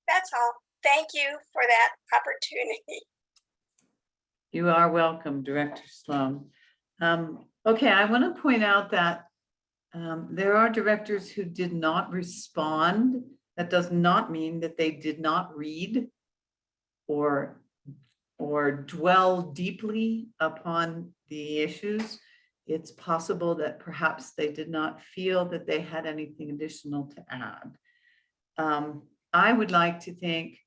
D: That's all. Thank you for that opportunity.
K: You are welcome, Director Sloan. Okay, I want to point out that there are directors who did not respond. That does not mean that they did not read or dwell deeply upon the issues. It's possible that perhaps they did not feel that they had anything additional to add. I would like to think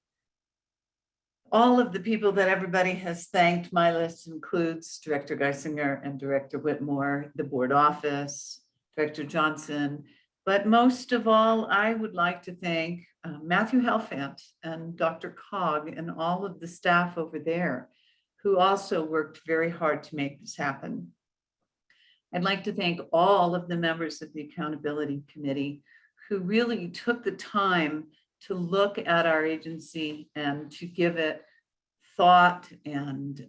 K: all of the people that everybody has thanked. My list includes Director Geisinger and Director Whitmore, the board office, Director Johnson. But most of all, I would like to thank Matthew Helfand and Dr. Cog and all of the staff over there who also worked very hard to make this happen. I'd like to thank all of the members of the Accountability Committee who really took the time to look at our agency and to give it thought and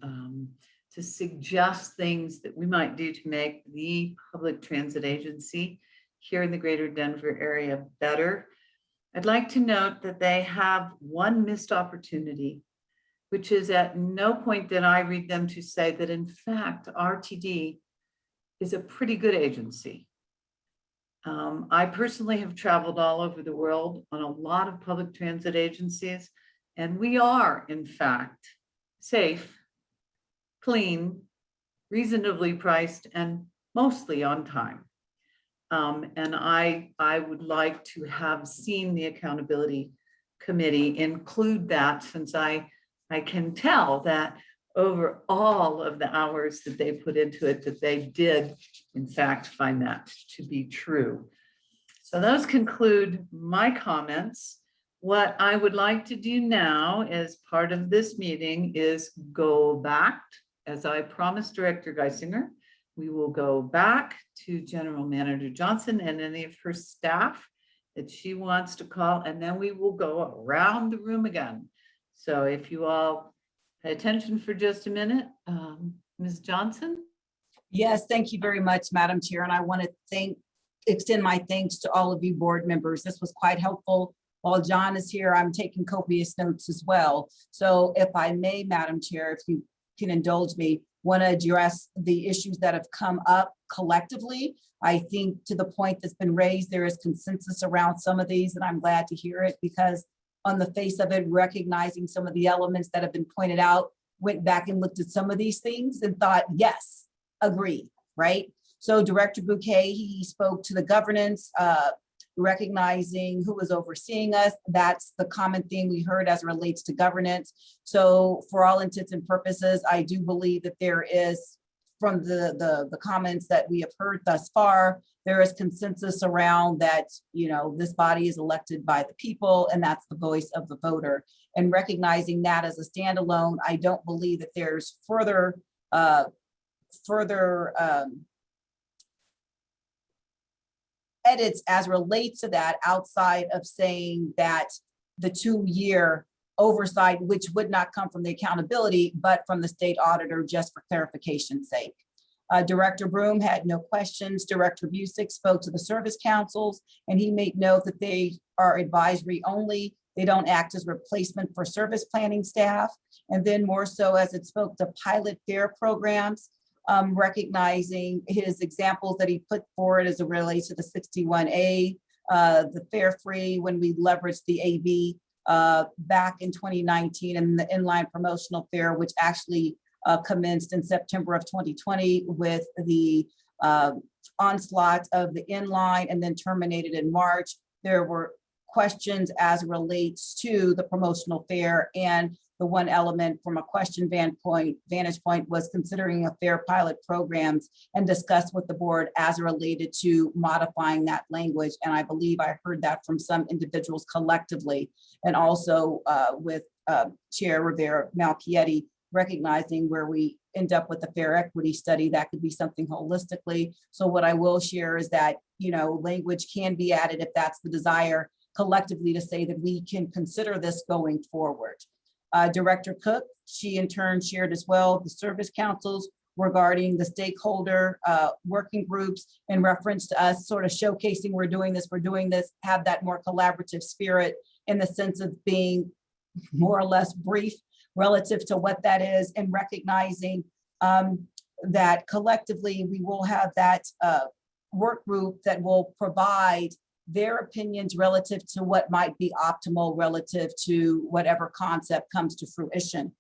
K: to suggest things that we might do to make the public transit agency here in the greater Denver area better. I'd like to note that they have one missed opportunity, which is at no point did I read them to say that in fact, RTD is a pretty good agency. I personally have traveled all over the world on a lot of public transit agencies, and we are in fact safe, clean, reasonably priced, and mostly on time. And I would like to have seen the Accountability Committee include that, since I can tell that over all of the hours that they put into it, that they did in fact find that to be true. So those conclude my comments. What I would like to do now as part of this meeting is go back, as I promised Director Geisinger, we will go back to General Manager Johnson and any of her staff that she wants to call, and then we will go around the room again. So if you all pay attention for just a minute, Ms. Johnson.
H: Yes, thank you very much, Madam Chair. And I want to extend my thanks to all of you board members. This was quite helpful. While John is here, I'm taking copious notes as well. So if I may, Madam Chair, if you can indulge me, want to address the issues that have come up collectively. I think to the point that's been raised, there is consensus around some of these, and I'm glad to hear it, because on the face of it, recognizing some of the elements that have been pointed out, went back and looked at some of these things and thought, yes, agreed, right? So Director Bouquet, he spoke to the governance, recognizing who was overseeing us. That's the common thing we heard as it relates to governance. So for all intents and purposes, I do believe that there is, from the comments that we have heard thus far, there is consensus around that, you know, this body is elected by the people, and that's the voice of the voter. And recognizing that as a standalone, I don't believe that there's further edits as relates to that, outside of saying that the 2-year oversight, which would not come from the accountability, but from the state auditor, just for clarification's sake. Director Broom had no questions. Director Busick spoke to the service councils, and he made note that they are advisory only. They don't act as replacement for service planning staff. And then more so as it spoke to pilot fare programs, recognizing his examples that he put forward as it relates to the 61A, the fare free, when we leveraged the AB back in 2019, and the inline promotional fare, which actually commenced in September of 2020 with the onslaught of the inline and then terminated in March. There were questions as it relates to the promotional fare, and the one element from a question vantage point was considering a fare pilot programs, and discussed with the board as related to modifying that language. And I believe I heard that from some individuals collectively, and also with Chair Rivera Malchietti, recognizing where we end up with the fair equity study, that could be something holistically. So what I will share is that, you know, language can be added if that's the desire collectively, to say that we can consider this going forward. Director Cook, she in turn shared as well the service councils regarding the stakeholder working groups, in reference to us sort of showcasing we're doing this, have that more collaborative spirit, in the sense of being more or less brief relative to what that is, and recognizing that collectively we will have that work group that will provide their opinions relative to what might be optimal relative to whatever concept comes to fruition.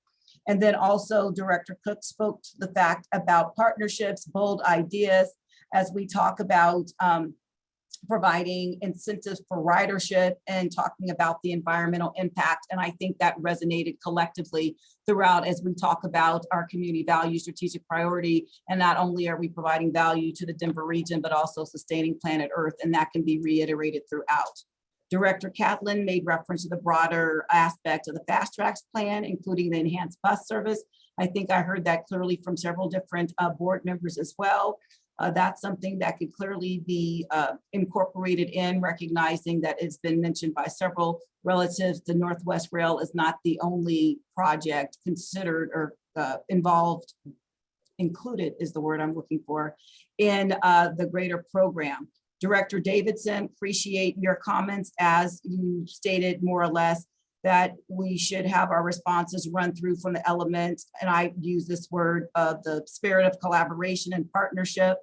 H: And then also Director Cook spoke to the fact about partnerships, bold ideas, as we talk about providing incentives for ridership and talking about the environmental impact. And I think that resonated collectively throughout as we talk about our community value strategic priority. And not only are we providing value to the Denver region, but also sustaining planet Earth, and that can be reiterated throughout. Director Catlin made reference to the broader aspect of the Fast Tracks plan, including the enhanced bus service. I think I heard that clearly from several different board members as well. That's something that could clearly be incorporated in, recognizing that it's been mentioned by several relatives. The Northwest Rail is not the only project considered or included is the word I'm looking for, in the greater program. Director Davidson, appreciate your comments as you stated more or less that we should have our responses run through from the elements, and I use this word of the spirit of collaboration and partnership.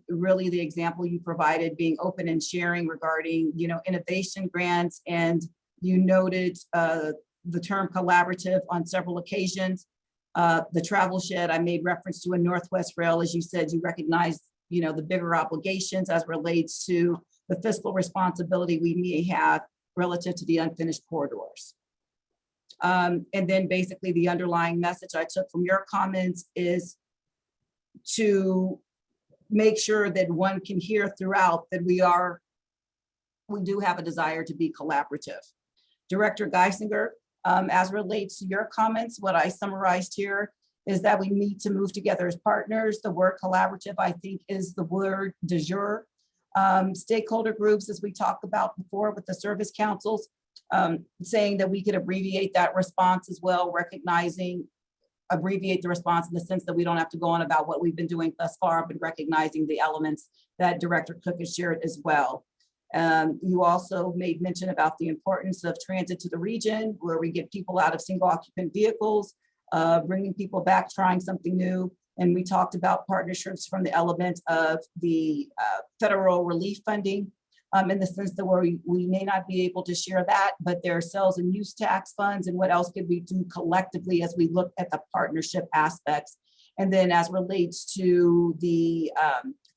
H: Really the example you provided being open and sharing regarding, innovation grants, and you noted the term collaborative on several occasions. The travel shed, I made reference to a Northwest Rail, as you said, you recognize the bigger obligations as relates to the fiscal responsibility we may have relative to the unfinished corridors. And then basically the underlying message I took from your comments is to make sure that one can hear throughout that we do have a desire to be collaborative. Director Geisinger, as relates to your comments, what I summarized here is that we need to move together as partners. The word collaborative, I think, is the word du jour. Stakeholder groups, as we talked about before with the service councils, saying that we could abbreviate that response as well, abbreviate the response in the sense that we don't have to go on about what we've been doing thus far, but recognizing the elements that Director Cook has shared as well. You also made mention about the importance of transit to the region, where we get people out of single occupant vehicles, bringing people back, trying something new. And we talked about partnerships from the element of the federal relief funding, in the sense that where we may not be able to share that, but there are sales and use tax funds, and what else could we do collectively as we look at the partnership aspects. And then as relates to the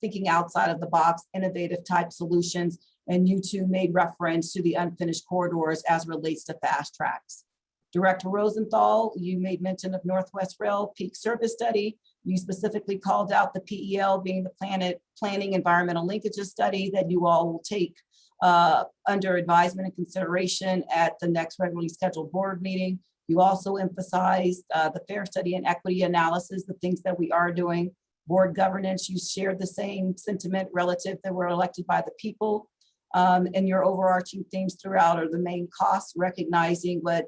H: thinking outside of the box, innovative type solutions, and you two made reference to the unfinished corridors as relates to fast tracks. Director Rosenthal, you made mention of Northwest Rail peak service study. You specifically called out the PEL being the planning environmental linkages study that you all will take under advisement and consideration at the next regularly scheduled board meeting. You also emphasized the fair study and equity analysis, the things that we are doing. Board governance, you shared the same sentiment relative that we're elected by the people. And your overarching themes throughout are the main costs, recognizing what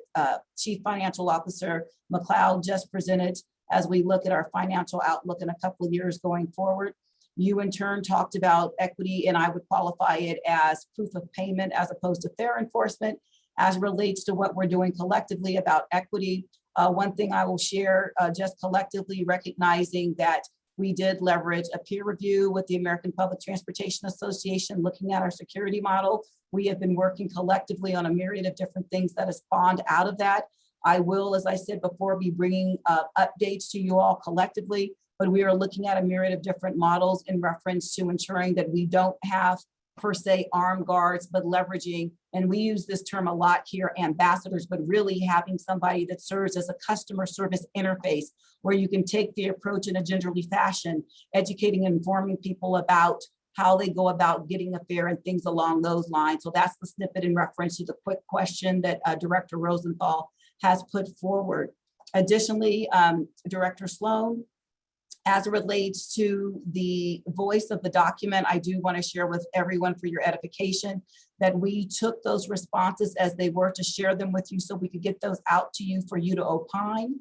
H: Chief Financial Officer McLeod just presented as we look at our financial outlook in a couple of years going forward. You in turn talked about equity, and I would qualify it as proof of payment as opposed to fair enforcement as relates to what we're doing collectively about equity. One thing I will share just collectively, recognizing that we did leverage a peer review with the American Public Transportation Association looking at our security model. We have been working collectively on a myriad of different things that has spawned out of that. I will, as I said before, be bringing updates to you all collectively, but we are looking at a myriad of different models in reference to ensuring that we don't have per se armed guards, but leveraging, and we use this term a lot here, ambassadors, but really having somebody that serves as a customer service interface where you can take the approach in a gingerly fashion, educating and informing people about how they go about getting a fare and things along those lines. So that's the snippet in reference to the quick question that Director Rosenthal has put forward. Additionally, Director Sloan, as it relates to the voice of the document, I do want to share with everyone for your edification that we took those responses as they were to share them with you so we could get those out to you for you to opine.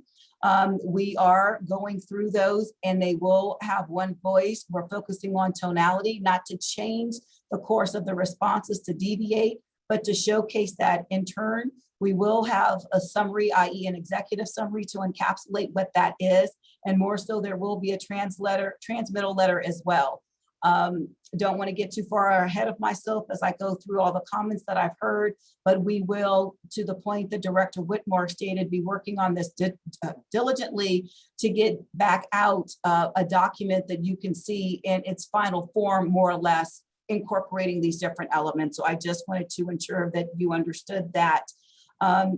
H: We are going through those and they will have one voice. We're focusing on tonality, not to change the course of the responses to deviate, but to showcase that in turn. We will have a summary, i.e. an executive summary to encapsulate what that is. And more so, there will be a transmittal letter as well. Don't want to get too far ahead of myself as I go through all the comments that I've heard, but we will, to the point that Director Whitmore stated, be working on this diligently to get back out a document that you can see in its final form, more or less, incorporating these different elements. So I just wanted to ensure that you understood that.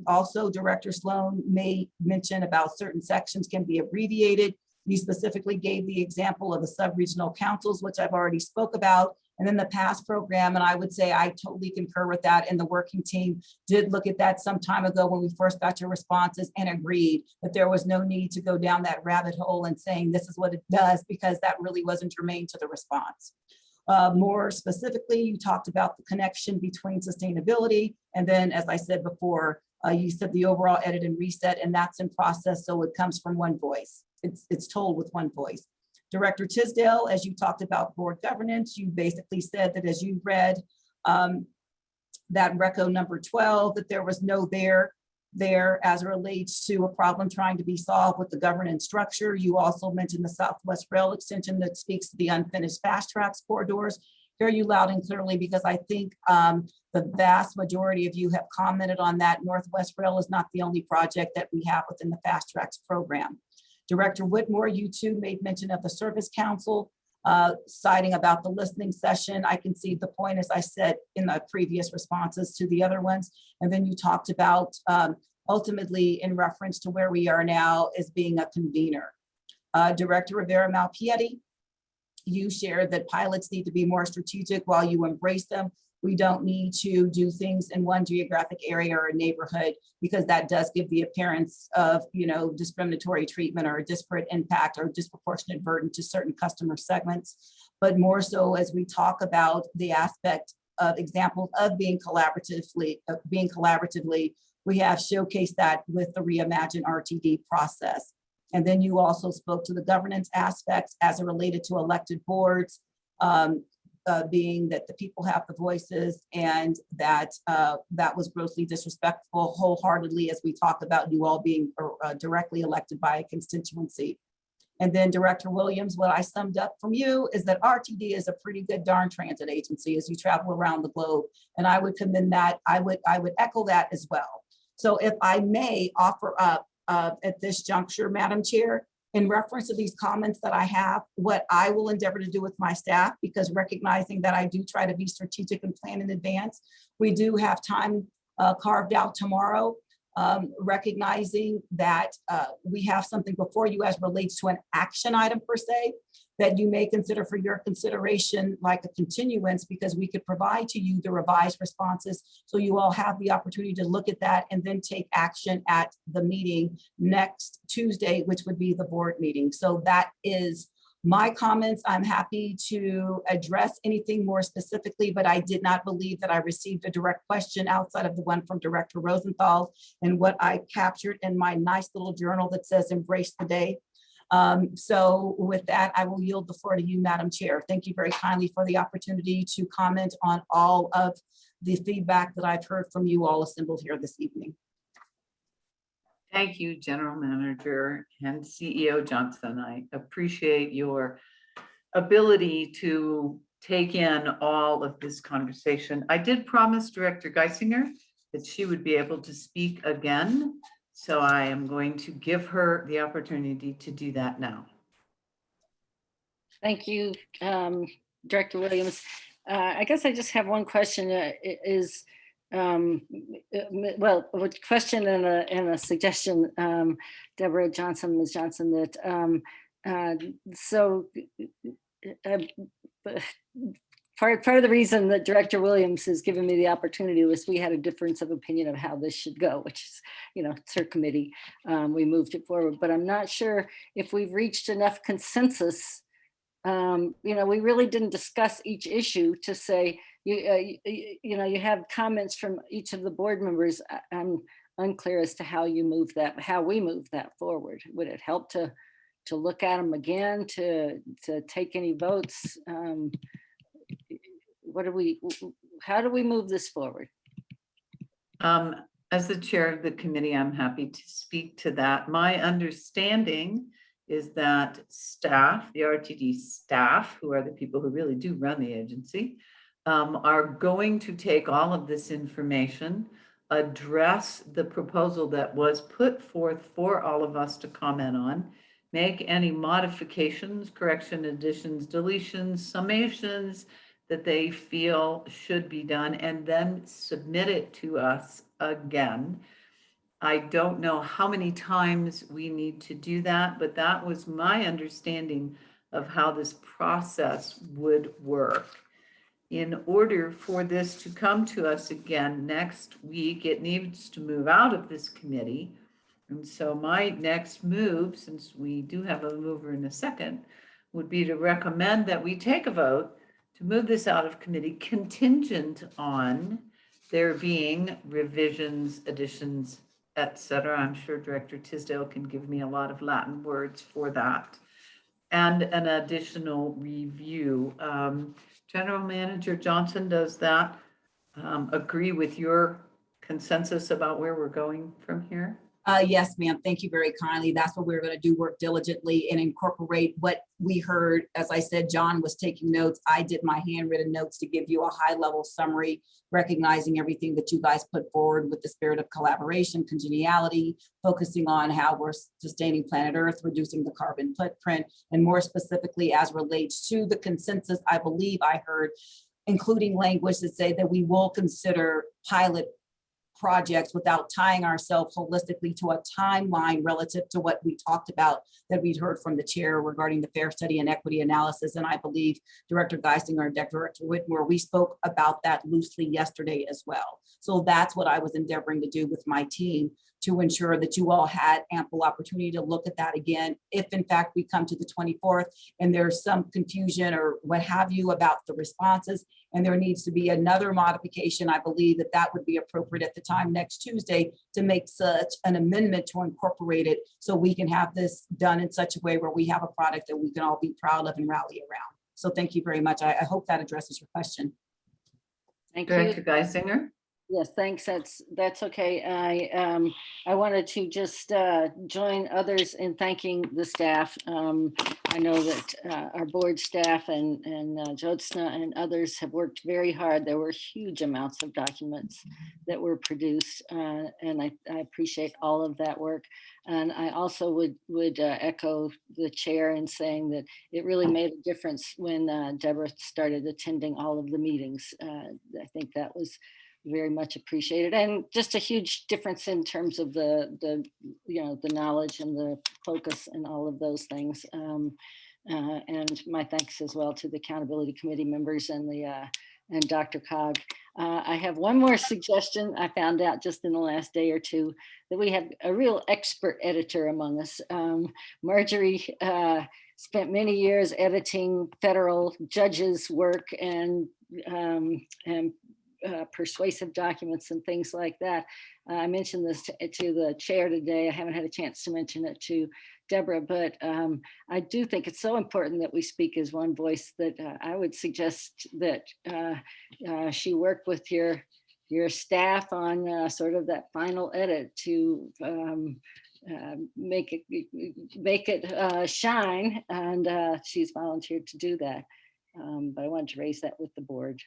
H: Also, Director Sloan may mention about certain sections can be abbreviated. You specifically gave the example of the sub-regional councils, which I've already spoke about, and then the past program. And I would say I totally concur with that. And the working team did look at that some time ago when we first got your responses and agreed that there was no need to go down that rabbit hole and saying this is what it does, because that really wasn't germane to the response. More specifically, you talked about the connection between sustainability. And then, as I said before, you said the overall edit and reset, and that's in process. So it comes from one voice. It's told with one voice. Director Tisdale, as you talked about board governance, you basically said that as you read that reco number 12, that there was no there as it relates to a problem trying to be solved with the governance structure. You also mentioned the Southwest Rail extension that speaks to the unfinished fast tracks corridors. Hear you loud and clearly, because I think the vast majority of you have commented on that. Northwest Rail is not the only project that we have within the fast tracks program. Director Whitmore, you too made mention of the Service Council, citing about the listening session. I can see the point, as I said in the previous responses to the other ones. And then you talked about ultimately in reference to where we are now as being a convener. Director Rivera Malpiedi, you shared that pilots need to be more strategic while you embrace them. We don't need to do things in one geographic area or a neighborhood, because that does give the appearance of, discriminatory treatment or a disparate impact or disproportionate burden to certain customer segments. But more so as we talk about the aspect of examples of being collaboratively, we have showcased that with the Reimagine RTD process. And then you also spoke to the governance aspects as it related to elected boards, being that the people have the voices, and that that was grossly disrespectful wholeheartedly, as we talked about you all being directly elected by a constituency. And then Director Williams, what I summed up from you is that RTD is a pretty good darn transit agency as you travel around the globe. And I would commend that. I would echo that as well. So if I may offer up at this juncture, Madam Chair, in reference to these comments that I have, what I will endeavor to do with my staff, because recognizing that I do try to be strategic and plan in advance, we do have time carved out tomorrow, recognizing that we have something before you as relates to an action item per se, that you may consider for your consideration like a continuance, because we could provide to you the revised responses so you all have the opportunity to look at that and then take action at the meeting next Tuesday, which would be the board meeting. So that is my comments. I'm happy to address anything more specifically, but I did not believe that I received a direct question outside of the one from Director Rosenthal and what I captured in my nice little journal that says embrace the day. So with that, I will yield the floor to you, Madam Chair. Thank you very kindly for the opportunity to comment on all of the feedback that I've heard from you all assembled here this evening.
K: Thank you, General Manager and CEO Johnson. I appreciate your ability to take in all of this conversation. I did promise Director Geisinger that she would be able to speak again. So I am going to give her the opportunity to do that now.
N: Thank you, Director Williams. I guess I just have one question. Well, a question and a suggestion, Deborah Johnson, Ms. Johnson, that part of the reason that Director Williams has given me the opportunity was we had a difference of opinion of how this should go, which is, it's her committee. We moved it forward, but I'm not sure if we've reached enough consensus. We really didn't discuss each issue to say, you have comments from each of the board members. I'm unclear as to how we move that forward. Would it help to look at them again, to take any votes? How do we move this forward?
K: As the chair of the committee, I'm happy to speak to that. My understanding is that staff, the RTD staff, who are the people who really do run the agency, are going to take all of this information, address the proposal that was put forth for all of us to comment on, make any modifications, correction, additions, deletions, summations, that they feel should be done and then submit it to us again. I don't know how many times we need to do that, but that was my understanding of how this process would work. In order for this to come to us again next week, it needs to move out of this committee. And so my next move, since we do have a mover in a second, would be to recommend that we take a vote to move this out of committee contingent on there being revisions, additions, et cetera. I'm sure Director Tisdale can give me a lot of Latin words for that. And an additional review. General Manager Johnson, does that agree with your consensus about where we're going from here?
H: Yes, ma'am. Thank you very kindly. That's what we're going to do, work diligently and incorporate what we heard. As I said, John was taking notes. I did my handwritten notes to give you a high level summary, recognizing everything that you guys put forward with the spirit of collaboration, congeniality, focusing on how we're sustaining planet Earth, reducing the carbon footprint, and more specifically as relates to the consensus, I believe I heard, including language that say that we will consider pilot projects without tying ourselves holistically to a timeline relative to what we talked about that we'd heard from the chair regarding the fair study and equity analysis. And I believe Director Geisinger and Director Whitmore, we spoke about that loosely yesterday as well. So that's what I was endeavoring to do with my team to ensure that you all had ample opportunity to look at that again. If in fact we come to the 24th and there's some confusion or what have you about the responses, and there needs to be another modification, I believe that that would be appropriate at the time next Tuesday to make such an amendment to incorporate it so we can have this done in such a way where we have a product that we can all be proud of and rally around. So thank you very much. I hope that addresses your question.
N: Thank
K: Director
N: you.
K: Geisinger?
N: Yes, thanks. That's okay. I wanted to just join others in thanking the staff. I know that our board staff and Jyotsna and others have worked very hard. There were huge amounts of documents that were produced, and I appreciate all of that work. And I also would echo the chair in saying that it really made a difference when Deborah started attending all of the meetings. I think that was very much appreciated, and just a huge difference in terms of the knowledge and the focus and all of those things. And my thanks as well to the accountability committee members and Dr. Cog. I have one more suggestion. I found out just in the last day or two that we have a real expert editor among us. Marjorie spent many years editing federal judges' work and persuasive documents and things like that. I mentioned this to the chair today. I haven't had a chance to mention it to Deborah, but I do think it's so important that we speak as one voice that I would suggest that she work with your staff on sort of that final edit to make it shine, and she's volunteered to do that. But I wanted to raise that with the board.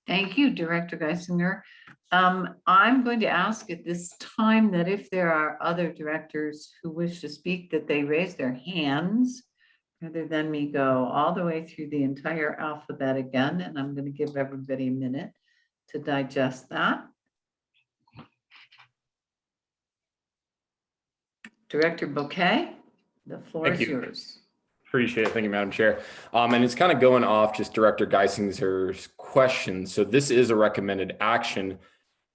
K: Thank you, Director Geisinger. I'm going to ask at this time that if there are other directors who wish to speak, that they raise their hands rather than me go all the way through the entire alphabet again. And I'm going to give everybody a minute to digest that. Director Bouquet, the floor is yours.
O: Appreciate it. Thank you, Madam Chair. And it's kind of going off just Director Geisinger's question. So this is a recommended action.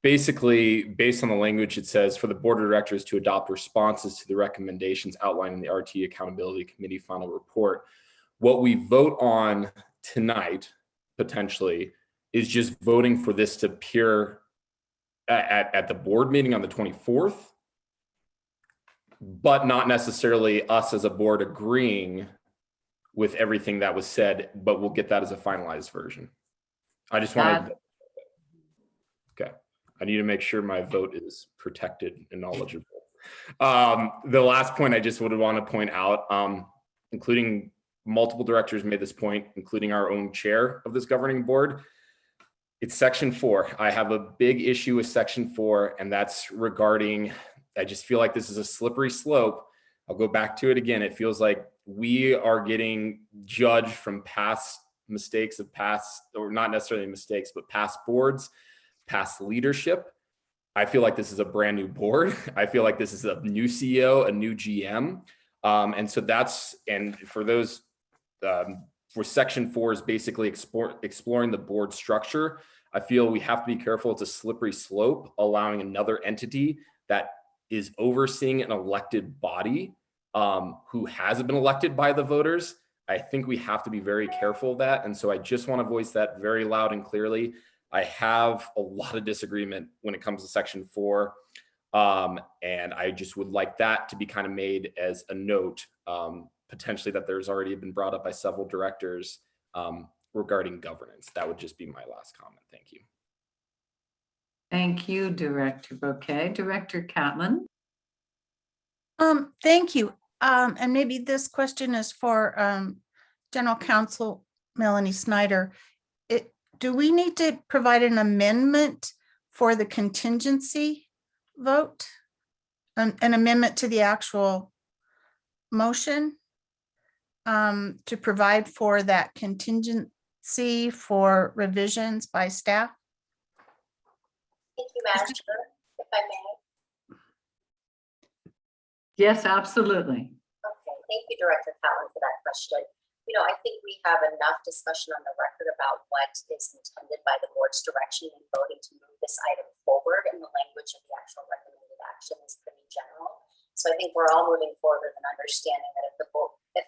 O: Basically, based on the language, it says for the board of directors to adopt responses to the recommendations outlined in the RT Accountability Committee final report. What we vote on tonight, potentially, is just voting for this to appear at the board meeting on the 24th, but not necessarily us as a board agreeing with everything that was said, but we'll get that as a finalized version. I just wanted, okay. I need to make sure my vote is protected and knowledgeable. The last point I just would want to point out, including multiple directors made this point, including our own chair of this governing board, it's section 4. I have a big issue with section 4, and that's regarding, I just feel like this is a slippery slope. I'll go back to it again. It feels like we are getting judged from past mistakes of past, or not necessarily mistakes, but past boards, past leadership. I feel like this is a brand new board. I feel like this is a new CEO, a new GM. And so and for those, for section 4 is basically exploring the board structure. I feel we have to be careful. It's a slippery slope, allowing another entity that is overseeing an elected body who hasn't been elected by the voters. I think we have to be very careful of that. And so I just want to voice that very loud and clearly. I have a lot of disagreement when it comes to section 4. And I just would like that to be kind of made as a note, potentially that there's already been brought up by several directors regarding governance. That would just be my last comment. Thank you.
K: Thank you, Director Bouquet. Director Catlin.
B: Thank you. And maybe this question is for General Counsel Melanie Snyder. Do we need to provide an amendment for the contingency vote? An amendment to the actual motion to provide for that contingency for revisions by staff?
T: Thank you, Madam Chair, if I may.
K: Yes, absolutely.
T: Okay, thank you, Director Catlin, for that question. You know, I think we have enough discussion on the record about what is intended by the board's direction in voting to move this item forward, and the language of the actual recommended action is pretty general. So I think we're all moving forward with an understanding that if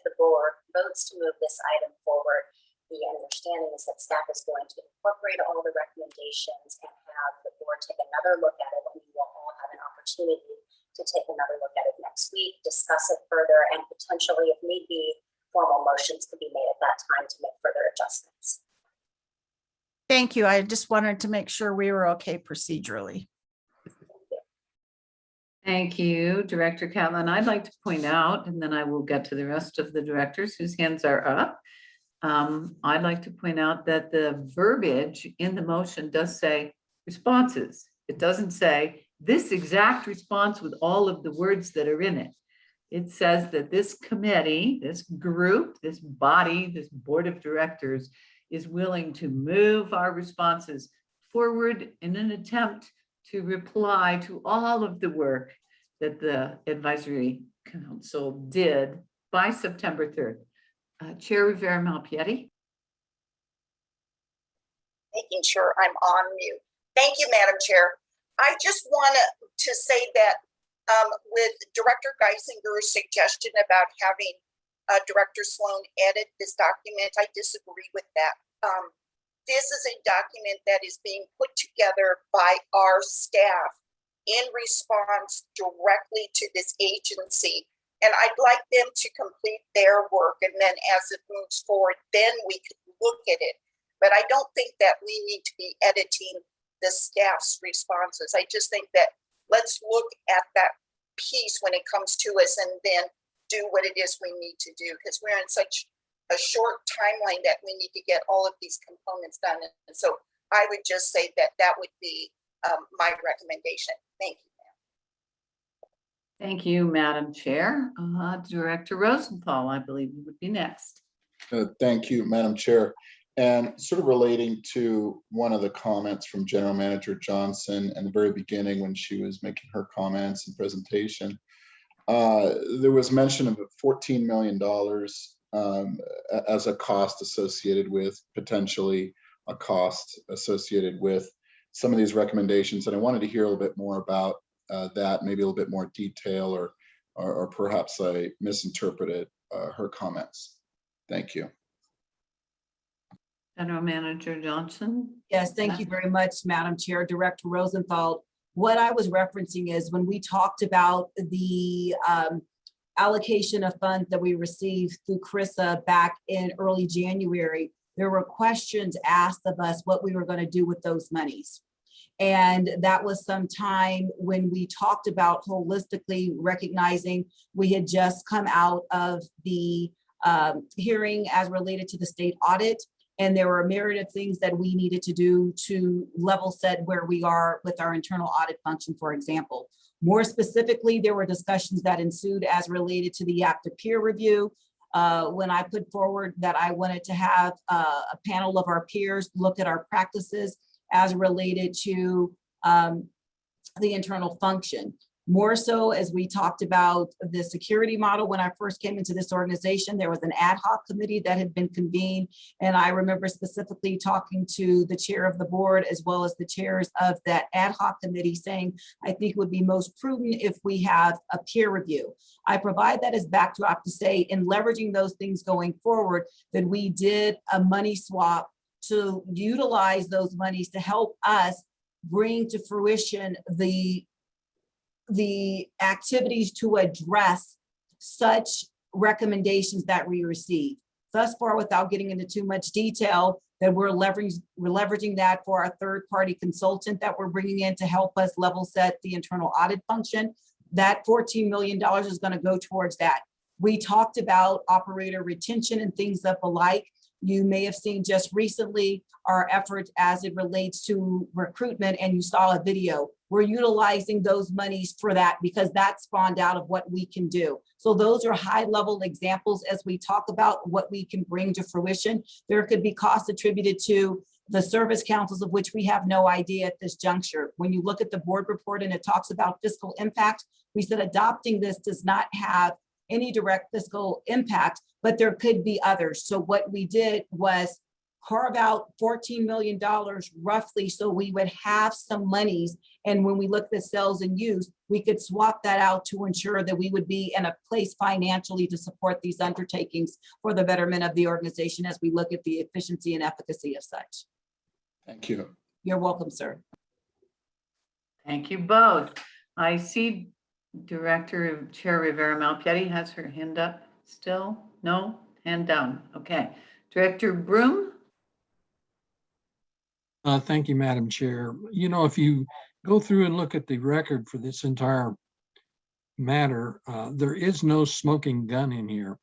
T: the board votes to move this item forward, the understanding is that staff is going to incorporate all the recommendations and have the board take another look at it, and we will all have an opportunity to take another look at it next week, discuss it further, and potentially, if need be, formal motions could be made at that time to make further adjustments.
B: Thank you. I just wanted to make sure we were okay procedurally.
K: Thank you, Director Catlin. I'd like to point out, and then I will get to the rest of the directors whose hands are up. I'd like to point out that the verbiage in the motion does say responses. It doesn't say this exact response with all of the words that are in it. It says that this committee, this group, this body, this board of directors is willing to move our responses forward in an attempt to reply to all of the work that the advisory council did by September 3rd. Chair Rivera-Malpiedi.
S: Making sure I'm on mute. Thank you, Madam Chair. I just want to say that with Director Geisinger's suggestion about having Director Sloan edit this document, I disagree with that. This is a document that is being put together by our staff in response directly to this agency. And I'd like them to complete their work. And then as it moves forward, then we could look at it. But I don't think that we need to be editing the staff's responses. I just think that let's look at that piece when it comes to us and then do what it is we need to do, because we're in such a short timeline that we need to get all of these components done. And so I would just say that that would be my recommendation. Thank you.
K: Thank you, Madam Chair. Director Rosenthal, I believe you would be next.
C: Thank you, Madam Chair. And sort of relating to one of the comments from General Manager Johnson in the very beginning when she was making her comments and presentation, there was mention of $14 million as a cost associated with, potentially a cost associated with some of these recommendations. And I wanted to hear a little bit more about that, maybe a little bit more detail, or perhaps I misinterpreted her comments. Thank you.
K: General Manager Johnson.
H: Yes, thank you very much, Madam Chair. Director Rosenthal. What I was referencing is when we talked about the allocation of funds that we received through CRISA back in early January, there were questions asked of us what we were going to do with those monies. And that was some time when we talked about holistically recognizing we had just come out of the hearing as related to the state audit. And there were a myriad of things that we needed to do to level set where we are with our internal audit function, for example. More specifically, there were discussions that ensued as related to the active peer review. when I put forward that I wanted to have a panel of our peers look at our practices as related to the internal function. More so as we talked about the security model. When I first came into this organization, there was an ad hoc committee that had been convened. And I remember specifically talking to the chair of the board as well as the chairs of that ad hoc committee saying, I think it would be most prudent if we have a peer review. I provide that as backdrop to say in leveraging those things going forward, that we did a money swap to utilize those monies to help us bring to fruition the activities to address such recommendations that we receive. Thus far, without getting into too much detail, that we're leveraging that for our third-party consultant that we're bringing in to help us level set the internal audit function. That $14 million is going to go towards that. We talked about operator retention and things of the like. You may have seen just recently our efforts as it relates to recruitment, and you saw a video. We're utilizing those monies for that because that spawned out of what we can do. So those are high-level examples as we talk about what we can bring to fruition. There could be costs attributed to the service councils, of which we have no idea at this juncture. When you look at the board report and it talks about fiscal impact, we said adopting this does not have any direct fiscal impact, but there could be others. So what we did was carve out $14 million roughly, so we would have some monies. And when we looked at sales and use, we could swap that out to ensure that we would be in a place financially to support these undertakings for the betterment of the organization as we look at the efficiency and efficacy of such.
C: Thank you.
H: You're welcome, sir.
K: Thank you both. I see Director Chair Rivera Malpiedi has her hand up still. No, hand down. Okay. Director Broom.
E: Thank you, Madam Chair. You know, if you go through and look at the record for this entire matter, there is no smoking gun in here.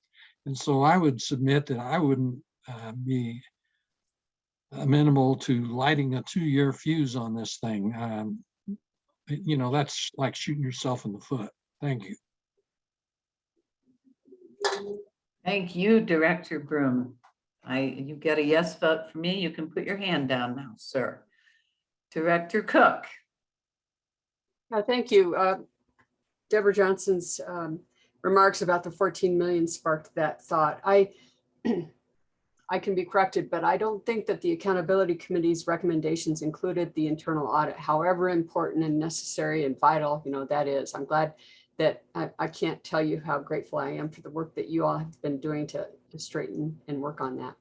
E: And so I would submit that I wouldn't be amenable to lighting a 2-year fuse on this thing. You know, that's like shooting yourself in the foot. Thank you.
K: Thank you, Director Broom. You get a yes vote for me. You can put your hand down now, sir. Director Cook.
I: Thank you. Deborah Johnson's remarks about the 14 million sparked that thought. I can be corrected, but I don't think that the Accountability Committee's recommendations included the internal audit, however important and necessary and vital, you know, that is. I'm glad that I can't tell you how grateful I am for the work that you all have been doing to straighten and work on that.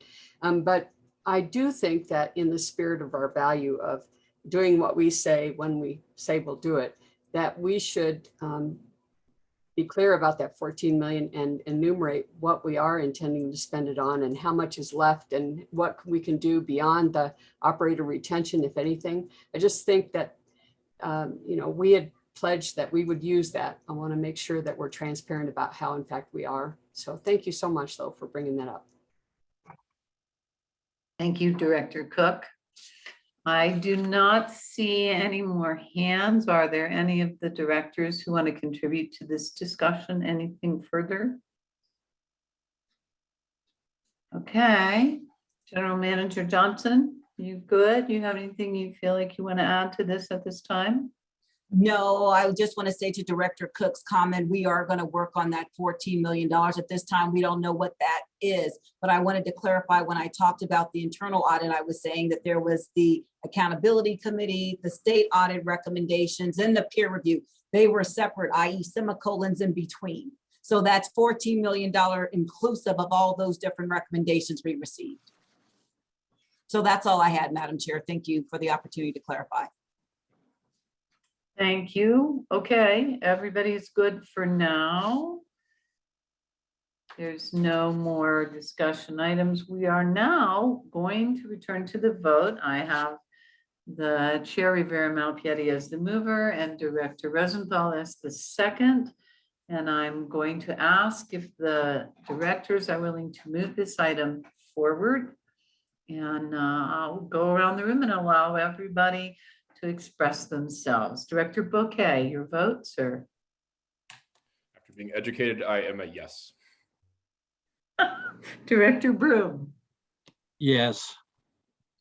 I: But I do think that in the spirit of our value of doing what we say when we say we'll do it, that we should be clear about that 14 million and enumerate what we are intending to spend it on and how much is left and what we can do beyond the operator retention, if anything. I just think that, you know, we had pledged that we would use that. I want to make sure that we're transparent about how in fact we are. So thank you so much though for bringing that up.
K: Thank you, Director Cook. I do not see any more hands. Are there any of the directors who want to contribute to this discussion? Anything further? Okay, General Manager Johnson, you good? You have anything you feel like you want to add to this at this time?
H: No, I just want to say to Director Cook's comment, we are going to work on that $14 million. At this time, we don't know what that is, but I wanted to clarify when I talked about the internal audit, I was saying that there was the Accountability Committee, the state audit recommendations, and the peer review. They were separate, i.e. semicolons in between. So that's $14 million inclusive of all those different recommendations we received. So that's all I had, Madam Chair. Thank you for the opportunity to clarify.
K: Thank you. Okay, everybody's good for now. There's no more discussion items. We are now going to return to the vote. I have the Chair Rivera Malpiedi as the mover and Director Rosenthal as the second. And I'm going to ask if the directors are willing to move this item forward. And I'll go around the room and allow everybody to express themselves. Director Bouquet, your vote, sir.
O: After being educated, I am a yes.
K: Director Broom,
E: Yes.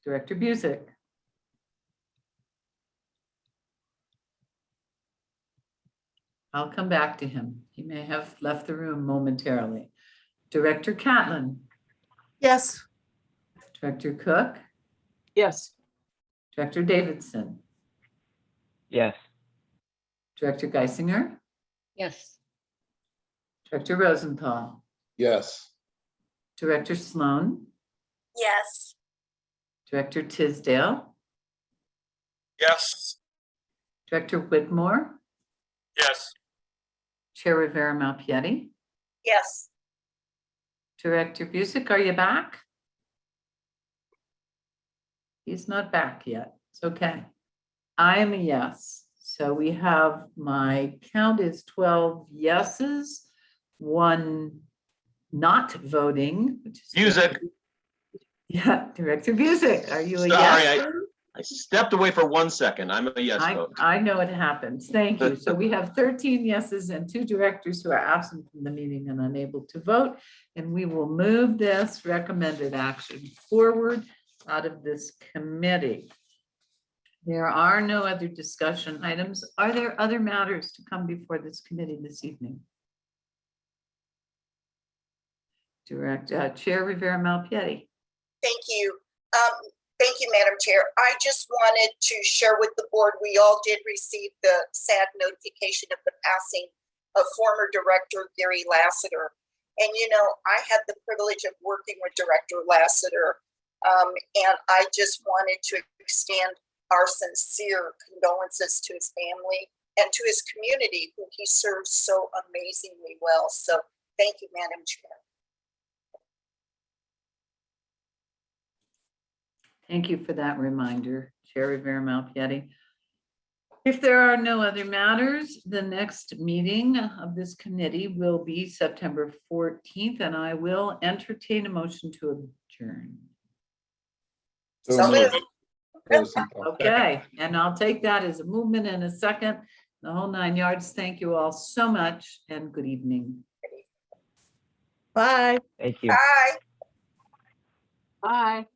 K: Director Busick. I'll come back to him. He may have left the room momentarily. Director Catlin,
B: Yes.
K: Director Cook,
I: Yes.
K: Director Davidson,
J: Yes.
K: Director Geisinger,
N: Yes.
K: Director Rosenthal,
C: Yes.
K: Director Sloan,
D: Yes.
K: Director Tisdale,
Q: Yes.
K: Director Whitmore,
Q: Yes.
K: Chair Rivera Malpiedi,
D: Yes.
K: Director Busick, are you back? He's not back yet. It's okay. I am a yes. So we have, my count is 12 yeses, 1 not voting, which is
P: Busick.
K: Yeah, Director Busick, are you a
P: Sorry,
K: yes?
P: I stepped away for 1 second. I'm a yes vote.
K: I know it happens. Thank you. So we have 13 yeses and 2 directors who are absent from the meeting and unable to vote. And we will move this recommended action forward out of this committee. There are no other discussion items. Are there other matters to come before this committee this evening? Chair Rivera Malpiedi.
S: Thank you. Thank you, Madam Chair. I just wanted to share with the board, we all did receive the sad notification of the passing of former director Gary Lassiter. And you know, I had the privilege of working with Director Lassiter, and I just wanted to extend our sincere condolences to his family and to his community, who he serves so amazingly well. So thank you, Madam Chair.
K: Thank you for that reminder, Chair Rivera Malpiedi. If there are no other matters, the next meeting of this committee will be September 14th, and I will entertain a motion to adjourn.
C: So moved.
K: Okay, and I'll take that as a movement in a second. The whole 9 yards. Thank you all so much and good evening.
B: Bye.
J: Thank you.
S: Bye.
I: Bye.